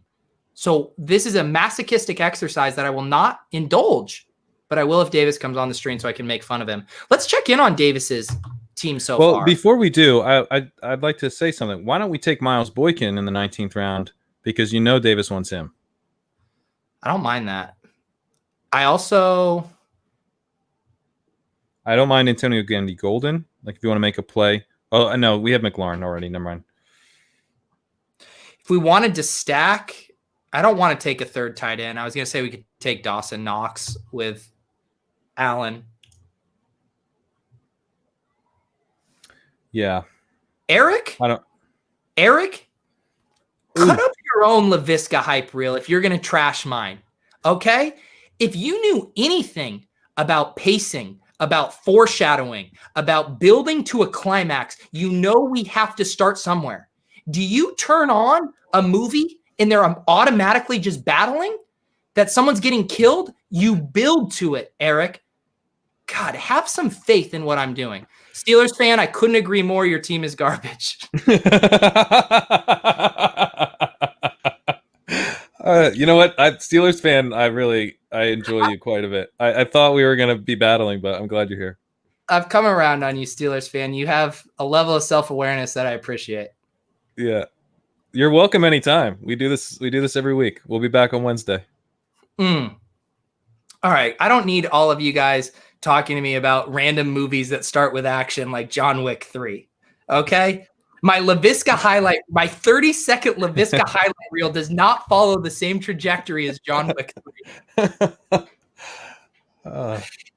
So this is a masochistic exercise that I will not indulge, but I will if Davis comes on the stream so I can make fun of him. Let's check in on Davis's team so far. Well, before we do, I'd like to say something. Why don't we take Miles Boykin in the 19th round? Because Davis wants him. I don't mind that. I don't mind Antonio Gandy Golden. Like if you want to make a play. Oh, no, we have McLaurin already. Never mind. If we wanted to stack, I don't want to take a third tight end. I was going to say we could take Dawson Knox with Allen. Yeah. Eric? Eric? Cut up your own Laviska hype reel if you're going to trash mine. Okay? If you knew anything about pacing, about foreshadowing, about building to a climax, we have to start somewhere. Do you turn on a movie and they're automatically just battling? That someone's getting killed? You build to it, Eric. God, have some faith in what I'm doing. Steelers fan, I couldn't agree more. Your team is garbage. You know what? Steelers fan, I enjoy you quite a bit. I thought we were going to be battling, but I'm glad you're here. I've come around on you, Steelers fan. You have a level of self-awareness that I appreciate. Yeah. You're welcome anytime. We do this every week. We'll be back on Wednesday. All right. I don't need all of you guys talking to me about random movies that start with action like John Wick 3. Okay? My Laviska highlight, my 30-second Laviska highlight reel does not follow the same trajectory as John Wick 3.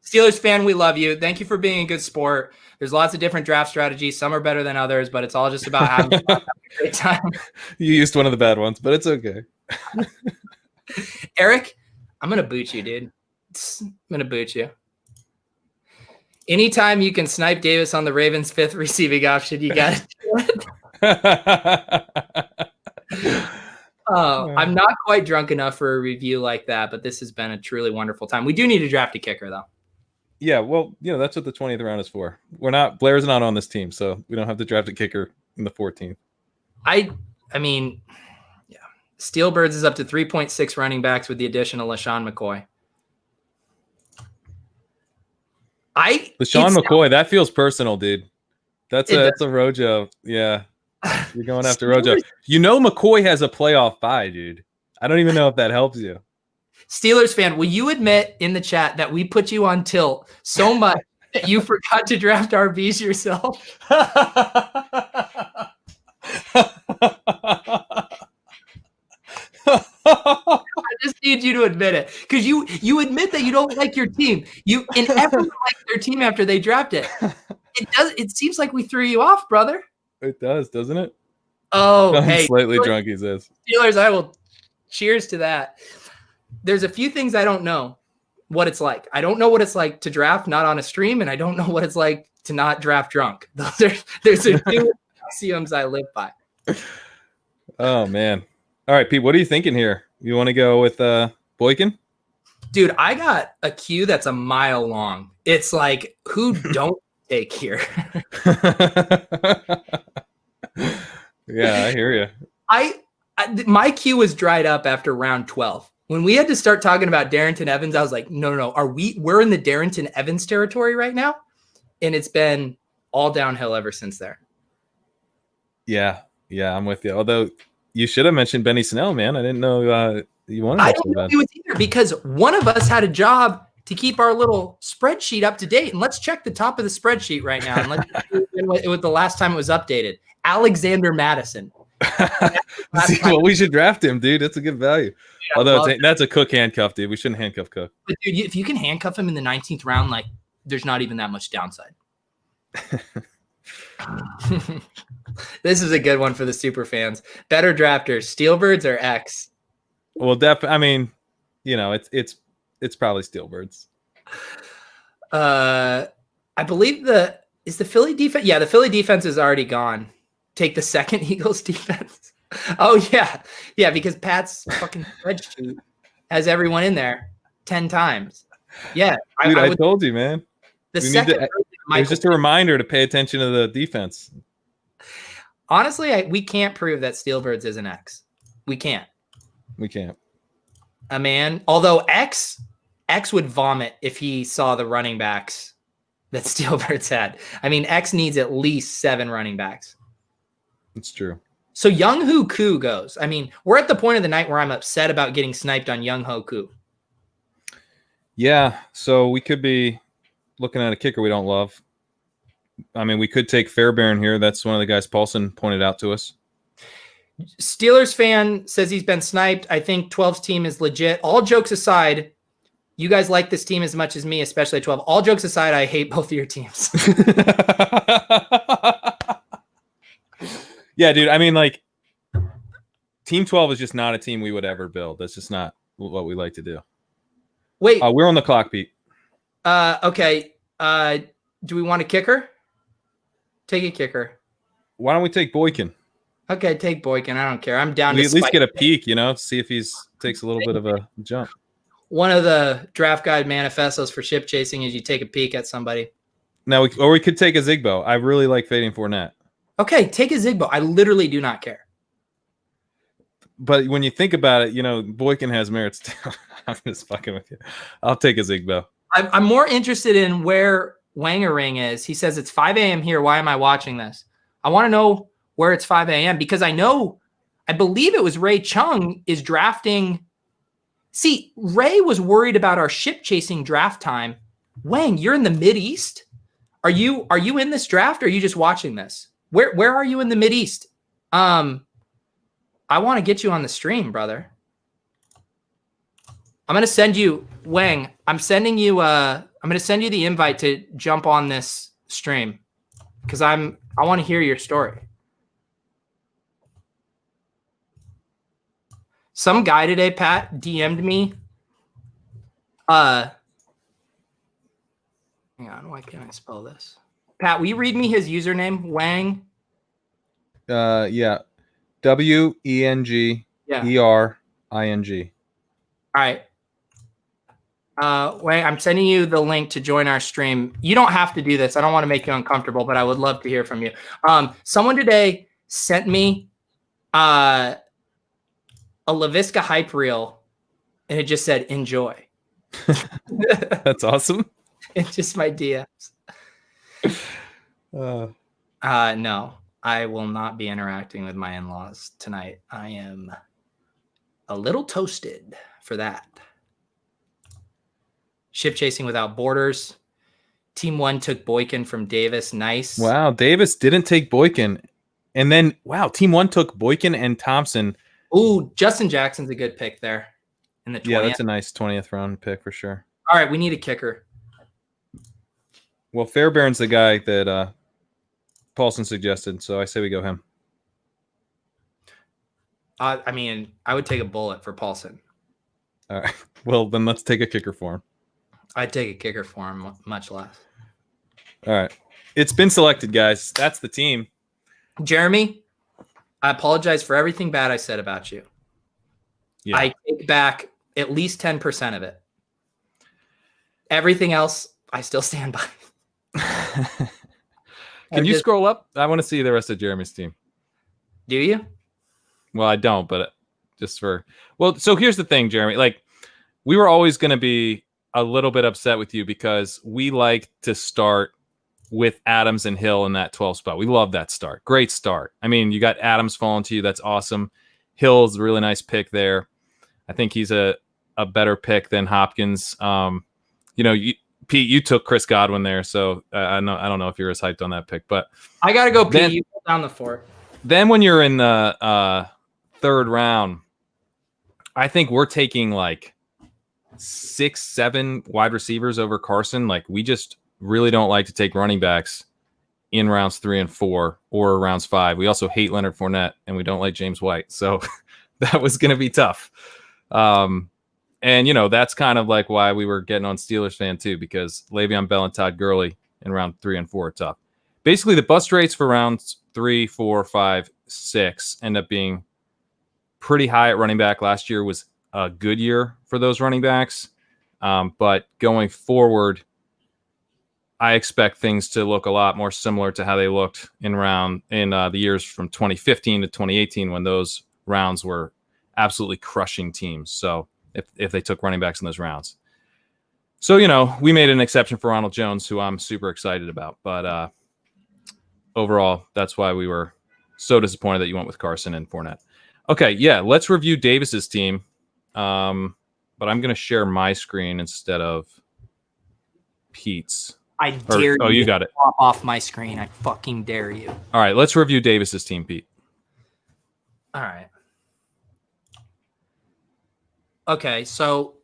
Steelers fan, we love you. Thank you for being a good sport. There's lots of different draft strategies. Some are better than others, but it's all just about having a great time. You used one of the bad ones, but it's okay. Eric, I'm going to boot you, dude. I'm going to boot you. Anytime you can snipe Davis on the Ravens' 5th receiving option, you got to do it. I'm not quite drunk enough for a review like that, but this has been a truly wonderful time. We do need to draft a kicker, though. Yeah, well, that's what the 20th round is for. Blair's not on this team, so we don't have to draft a kicker in the 14th. I mean, yeah. Steelbirds is up to 3.6 running backs with the addition of LaShawn McCoy. LaShawn McCoy, that feels personal, dude. That's a Rojo. Yeah. You're going after Rojo. McCoy has a playoff bye, dude. I don't even know if that helps you. Steelers fan, will you admit in the chat that we put you on tilt so much that you forgot to draft RBs yourself? I just need you to admit it, because you admit that you don't like your team. And everyone likes their team after they draft it. It seems like we threw you off, brother. It does, doesn't it? Oh, I'm slightly drunk, he says. Steelers, I will cheers to that. There's a few things I don't know what it's like. I don't know what it's like to draft not on a stream, and I don't know what it's like to not draft drunk. There's two axioms I live by. Oh, man. All right, Pete, what are you thinking here? You want to go with Boykin? Dude, I got a queue that's a mile long. It's like, who don't take here? Yeah, I hear you. My queue was dried up after round 12. When we had to start talking about Darrington Evans, I was like, no. We're in the Darrington Evans territory right now? and it's been all downhill ever since there. Yeah, I'm with you. Although you should have mentioned Benny Snell, man. I didn't know you wanted. I don't know it was either because one of us had a job to keep our little spreadsheet up to date, and let's check the top of the spreadsheet right now. And let's it was the last time it was updated. Alexander Madison. See, well, we should draft him, dude. That's a good value. Yeah, although that's a Cook handcuff, dude. We shouldn't handcuff Cook. But dude, if you can handcuff him in the 19th round, like there's not even that much downside. This is a good one for the super fans. Better drafters, Steelbirds or X? Well, I mean, you know, it's probably Steelbirds. I believe the Philly defense. Yeah, the Philly defense is already gone. Take the second Eagles defense. Oh yeah, because Pat's fucking spreadsheet has everyone in there 10 times. Yeah, dude, I told you, man. The second, it's just a reminder to pay attention to the defense. Honestly, we can't prove that Steelbirds is an X. We can't. A man, although X would vomit if he saw the running backs that Steelbirds had. I mean, X needs at least 7 running backs. It's true. So Young Hoo Koo goes. I mean, we're at the point of the night where I'm upset about getting sniped on Young Ho Koo. Yeah, so we could be looking at a kicker we don't love. I mean, we could take Fairbairn here. That's one of the guys Paulsen pointed out to us. Steelers fan says he's been sniped. I think 12's team is legit. All jokes aside, you guys like this team as much as me, especially 12. All jokes aside, I hate both of your teams. Yeah, dude. I mean, like, Team 12 is just not a team we would ever build. That's just not what we like to do. Wait. We're on the clock, Pete. Okay. Do we want a kicker? Take a kicker. Why don't we take Boykin? Okay, take Boykin. I don't care. I'm down we to at least get a peek, you know, see if takes a little bit of a jump. One of the draft guide manifestos for ship chasing is you take a peek at somebody. Now, or we could take a Zigbo. I really like fading Fournette. Okay, take a Zigbo. I literally do not care. But when you think about it, you know, Boykin has merits too. I'm just fucking with you. I'll take a Zigbo. I'm more interested in where Wangering is. He says it's 5 a.m. here. Why am I watching this? I want to know where it's 5 a.m. because I believe it was Ray Chung is drafting. See, Ray was worried about our ship chasing draft time. Wang, you're in the Mideast. Are you in this draft or are you just watching this? Where are you in the Mideast? I want to get you on the stream, brother. I'm going to send you, Wang, I'm going to send you the invite to jump on this stream because I want to hear your story. Some guy today, Pat, DM'd me. Hang on, why can't I spell this? Pat, will you read me his username? Wang? Yeah. WENGERING. All right. Wang, I'm sending you the link to join our stream. You don't have to do this. I don't want to make you uncomfortable, but I would love to hear from you. Someone today sent me a Laviska hype reel, and it just said, enjoy. That's awesome. It's just my DMs. No, I will not be interacting with my in-laws tonight. I am a little toasted for that. Ship chasing without borders. Team 1 took Boykin from Davis. Nice. Wow, Davis didn't take Boykin. And then, wow, Team 1 took Boykin and Thompson. Ooh, Justin Jackson's a good pick there in the 20th. Yeah, that's a nice 20th round pick for sure. All right, we need a kicker. Well, Fairbairn's the guy that Paulsen suggested, so I say we go him. I mean, I would take a bullet for Paulsen. All right. Well, then let's take a kicker for him. I'd take a kicker for him, much less. All right. It's been selected, guys. That's the team. Jeremy, I apologize for everything bad I said about you. Yeah. I take back at least 10% of it. Everything else, I still stand by. Can you scroll up? I want to see the rest of Jeremy's team. Do you? Well, I don't, but just for... Well, so here's the thing, Jeremy. Like, we were always going to be a little bit upset with you because we like to start with Adams and Hill in that 12 spot. We love that start. Great start. I mean, you got Adams falling to you. That's awesome. Hill's a really nice pick there. I think he's a better pick than Hopkins. Pete, you took Chris Godwin there, so I don't know if you're as hyped on that pick, but I gotta go, Pete. You go down the fort. Then when you're in the third round, I think we're taking like 6-7 wide receivers over Carson. Like, we just really don't like to take running backs in rounds 3 and 4 or rounds 5. We also hate Leonard Fournette, and we don't like James White. So that was going to be tough. And, that's kind of like why we were getting on Steelers fan too, because Le'Veon Bell and Todd Gurley in round 3 and 4 are tough. Basically, the bust rates for rounds 3, 4, 5, 6 end up being pretty high at running back. Last year was a good year for those running backs. But going forward, I expect things to look a lot more similar to how they looked in the years from 2015 to 2018, when those rounds were absolutely crushing teams. So if they took running backs in those rounds. So, we made an exception for Ronald Jones, who I'm super excited about. But overall, that's why we were so disappointed that you went with Carson and Fournette. Okay, yeah, let's review Davis's team. But I'm going to share my screen instead of Pete's. I dare you. Oh, you got it. Pop off my screen. I fucking dare you. All right, let's review Davis's team, Pete. All right. Okay, so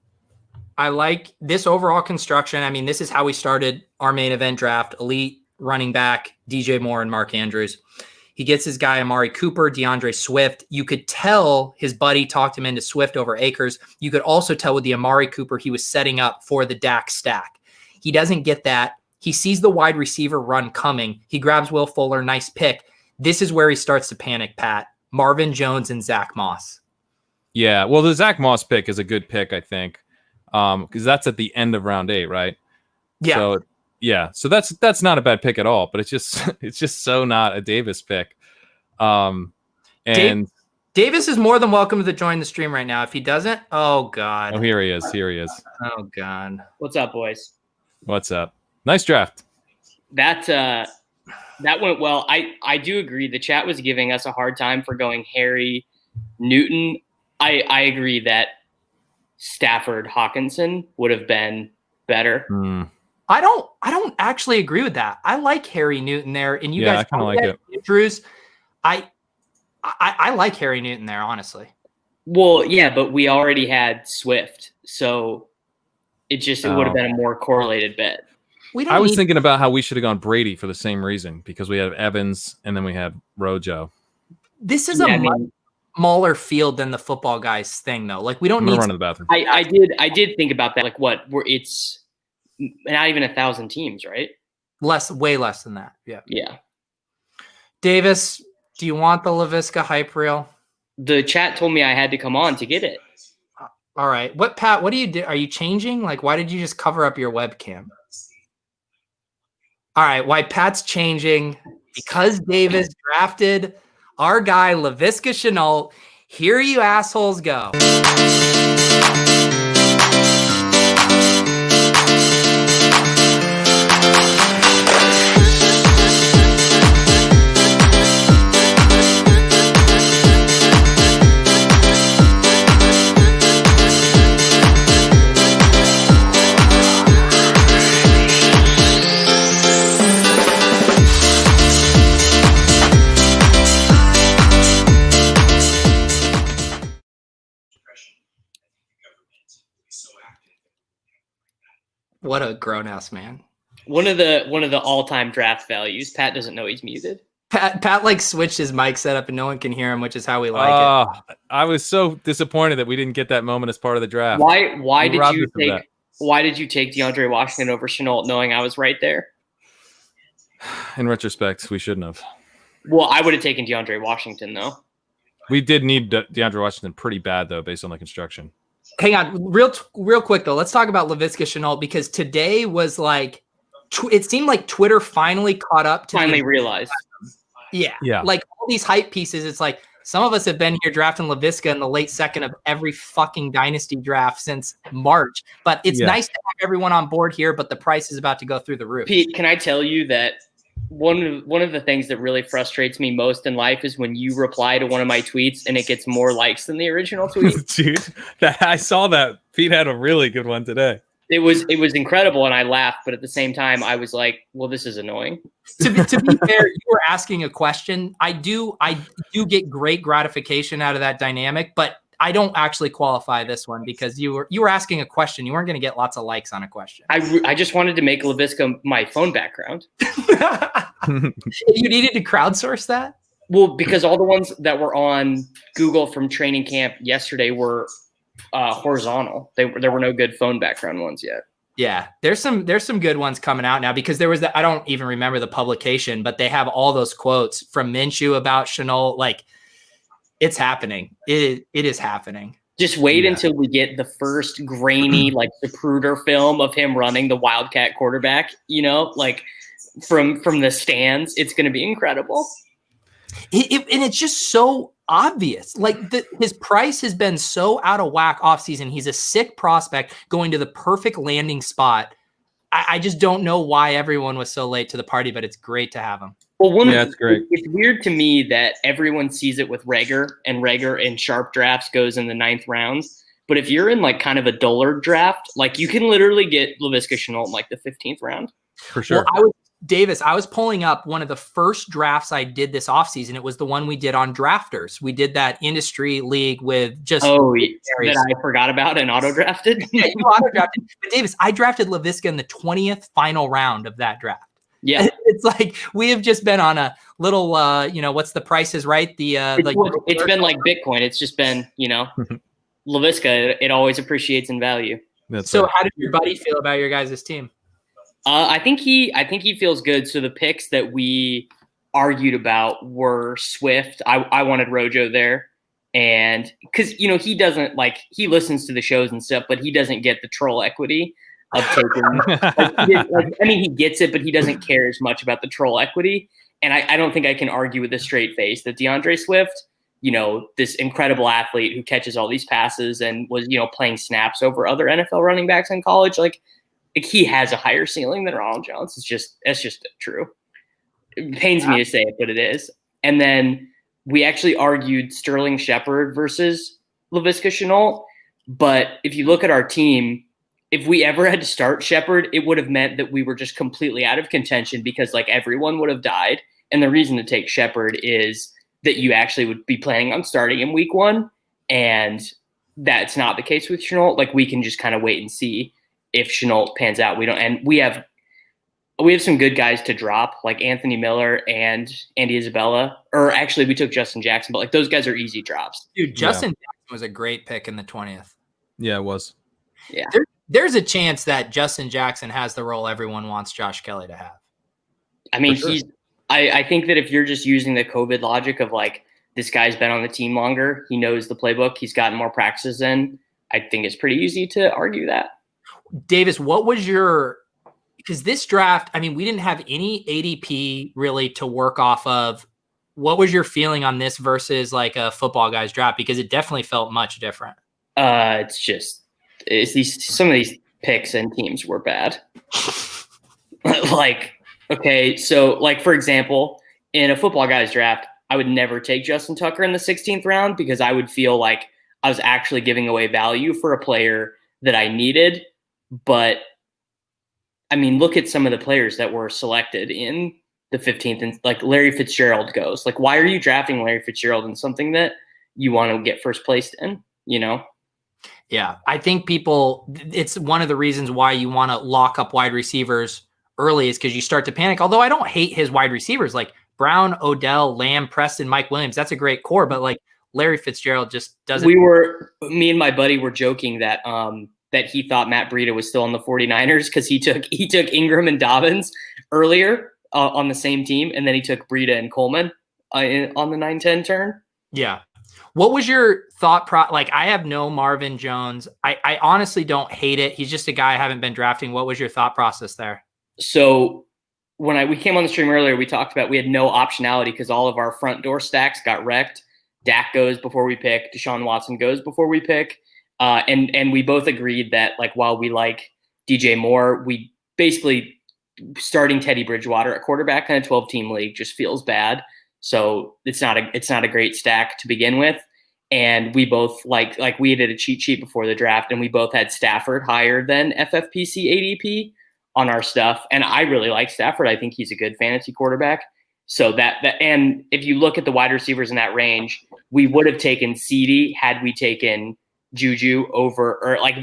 I like this overall construction. I mean, this is how we started our main event draft. Elite running back, DJ Moore and Mark Andrews. He gets his guy Amari Cooper, DeAndre Swift. You could tell his buddy talked him into Swift over Akers. You could also tell with the Amari Cooper he was setting up for the Dak stack. He doesn't get that. He sees the wide receiver run coming. He grabs Will Fuller, nice pick. This is where he starts to panic, Pat. Marvin Jones and Zach Moss. Yeah, well, the Zach Moss pick is a good pick, I think, because that's at the end of round 8, right? Yeah. So that's not a bad pick at all, but it's just so not a Davis pick. And Davis is more than welcome to join the stream right now. If he doesn't, oh God. Oh, here he is. Oh God. What's up, boys? What's up? Nice draft. That went well. I do agree. The chat was giving us a hard time for going Harry Newton. I agree that Stafford Hawkinson would have been better. I don't actually agree with that. I like Harry Newton there, and you guys I kind of like it. Andrews. I like Harry Newton there, honestly. Well, yeah, but we already had Swift, so it would have been a more correlated bet. I was thinking about how we should have gone Brady for the same reason, because we have Evans and then we have Rojo. This is a much smaller field than the football guys thing, though. Like, we don't need to run to the bathroom. I did think about that. Like, it's not even 1,000 teams, right? Way less than that. Yeah. Yeah. Davis, do you want the Laviska hype reel? The chat told me I had to come on to get it. All right. Pat, what do you do? Are you changing? Like, why did you just cover up your webcam? All right. Why Pat's changing? Because Davis drafted our guy, Laviska Shenault. Here you assholes go. What a grown-ass man. One of the all-time draft values. Pat doesn't know he's muted. Pat like switched his mic setup and no one can hear him, which is how we like it. I was so disappointed that we didn't get that moment as part of the draft. Why did you take DeAndre Washington over Shenault knowing I was right there? In retrospect, we shouldn't have. Well, I would have taken DeAndre Washington though. We did need DeAndre Washington pretty bad though, based on the construction. Hang on, real quick though. Let's talk about Laviska Shenault, because today was like, it seemed like Twitter finally caught up to realized. Yeah. Like all these hype pieces, it's like Some of us have been here drafting Laviska in the late second of every fucking dynasty draft since March. But it's nice to have everyone on board here, but the price is about to go through the roof. Pete, can I tell you that one of the things that really frustrates me most in life is when you reply to one of my tweets and it gets more likes than the original tweet. Dude, I saw that. Pete had a really good one today. It was incredible, and I laughed, but at the same time, I was like, "Well, this is annoying." To be fair, you were asking a question. I do get great gratification out of that dynamic, but I don't actually qualify this one because you were asking a question. You weren't going to get lots of likes on a question. I just wanted to make Laviska my phone background. You needed to crowdsource that? Well, because all the ones that were on Google from training camp yesterday were horizontal. There were no good phone background ones yet. Yeah, there's some good ones coming out now because there was I don't even remember the publication, but they have all those quotes from Minshew about Shenault. Like, it's happening. It is happening. Just wait until we get the first grainy, like Zapruder film of him running the Wildcat quarterback, like from the stands. It's going to be incredible. And it's just so obvious. Like his price has been so out of whack offseason. He's a sick prospect going to the perfect landing spot. I just don't know why everyone was so late to the party, but it's great to have him. Well, it's great. It's weird to me that everyone sees it with Rager, and Rager in sharp drafts goes in the 9th rounds. But if you're in like kind of a duller draft, like you can literally get Laviska Shenault in like the 15th round. For sure. Well, I was pulling up one of the first drafts I did this offseason. It was the one we did on Drafters. We did that industry league with just that I forgot about and auto-drafted. Yeah, you auto-drafted. But Davis, I drafted Laviska in the 20th final round of that draft. Yeah. It's like we have just been on a little what's the Price is Right? It's been like Bitcoin. It's just been, Laviska, it always appreciates in value. So how did your buddy feel about your guys' team? I think he feels good. So the picks that we argued about were Swift. I wanted Rojo there, and because he doesn't he listens to the shows and stuff, but he doesn't get the troll equity of taking. He gets it, but he doesn't care as much about the troll equity. And I don't think I can argue with a straight face that DeAndre Swift, this incredible athlete who catches all these passes and was playing snaps over other NFL running backs in college, he has a higher ceiling than Ronald Jones. That's just true. It pains me to say it, but it is. And then we actually argued Sterling Shepard versus Laviska Shenault. But if you look at our team, if we ever had to start Shepard, it would have meant that we were just completely out of contention because everyone would have died. And the reason to take Shepard is that you actually would be planning on starting in week 1. And that's not the case with Shenault. We can just kind of wait and see if Shenault pans out. We have some good guys to drop, like Anthony Miller and Andy Isabella. Or actually, we took Justin Jackson, but those guys are easy drops. Dude, Justin Jackson was a great pick in the 20th. Yeah, it was. Yeah. There's a chance that Justin Jackson has the role everyone wants Josh Kelly to have. I mean, I think that if you're just using the COVID logic of this guy's been on the team longer, he knows the playbook, he's gotten more practices in, I think it's pretty easy to argue that. Davis, what was because this draft, we didn't have any ADP really to work off of. What was your feeling on this versus a football guy's draft? Because it definitely felt much different. Some of these picks and teams were bad. Okay, so for example, in a football guy's draft, I would never take Justin Tucker in the 16th round because I would feel like I was actually giving away value for a player that I needed. But look at some of the players that were selected in the 15th, and Larry Fitzgerald goes. Why are you drafting Larry Fitzgerald in something that you want to get first placed in? Yeah, I think it's one of the reasons why you want to lock up wide receivers early is because you start to panic. Although I don't hate his wide receivers like Brown, Odell, Lamb, Preston, Mike Williams. That's a great core, but Larry Fitzgerald just doesn't. Me and my buddy were joking that that he thought Matt Breida was still on the 49ers because he took Ingram and Dobbins earlier on the same team, and then he took Breida and Coleman on the 9-10 turn. Yeah. What was your thought I have no Marvin Jones. I honestly don't hate it. He's just a guy I haven't been drafting. What was your thought process there? So when we came on the stream earlier, we talked about we had no optionality because all of our front door stacks got wrecked. Dak goes before we pick, Deshaun Watson goes before we pick. And we both agreed that like while we like DJ Moore, we basically starting Teddy Bridgewater at quarterback in a 12-team league just feels bad. So it's not a great stack to begin with. And we both like we did a cheat sheet before the draft, and we both had Stafford higher than FFPC ADP on our stuff. And I really like Stafford. I think he's a good fantasy quarterback. So that and if you look at the wide receivers in that range, we would have taken CeeDee had we taken Juju over, or like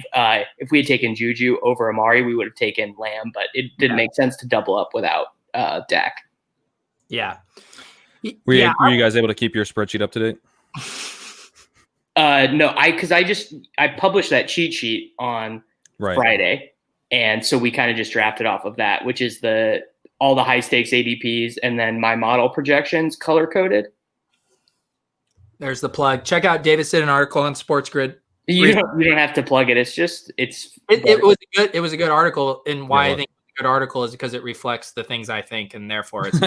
if we had taken Juju over Amari, we would have taken Lamb, but it didn't make sense to double up without Dak. Yeah. Were you guys able to keep your spreadsheet up to date? No, I published that cheat sheet on Friday, and so we kind of just drafted off of that, which is all the high stakes ADPs and then my model projections color coded. There's the plug. Check out Davis did an article on Sports Grid. You don't have to plug it. It was a good article, and why I think it's a good article is because it reflects the things I think, and therefore it's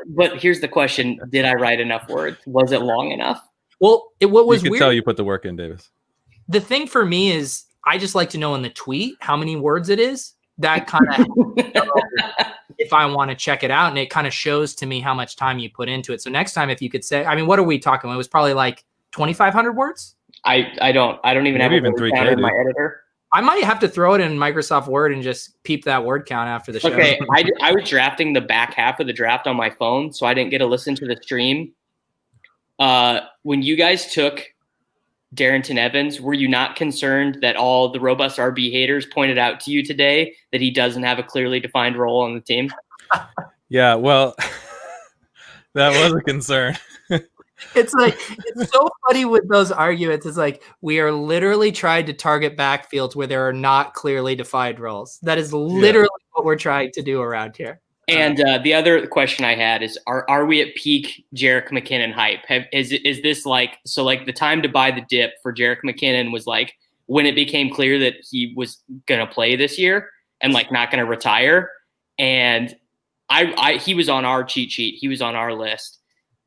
but here's the question: did I write enough words? Was it long enough? Well, what was you could weird, tell you put the work in, Davis. The thing for me is I just like to know in the tweet how many words it is. That kind of if I want to check it out, and it kind of shows to me how much time you put into it. So next time, if you could say, I mean, what are we talking about? It was probably like 2,500 words. I don't even have even 3K in my editor. I might have to throw it in Microsoft Word and just peep that word count after the show. Okay, I was drafting the back half of the draft on my phone, so I didn't get to listen to the stream. When you guys took Darrington Evans, were you not concerned that all the robust RB haters pointed out to you today that he doesn't have a clearly defined role on the team? Yeah, well, that was a concern. It's like, it's so funny with those arguments. It's like, we are literally trying to target backfields where there are not clearly defined roles. That is literally what we're trying to do around here. And the other question I had is, are we at peak Jerick McKinnon hype? Is this like, so like the time to buy the dip for Jerick McKinnon was like when it became clear that he was going to play this year and like not going to retire. And he was on our cheat sheet. He was on our list.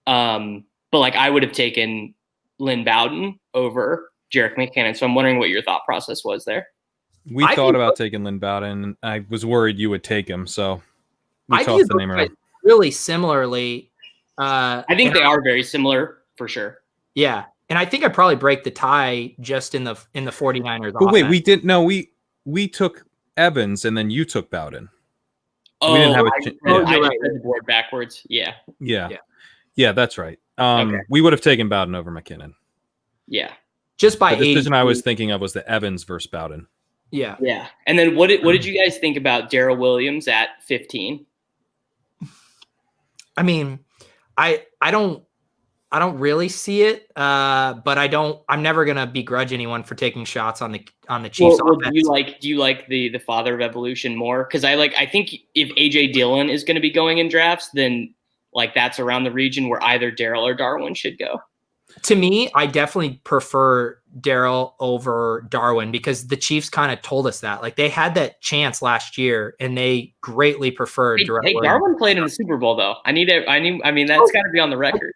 But like I would have taken Lynn Bowden over Jerick McKinnon. So I'm wondering what your thought process was there. We thought about taking Lynn Bowden. I was worried you would take him. So I tossed the name around. Really similarly. I think they are very similar for sure. Yeah. And I think I probably break the tie just in the 49ers. But wait, we didn't know we took Evans and then you took Bowden. Oh, we didn't have I just read the board backwards. Yeah, that's right. Okay. We would have taken Bowden over McKinnon. Yeah. Just by the decision I was thinking of was the Evans versus Bowden. Yeah. Yeah. And then what did you guys think about Darrell Williams at 15? I mean, I don't really see it, but I'm never gonna begrudge anyone for taking shots on the Chiefs. Well, do you like the father of evolution more? Because I think if AJ Dillon is going to be going in drafts, then like that's around the region where either Darrell or Darwin should go. To me, I definitely prefer Darrell over Darwin because the Chiefs kind of told us that. Like they had that chance last year and they greatly preferred Darwin played in the Super Bowl though. I mean that's got to be on the record.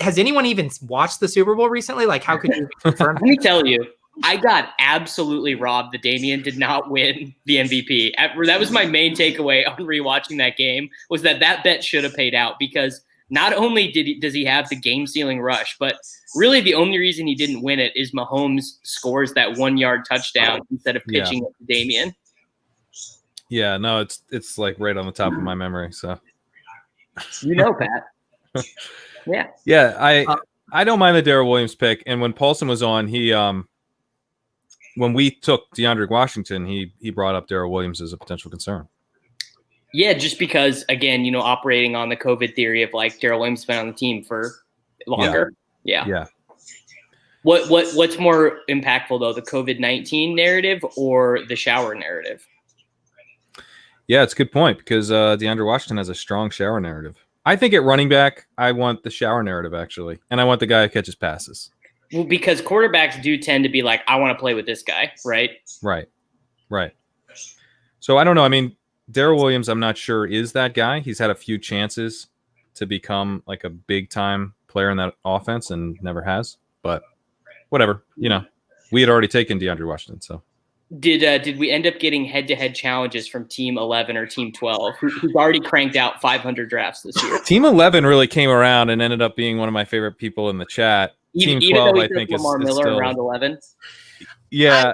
Has anyone even watched the Super Bowl recently? Like how could you confirm? Let me tell you, I got absolutely robbed that Damian did not win the MVP. That was my main takeaway on rewatching that game was that bet should have paid out because not only does he have the game-sealing rush, but really the only reason he didn't win it is Mahomes scores that 1-yard touchdown instead of pitching it to Damian. Yeah, no, it's like right on the top of my memory. So, Pat. Yeah. Yeah, I don't mind the Darrell Williams pick. And when Paulsen was on, he when we took DeAndre Washington, he brought up Darrell Williams as a potential concern. Yeah, just because, again, operating on the COVID theory of like Darrell Williams has been on the team for longer. Yeah. What's more impactful though, the COVID-19 narrative or the shower narrative? Yeah, it's a good point because DeAndre Washington has a strong shower narrative. I think at running back, I want the shower narrative actually, and I want the guy who catches passes. Well, because quarterbacks do tend to be like, I want to play with this guy, right? Right. So I don't know. I mean, Darrell Williams, I'm not sure is that guy. He's had a few chances to become like a big time player in that offense and never has. But whatever, we had already taken DeAndre Washington. So did we end up getting head-to-head challenges from Team 11 or Team 12, who's already cranked out 500 drafts this year? Team 11 really came around and ended up being one of my favorite people in the chat. Even Team 12, though I think, is Miller still in round 11. Yeah.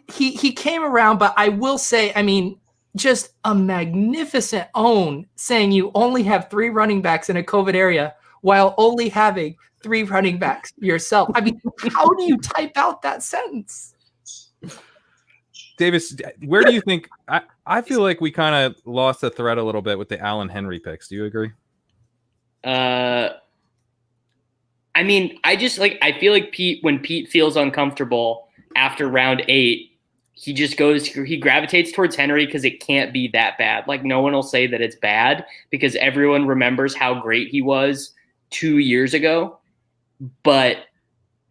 He came around, but I will say, I mean, just a magnificent own saying you only have 3 running backs in a COVID area while only having 3 running backs yourself. I mean, how do you type out that sentence? Davis, where do you think I feel like we kind of lost the thread a little bit with the Allen Henry picks. Do you agree? I mean, I feel like when Pete feels uncomfortable after round 8, he gravitates towards Henry because it can't be that bad. Like, no one will say that it's bad because everyone remembers how great he was 2 years ago. But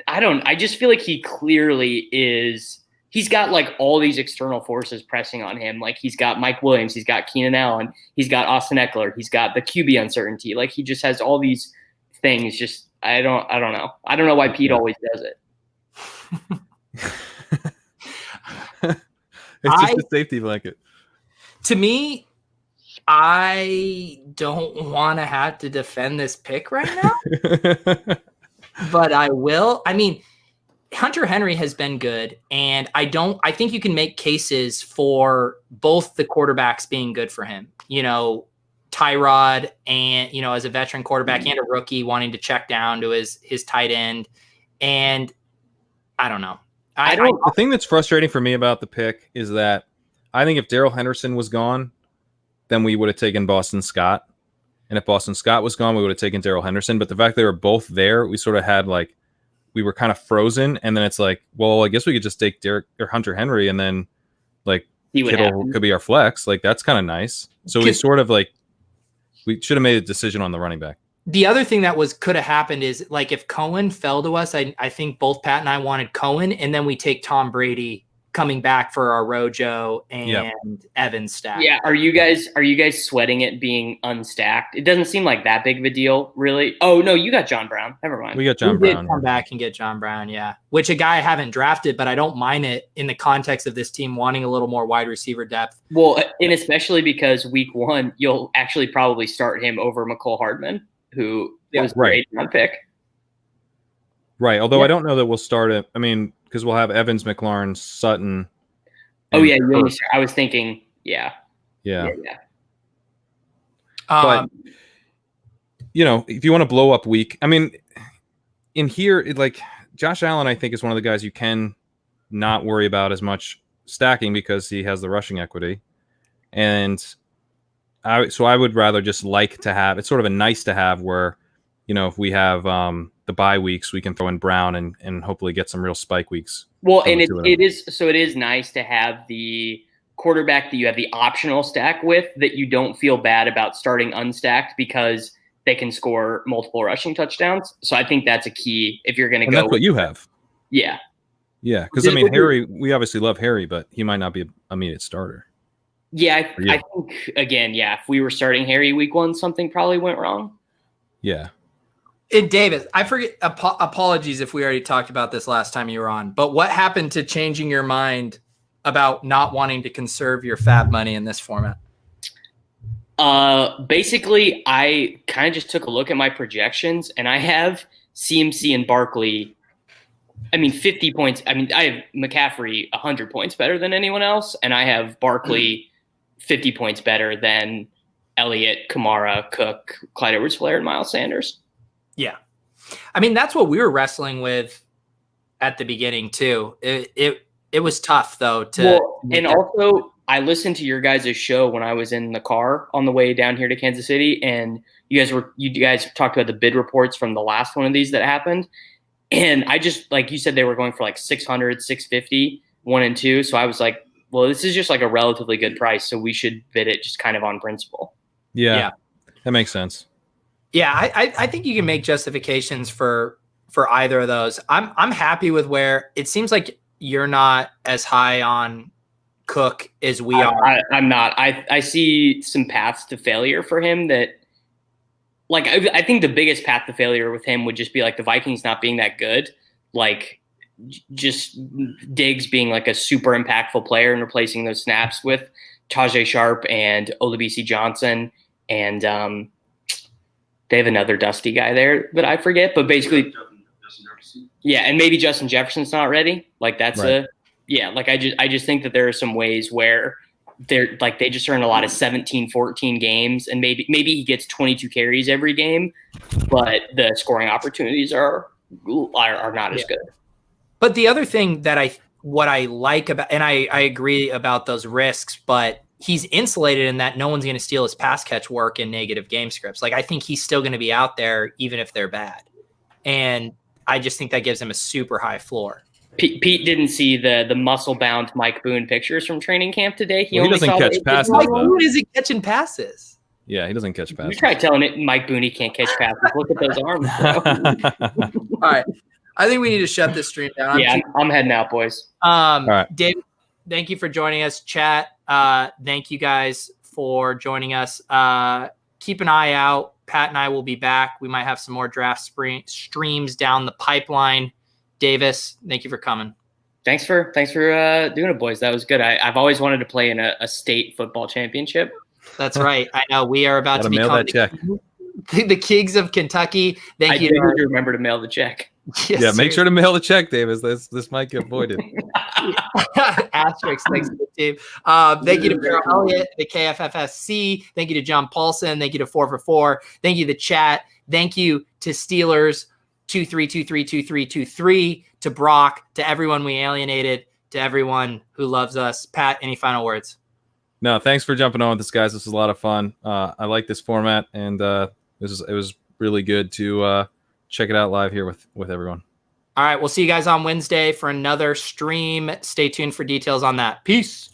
I just feel like he clearly is. He's got like all these external forces pressing on him. Like, he's got Mike Williams, he's got Keenan Allen, he's got Austin Eckler, he's got the QB uncertainty. Like, he just has all these things. Just I don't know. I don't know why Pete always does it. It's just a safety blanket. To me, I don't want to have to defend this pick right now, but I will. I mean, Hunter Henry has been good, and I think you can make cases for both the quarterbacks being good for him. Tyrod and, as a veteran quarterback and a rookie wanting to check down to his tight end. And I don't know. The thing that's frustrating for me about the pick is that I think if Darrell Henderson was gone, then we would have taken Boston Scott. And if Boston Scott was gone, we would have taken Darrell Henderson. But the fact they were both there, we sort of had we were kind of frozen. And then it's like, well, I guess we could just take Hunter Henry and then Kittle could be our flex. Like, that's kind of nice. So we sort of we should have made a decision on the running back. The other thing that could have happened is if Cohen fell to us, I think both Pat and I wanted Cohen, and then we take Tom Brady coming back for our Rojo and Evans stack. Yeah, are you guys sweating it being unstacked? It doesn't seem like that big of a deal, really. Oh no, you got John Brown. Never mind. We got John Brown. Come back and get John Brown, yeah. Which a guy I haven't drafted, but I don't mind it in the context of this team wanting a little more wide receiver depth. Well, and especially because week 1, you'll actually probably start him over McCole Hardman, who was great on pick. Right. Although I don't know that we'll start it. I mean, because we'll have Evans, McLaurin, Sutton. Oh yeah, I was thinking, yeah. But if you want to blow up week, I mean, in here, Josh Allen, I think is one of the guys you can not worry about as much stacking because he has the rushing equity, and I would rather just to have. It's sort of a nice to have where, if we have the bye weeks, we can throw in Brown and hopefully get some real spike weeks. Well, and it is nice to have the quarterback that you have the optional stack with that you don't feel bad about starting unstacked because they can score multiple rushing touchdowns. So I think that's a key if you're going to go. That's what you have. Yeah. Yeah. Because, Harry, we obviously love Harry, but he might not be an immediate starter. Yeah. I think, again, if we were starting Harry week 1, something probably went wrong. Yeah. Davis, I forget. Apologies if we already talked about this last time you were on. But what happened to changing your mind about not wanting to conserve your fab money in this format? Basically, I kind of just took a look at my projections, and I have CMC and Barkley. 50 points. I have McCaffrey 100 points better than anyone else, and I have Barkley 50 points better than Elliott, Kamara, Cook, Clyde Edwards-Helaire, and Miles Sanders. Yeah. That's what we were wrestling with at the beginning too. It was tough though also I listened to your guys' show when I was in the car on the way down here to Kansas City, and you guys talked about the bid reports from the last one of these that happened. And I just, like you said, they were going for 600, 650, 1 and 2. So I was like, well, this is just a relatively good price. So we should bid it just kind of on principle. Yeah. That makes sense. Yeah, I think you can make justifications for either of those. I'm happy with where it seems like you're not as high on Cook as we are. I'm not. I see some paths to failure for him that like I think the biggest path to failure with him would just be like the Vikings not being that good, like just Diggs being like a super impactful player and replacing those snaps with Tajay Sharp and Olabisi Johnson, and they have another dusty guy there that I forget, but basically, yeah, and maybe Justin Jefferson's not ready. Like that's Right. like I just think that there are some ways where they're like they just are in a lot of 17-14 games, and maybe he gets 22 carries every game, but the scoring opportunities are not as good. But the other thing that what I like about, and I agree about those risks, but he's insulated in that no one's going to steal his pass catch work in negative game scripts. Like I think he's still going to be out there even if they're bad. And I just think that gives him a super high floor. Pete didn't see the muscle-bound Mike Boone pictures from training camp today. He doesn't catch passes. Mike Boone isn't catching passes. Yeah, he doesn't catch passes. You try telling it Mike Boone he can't catch passes. Look at those arms, bro. All right. I think we need to shut this stream down. I'm heading out, boys. All right. David, thank you for joining us. Chat, thank you guys for joining us. Keep an eye out. Pat and I will be back. We might have some more draft streams down the pipeline. Davis, thank you for coming. Thanks for doing it, boys. That was good. I've always wanted to play in a state football championship. That's right. I know we are about to mail become that check. the Kings of Kentucky. Thank you. I do remember to mail the check. Yes, Yeah, make sure to mail the check, Davis. This might get voided. Asterisks. Thanks to the team. Thank you to Farrell Elliott, the KFFSC. Thank you to John Paulsen. Thank you to 4for4. Thank you to the chat. Thank you to Steelers 23232323, to Brock, to everyone we alienated, to everyone who loves us. Pat, any final words? No, thanks for jumping on with us, guys. This was a lot of fun. I like this format, and it was really good to check it out live here with everyone. All right, we'll see you guys on Wednesday for another stream. Stay tuned for details on that. Peace.